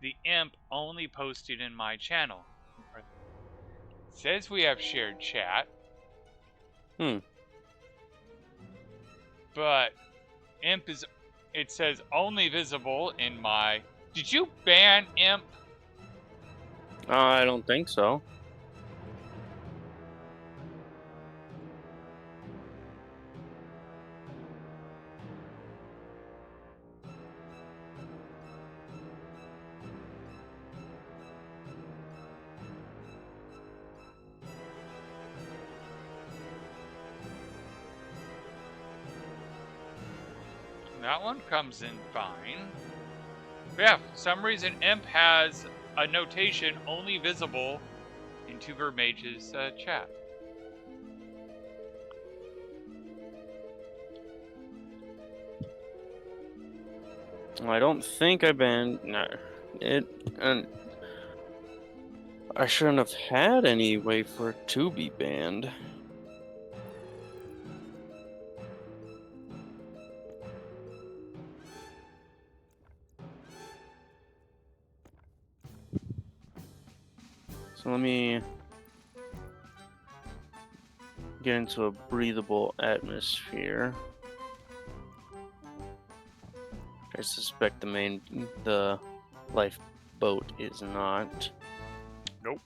the imp only posted in my channel? It says we have shared chat, Hmm. but imp is, it says only visible in my. Did you ban imp? I don't think so. That one comes in fine. But yeah, for some reason imp has a notation only visible in Tuber Mage's chat. I don't think I banned. No, it. And I shouldn't have had any way for it to be banned. So let me get into a breathable atmosphere. I suspect the lifeboat is not. Nope.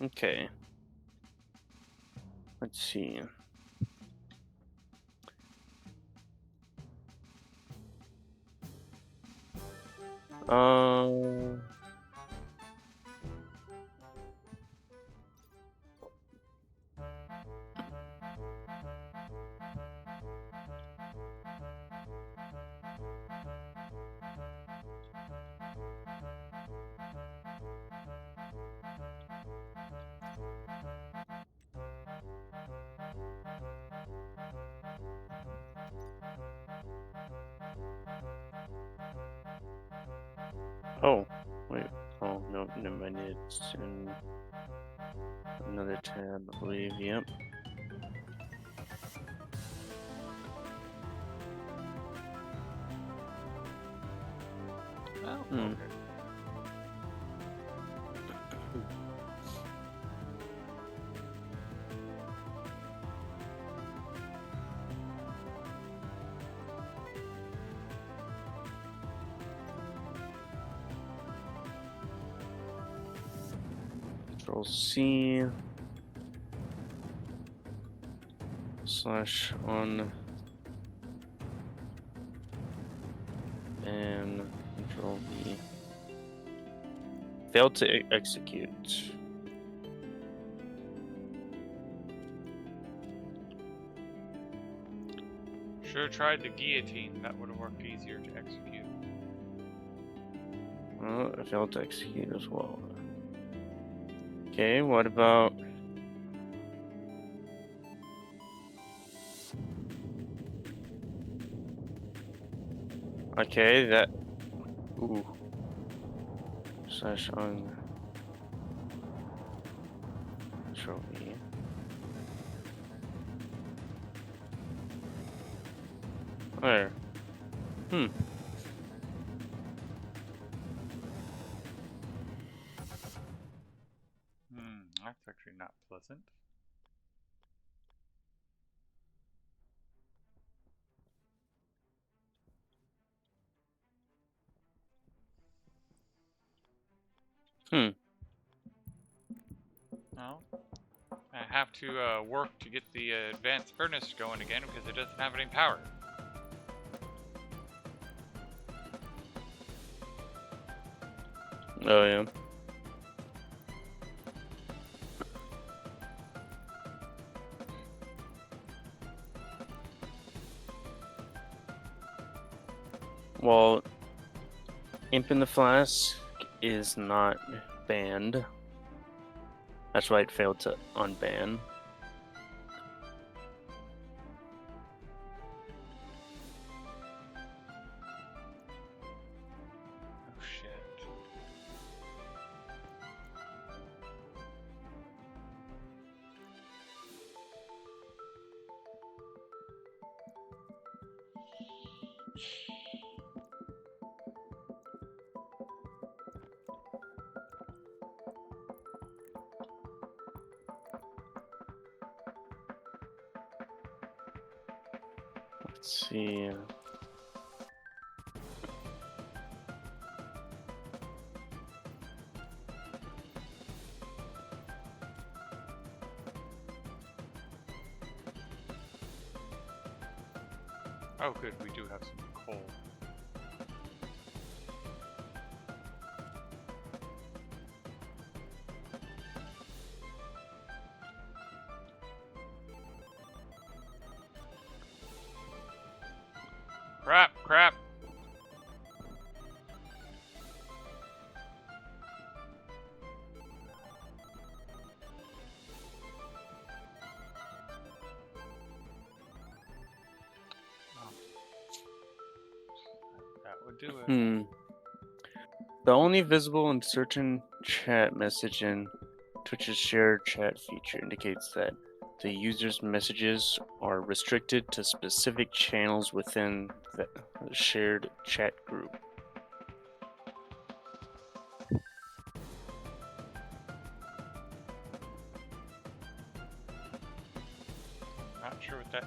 Okay. Let's see. Um. Oh, wait. Oh, no, never mind. It's in another tab, I believe. Yep. Oh, Hmm. okay. Control C slash on and Control V. Failed to execute. Should have tried the guillotine. That would have worked easier to execute. Well, I failed to execute as well. Okay, what about? Okay, that. Ooh. Slash on. Control V. There. Hmm. That's actually not pleasant. Hmm. Well, I have to work to get the advanced furnace going again because it doesn't have any power. Oh yeah. Well, Imp in the Flask is not banned. That's why it failed to unban. Oh shit. Let's see. Oh good, we do have some coal. Crap! Oh. That would do it. Hmm. The only visible and certain chat message in Twitch's shared chat feature indicates that the user's messages are restricted to specific channels within the shared chat group. Not sure what that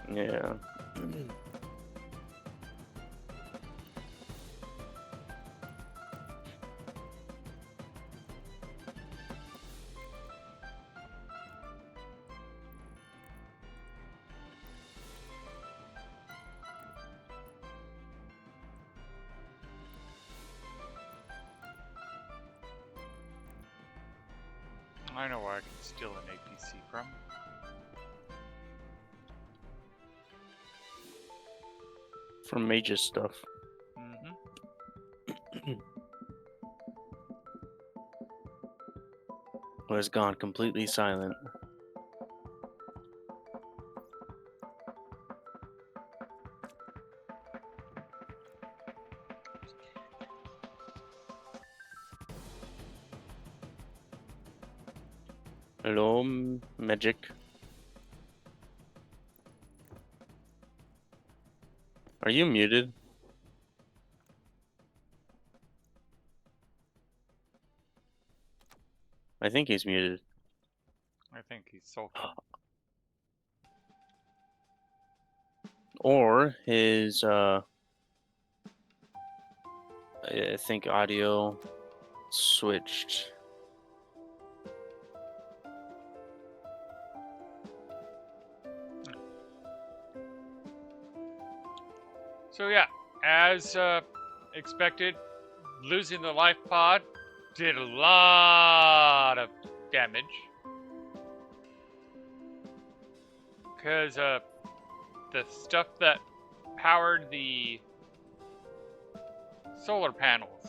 means. Yeah. I know where I can steal an APC from. From Mage's stuff. Was gone completely silent. Hello, Magic. Are you muted? I think he's muted. I think he's sulking. Or his, I think audio switched. So yeah, as expected, losing the life pod did a lot of damage. Because the stuff that powered the solar panels,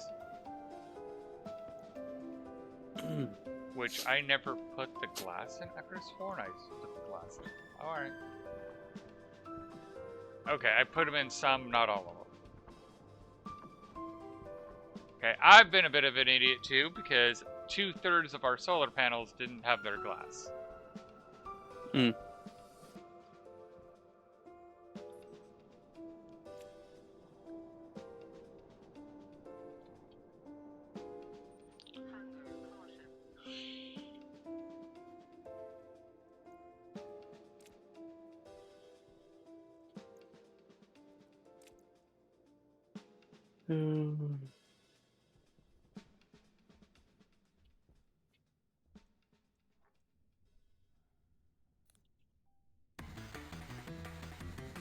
which I never put the glass in. I could have sworn I put the glass in. Alright. Okay, I put them in some, not all of them. Okay, I've been a bit of an idiot too, because 2/3 of our solar panels didn't have their glass. Mm. Um,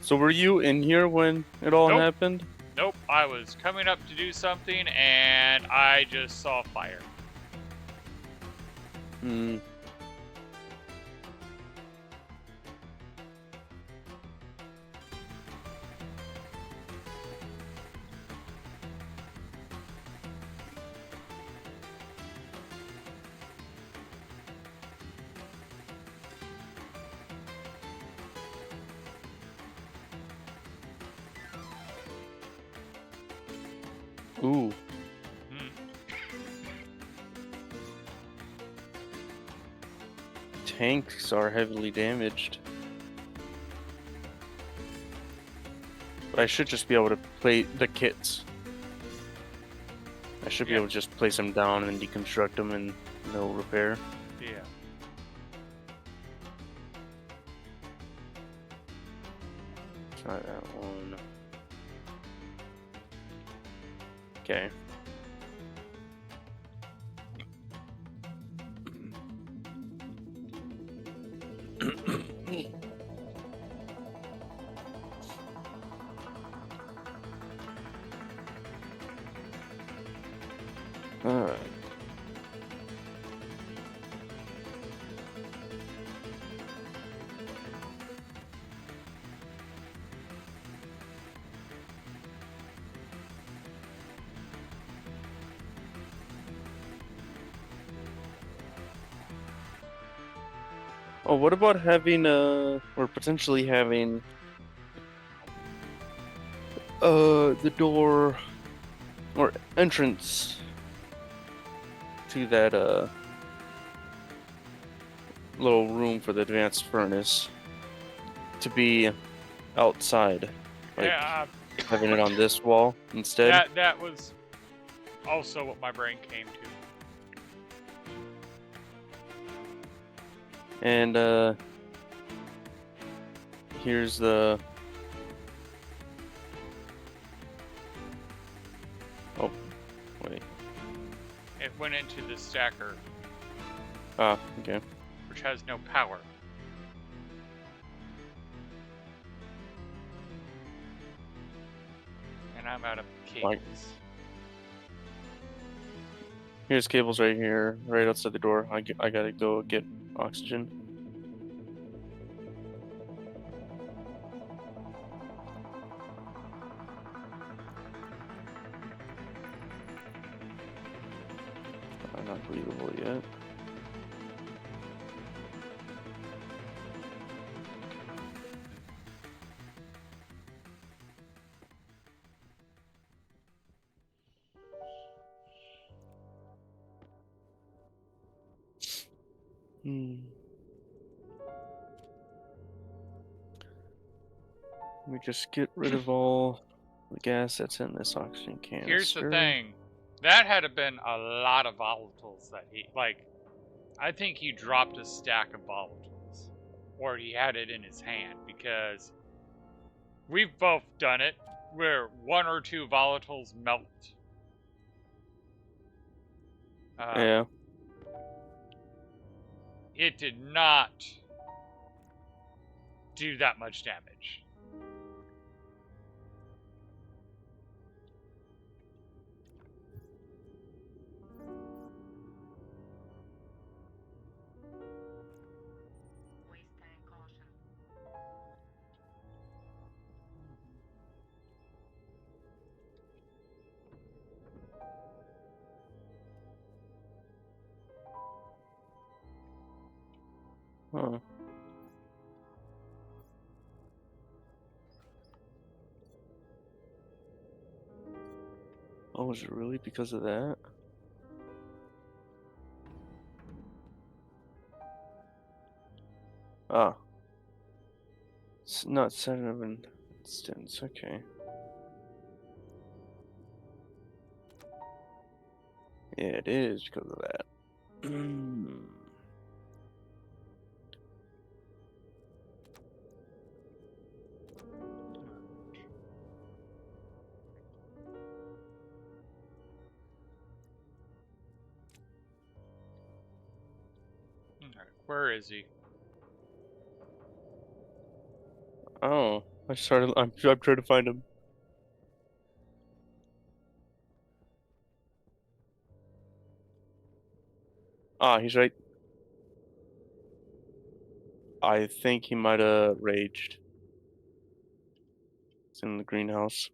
So were you in here when it all Nope. happened? Nope, I was coming up to do something and I just saw fire. Hmm. Ooh, Hmm. tanks are heavily damaged. But I should just be able to play the kits. I should be Yeah. able to just place them down and then deconstruct them and no repair. Yeah. Try that one. Okay. Alright. Oh, what about having or potentially having the door or entrance to that little room for the advanced furnace to be outside, like Yeah, having it on this wall instead. that was also what my brain came to. And here's the oh wait. It went into the stacker, Ah, okay. which has no power. And I'm out of Like- cables. Here's cables right here, right outside the door. I gotta go get oxygen. Not believable yet. Hmm. Let me just get rid of all the gas that's in this oxygen canister. Here's the thing. That had to been a lot of volatiles that he, like, I think he dropped a stack of volatiles. Or he had it in his hand, because we've both done it, where one or two volatiles melt. Yeah. It did not do that much damage. Huh. Oh, is it really because of that? Ah. It's not 7 instance, okay. Yeah, it is because of that. Alright, where is he? Oh, I'm trying to find him. Ah, he's right. I think he might have raged. It's in the greenhouse.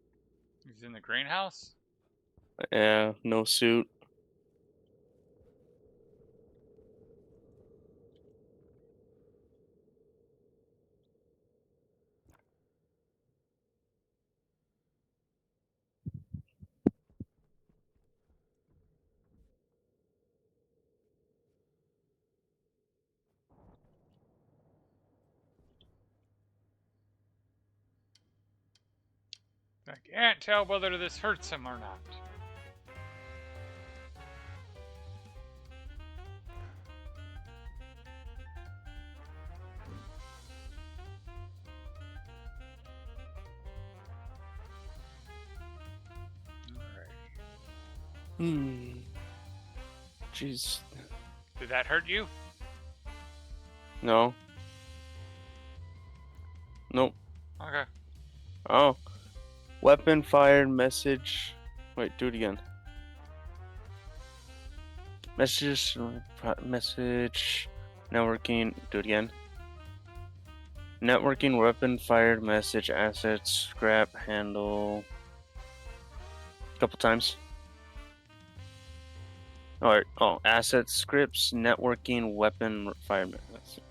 He's in the greenhouse? Yeah, no suit. I can't tell whether this hurts him or not. Jeez. Did that hurt you? No. Nope. Okay. Oh. Weapon fired message. Wait, do it again. Message. Message. Networking. Do it again. Networking, weapon fired message, assets, scrap, handle. A couple times. Alright. Oh, assets, scripts, networking, weapon fired message.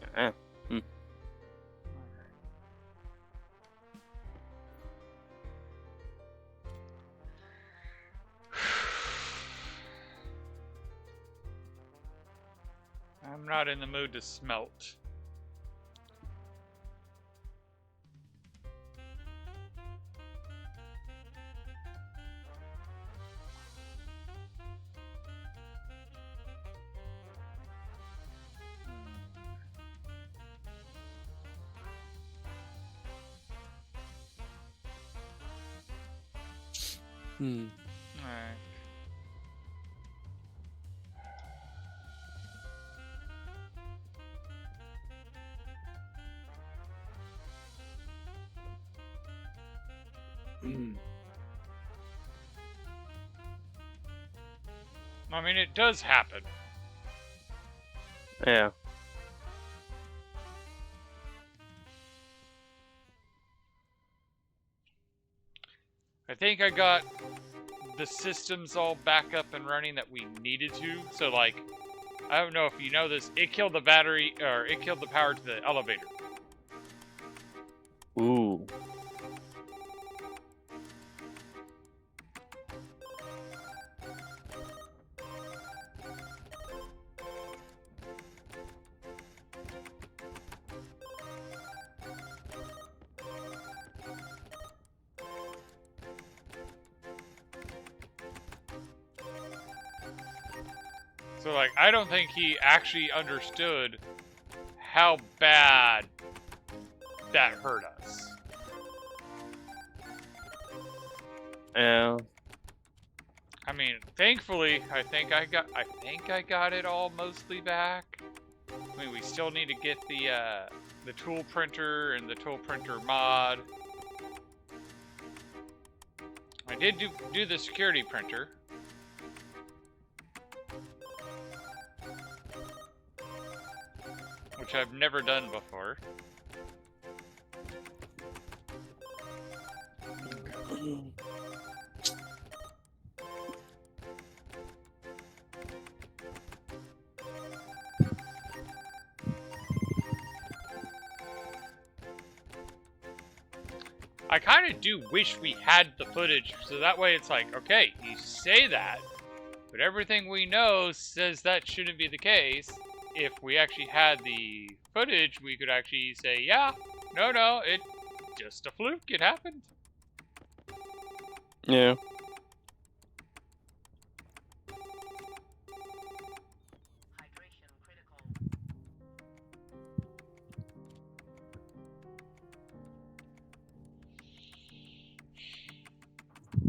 I'm not in the mood to smelt. Alright. I mean, it does happen. Yeah. I think I got the systems all back up and running that we needed to. So, like, I don't know if you know this, it killed the battery, or it killed the power to the elevator. Ooh. So, like, I don't think he actually understood how bad that hurt us. Yeah. I mean, thankfully, I think I got it all mostly back. I mean, we still need to get the tool printer and the tool printer mod. I did do the security printer. Which I've never done before. I kind of do wish we had the footage, so that way it's like, okay, you say that, but everything we know says that shouldn't be the case. if we actually had the footage, we could actually say, yeah, no, it just a fluke. It happened. Yeah.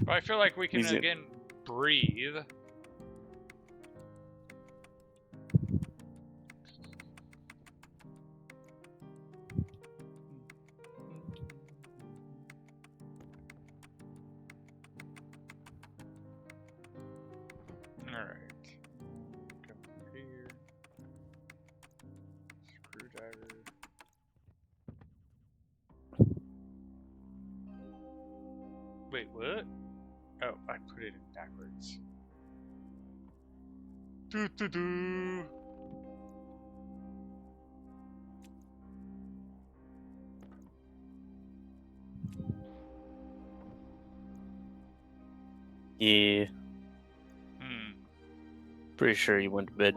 But I feel like we can Easy. again breathe. Alright. Come over here. Screwdriver. Wait, what? Oh, I put it in backwards. Doo doo doo. Yeah. Hmm. Pretty sure he went to bed.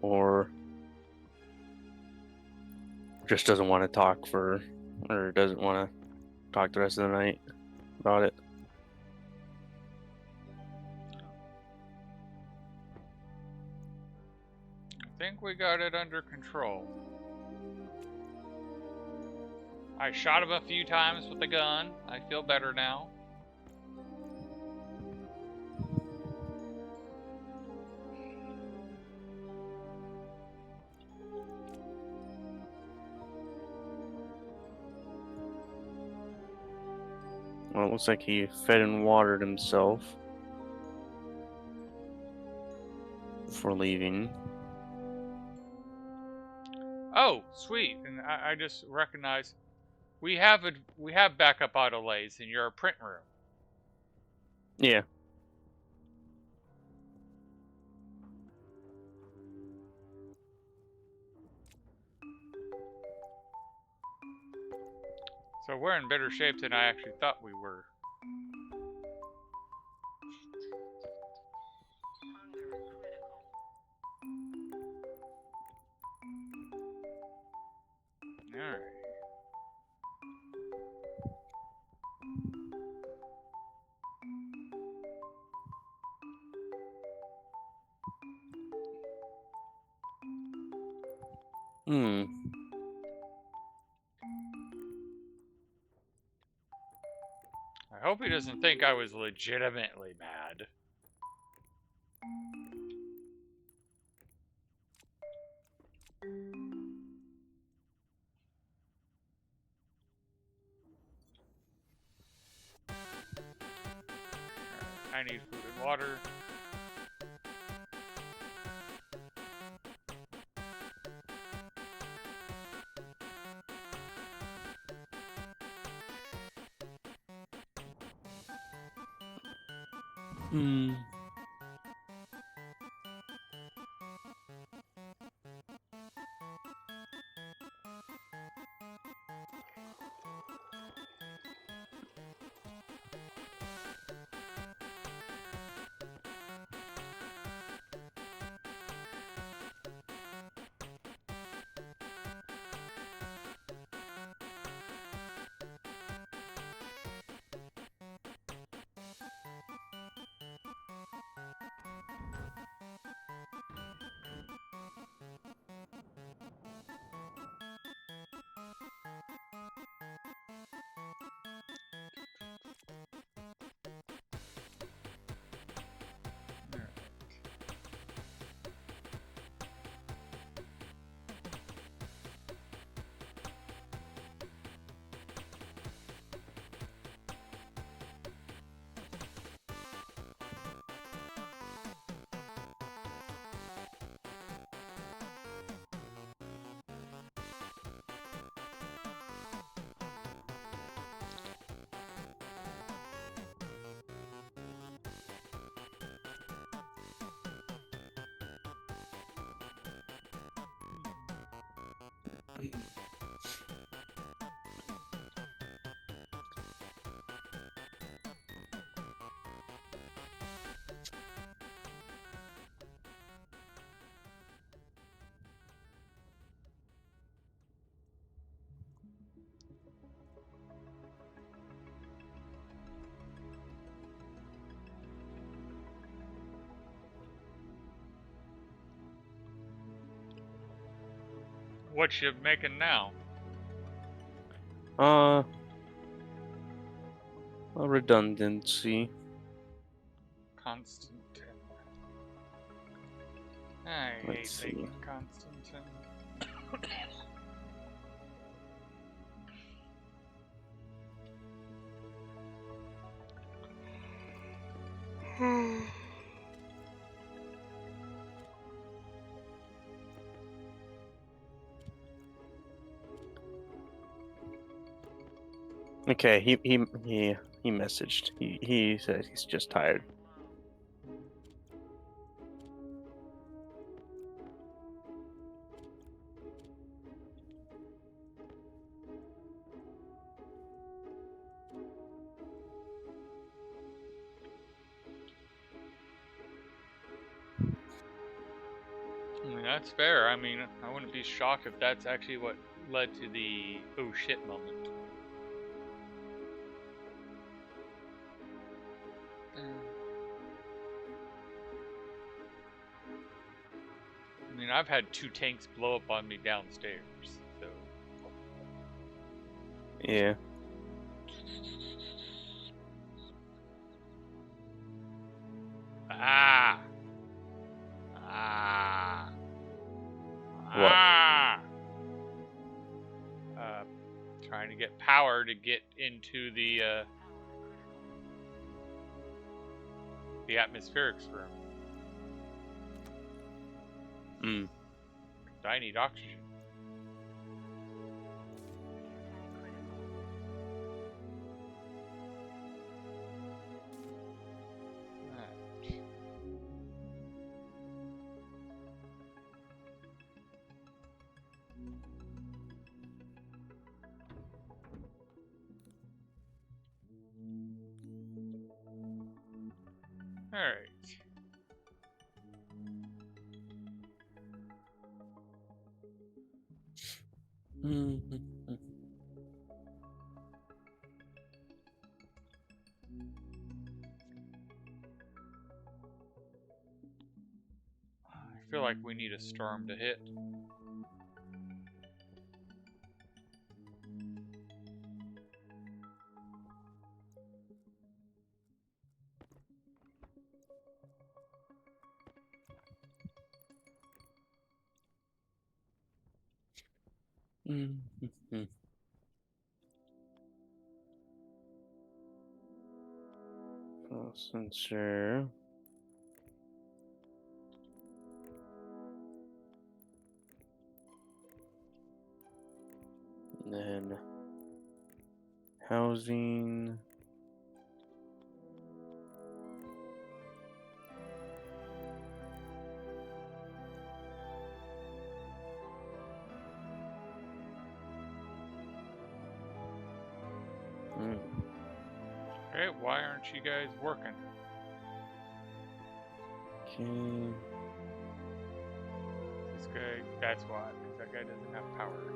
Or just doesn't want to talk or doesn't want to talk the rest of the night about it. I think we got it under control. I shot him a few times with the gun. I feel better now. Well, it looks like he fed and watered himself before leaving. Oh, sweet! And I just recognized we have backup auto lays in your print room. Yeah. So we're in better shape than I actually thought we were. Alright. Hmm. I hope he doesn't think I was legitimately mad. I need food and water. Hmm. What you making now? A redundancy. Constantine. I hate Let's see. making Constantine. Okay, he messaged. He said he's just tired. I mean, that's fair. I mean, I wouldn't be shocked if that's actually what led to the oh shit moment. I mean, I've had 2 tanks blow up on me downstairs, so. Yeah. Ah! Ah! What? Ah! Trying to get power to get into the atmospherics room. Mm. I need oxygen. Alright. Mm-hmm. I feel like we need a storm to hit. Mm-hmm. Sensor. And then housing. Mm. Okay, why aren't you guys working? Okay. This guy, that's why, because that guy doesn't have power.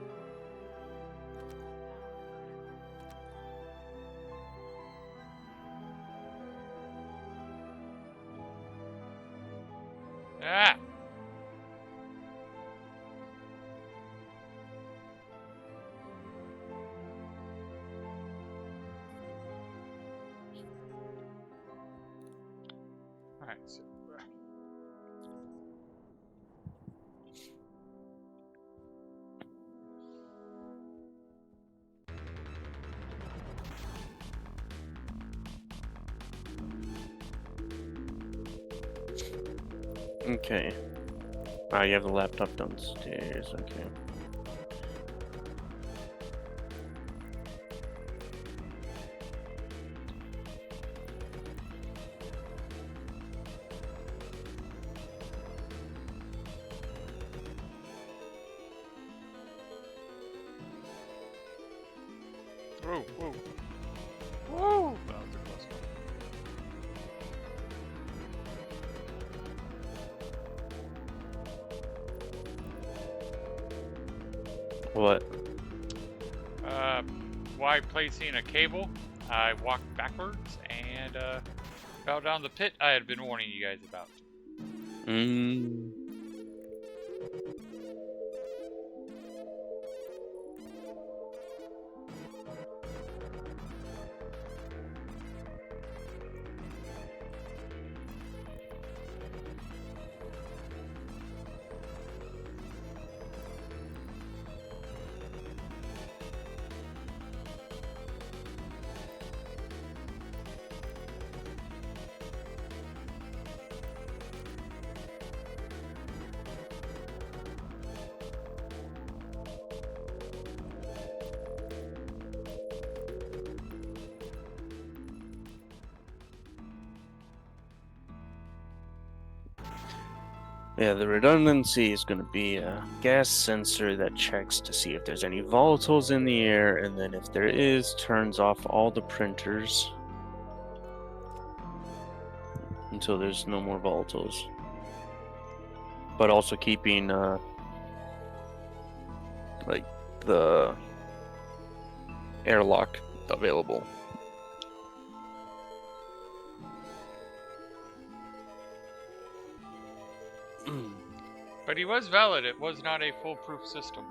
Ah! Alright, so. Okay. Ah, you have the laptop downstairs. Okay. Whoa, whoa. Whoa! That was a close one. What? While placing a cable, I walked backwards and fell down the pit I had been warning you guys about. Yeah, the redundancy is going to be a gas sensor that checks to see if there's any volatiles in the air, and then if there is, turns off all the printers until there's no more volatiles. But also keeping like the airlock available. But he was valid. It was not a foolproof system.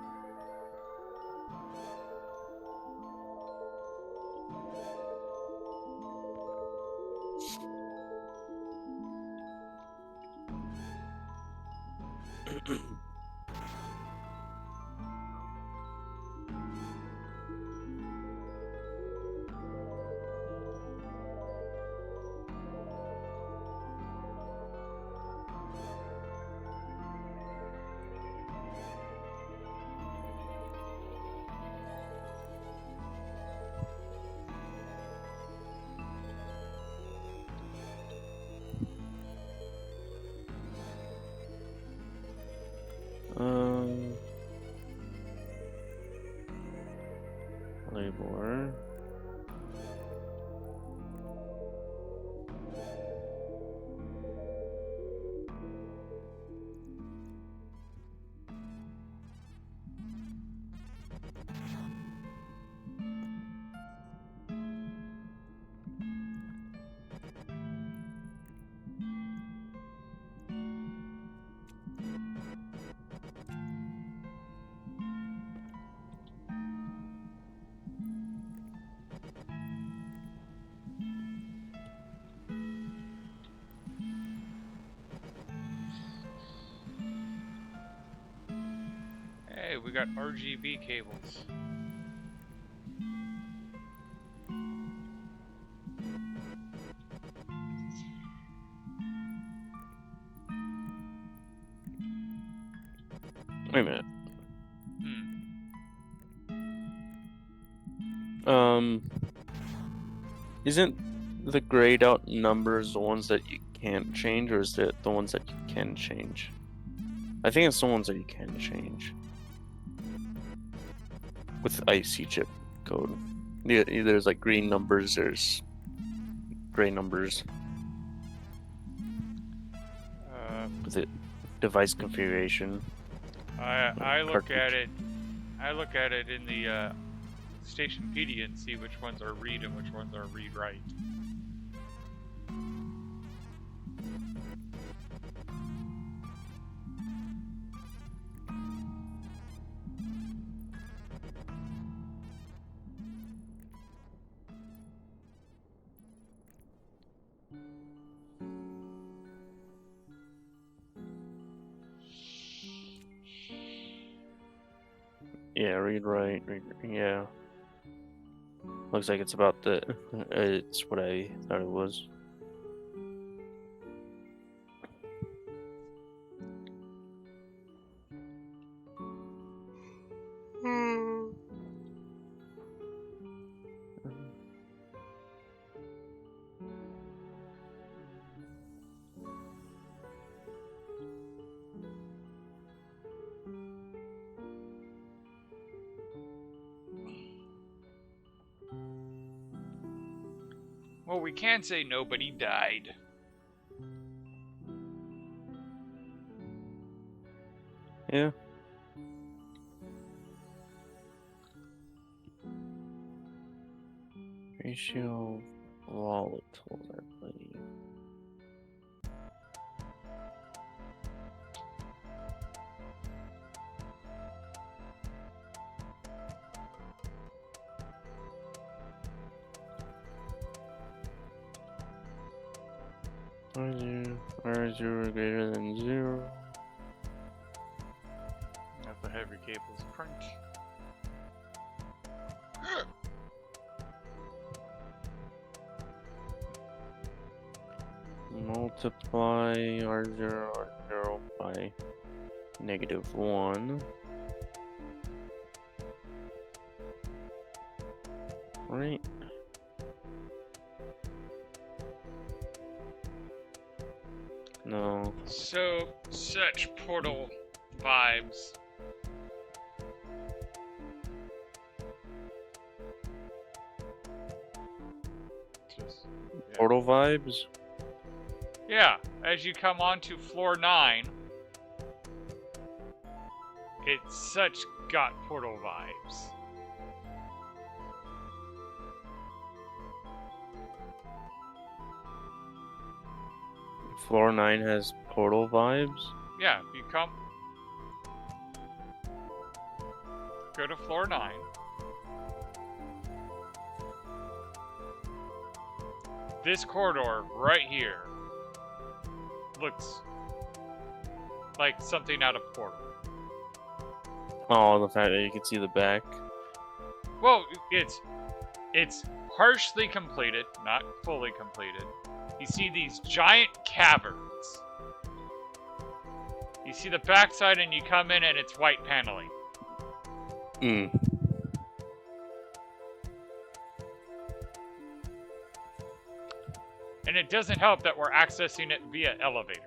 Labor. Hey, we got RGB cables. Wait a minute. Isn't the grayed out numbers the ones that you can't change, or is it the ones that you can change? I think it's the ones that you can change. With IC chip code. Yeah, there's like green numbers, there's gray numbers. With it, device configuration. I look at Cartridge. it. I look at it in the Stationpedia and see which ones are read and which ones are read write. Yeah, read right. Yeah. Looks like it's about the. It's what I thought it was. Well, we can say nobody died. Yeah. Ratio volatile, I believe. R0 greater than 0. If the heavy cables print. Multiply R0 by -1. Right. No. So, such Portal vibes. Just, yeah. Portal vibes? Yeah, as you come onto floor 9, it's such got Portal vibes. Floor 9 has Portal vibes? Yeah, you come, go to floor 9. This corridor right here looks like something out of Portal. Oh, the fact that you can see the back. Well, it's partially completed, not fully completed. You see these giant caverns. You see the backside and you come in and it's white paneling. Hmm. And it doesn't help that we're accessing it via elevator.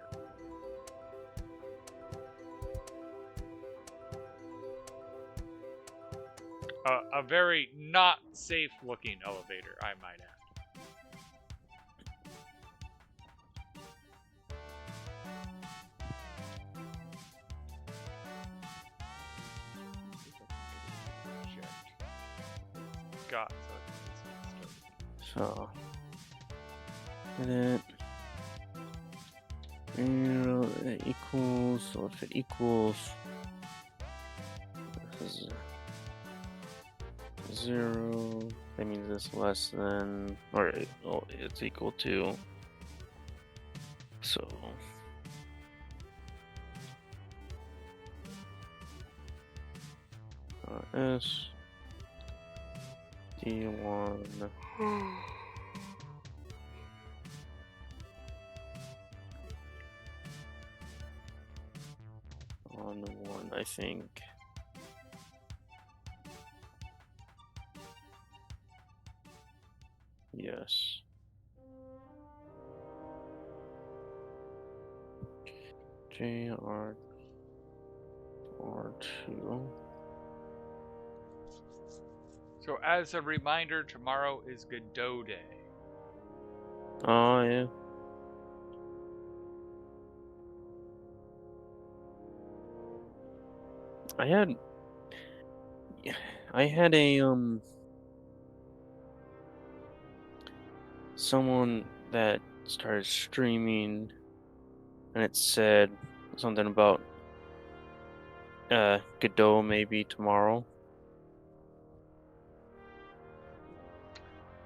A very not safe looking elevator, I might add. Got So. And it equals, so if it equals this is 0, that means it's less than, or it's equal to, so S D1 on 1, I think. Yes. JR R2. So as a reminder, tomorrow is Godot Day. Oh yeah. I had a someone that started streaming and it said something about Godot maybe tomorrow.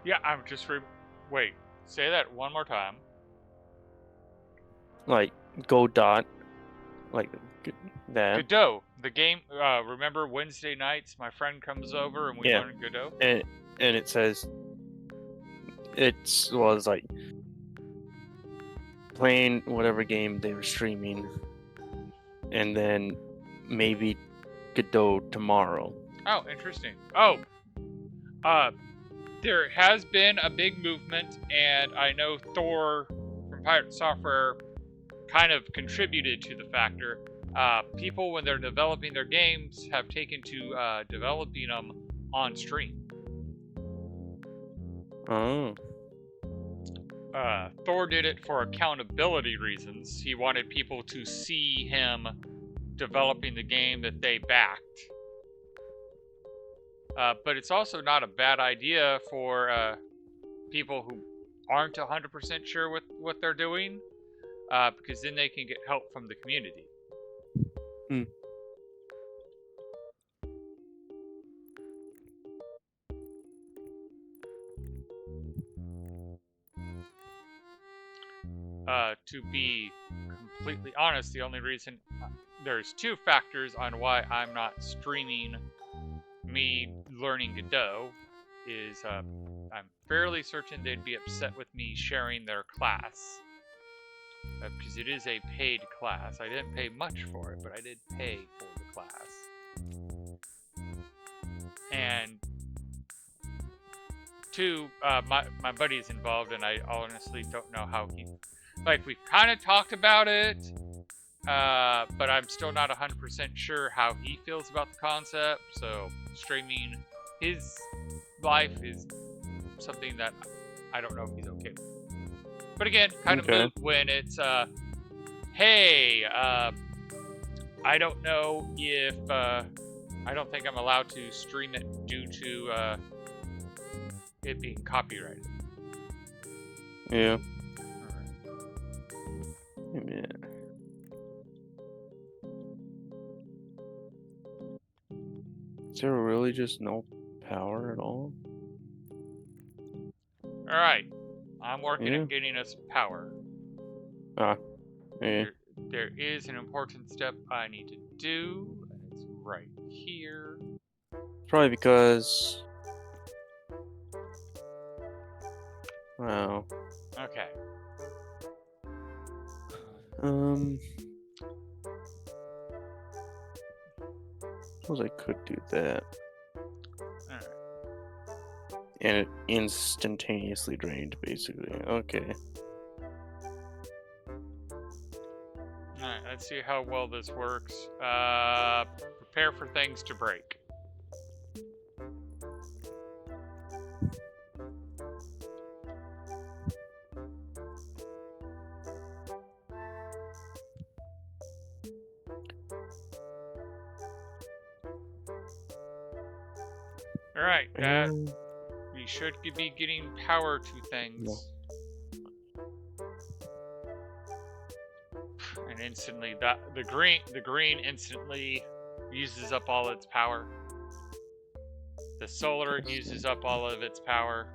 Yeah, I'm just wait. Say that one more time. Like Go Dot, like that. Godot, the game. Remember Wednesday nights? My friend comes over and we Yeah. learn Godot. And it says it's like playing whatever game they were streaming, and then maybe Godot tomorrow. Oh, interesting. Oh, there has been a big movement, and I know Thor from Pirate Software kind of contributed to the factor. People, when they're developing their games, have taken to developing them on stream. Oh. Thor did it for accountability reasons. He wanted people to see him developing the game that they backed. But it's also not a bad idea for people who aren't 100% sure what they're doing, because then they can get help from the community. Hmm. To be completely honest, the only reason there's two factors on why I'm not streaming me learning Godot is I'm fairly certain they'd be upset with me sharing their class, because it is a paid class. I didn't pay much for it, but I did pay for the class. And two, my buddy's involved, and I honestly don't know how he like we've kind of talked about it, but I'm still not 100% sure how he feels about the concept. So streaming his life is something that I don't know if he's okay with. But again, kind of Okay. moot when it's, hey, I don't know if, I don't think I'm allowed to stream it due to it being copyrighted. Yeah. Alright. Wait a minute. Is there really just no power at all? Alright. I'm working Yeah. at getting us power. Ah. Yeah. There is an important step I need to do, and it's right here. Probably because. Wow. Okay. Suppose I could do that. Alright. And it instantaneously drained, basically. Okay. Alright, let's see how well this works. Prepare for things to break. Alright, we should be getting power to things. And instantly the green instantly uses up all its power. The solar uses up all of its power.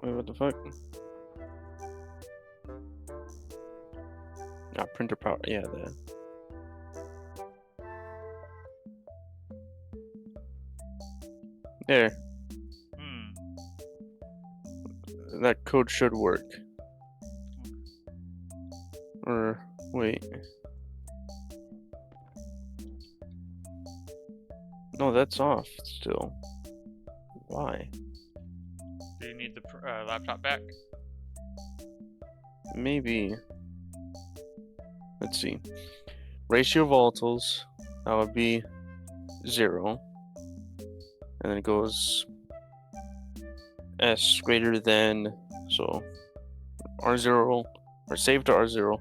Wait, what the fuck? Ah, printer power. Yeah, that. There. That code should work. Or, wait. No, that's off still. Why? Do you need the laptop back? Maybe. Let's see. Ratio volatiles. That would be 0. And then it goes S greater than, so R0, or save to R0,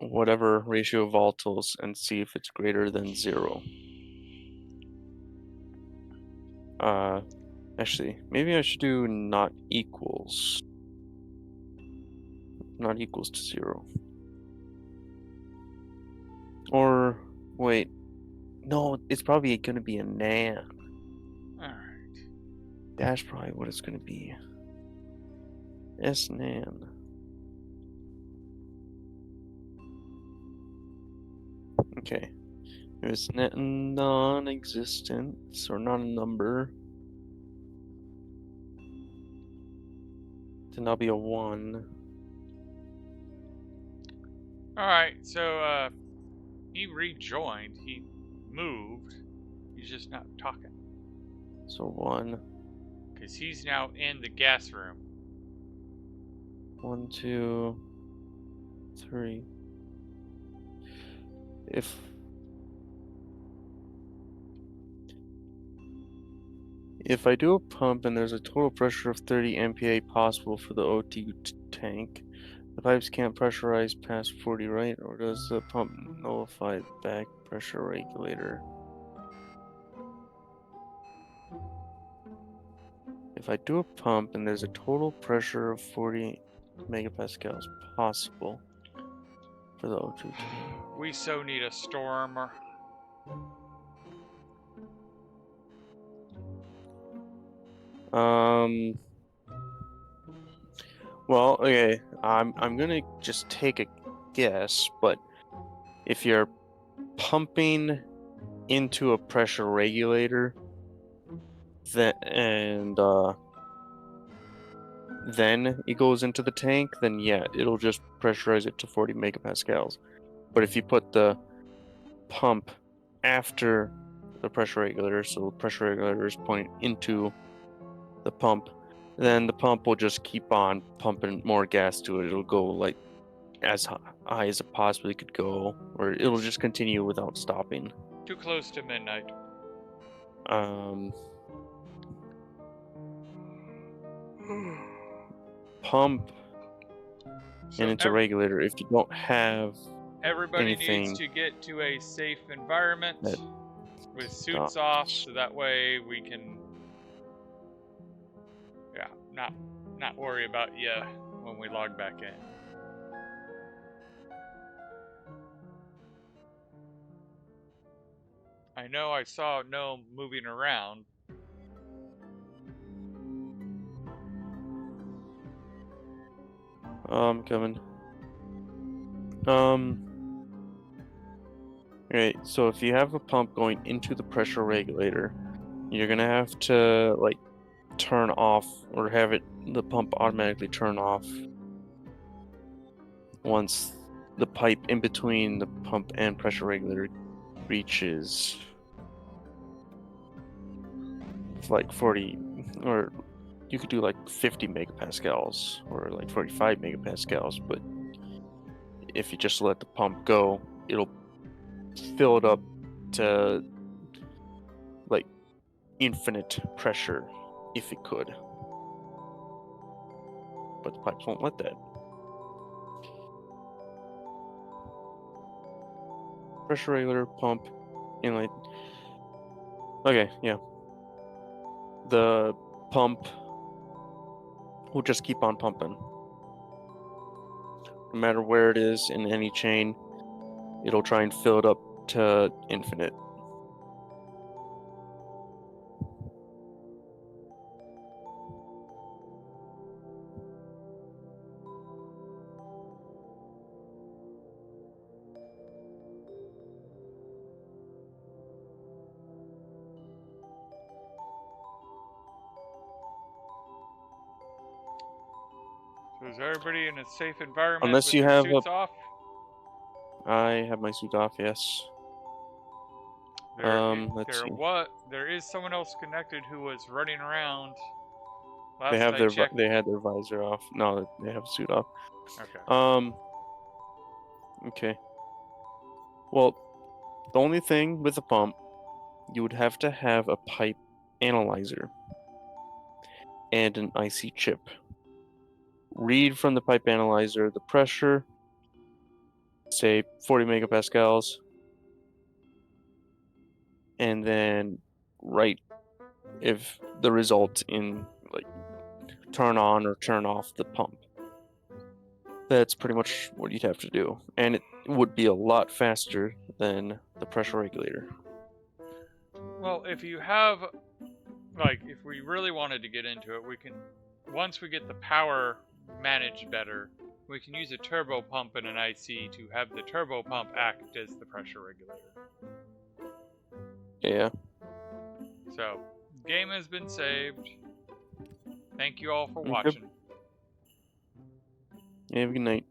whatever ratio of volatiles, and see if it's greater than 0. Actually, maybe I should do not equals to 0. Or, wait, no, it's probably gonna be a nan. Alright. That's probably what it's gonna be. S nan. Okay. If it's non-existent, or not a number, then that'll be a 1. Alright, so he rejoined. He moved. He's just not talking. So 1. Because he's now in the gas room. 1, 2, 3. If I do a pump and there's a total pressure of 30 MPa possible for the O2 tank, the pipes can't pressurize past 40, right? Or does the pump nullify the back pressure regulator? If I do a pump and there's a total pressure of 40 megapascals possible for the O2 tank. We so need a storm. Well, okay. I'm gonna just take a guess, but if you're pumping into a pressure regulator, then it goes into the tank, then yeah, it'll just pressurize it to 40 megapascals. But if you put the pump after the the pressure regulator, so the pressure regulator is pointing into the pump. Then the pump will just keep on pumping more gas to it. It'll go like as high as it possibly could go, or it'll just continue without stopping. Too close to midnight. Pump, So and it's a regulator. If you don't have everybody anything needs to get to a safe environment that with suits off, stops. so that way we can, not worry about you when we log back in. I know I saw no moving around. Coming. Right, so if you have a pump going into the pressure regulator, you're gonna have to like turn off or have the pump automatically turn off once the pipe in between the pump and pressure regulator reaches like 40, or you could do like 50 megapascals or like 45 megapascals, but if you just let the pump go, it'll fill it up to like infinite pressure if it could. But the pipes won't let that. Pressure regulator, pump, inlet. Okay, yeah. The pump will just keep on pumping. No matter where it is in any chain, it'll try and fill it up to infinite. So is everybody in a safe environment Unless with you their have suits off? I have my suit off, yes. Let's see. There is someone else connected who was running around. They Last have I checked. they had their visor off. No, they have a suit off. Okay. Okay. Well, the only thing with a pump, you would have to have a pipe analyzer and an IC chip. Read from the pipe analyzer the pressure, say 40 megapascals, and then write if the result in like turn on or turn off the pump. That's pretty much what you'd have to do, and it would be a lot faster than the pressure regulator. Well, if you have, like, if we really wanted to get into it, we can, once we get the power managed better, we can use a turbo pump and an IC to have the turbo pump act as the pressure regulator. Yeah. So, game has been saved. Thank you all for Okay. watching. Yeah, have a good night.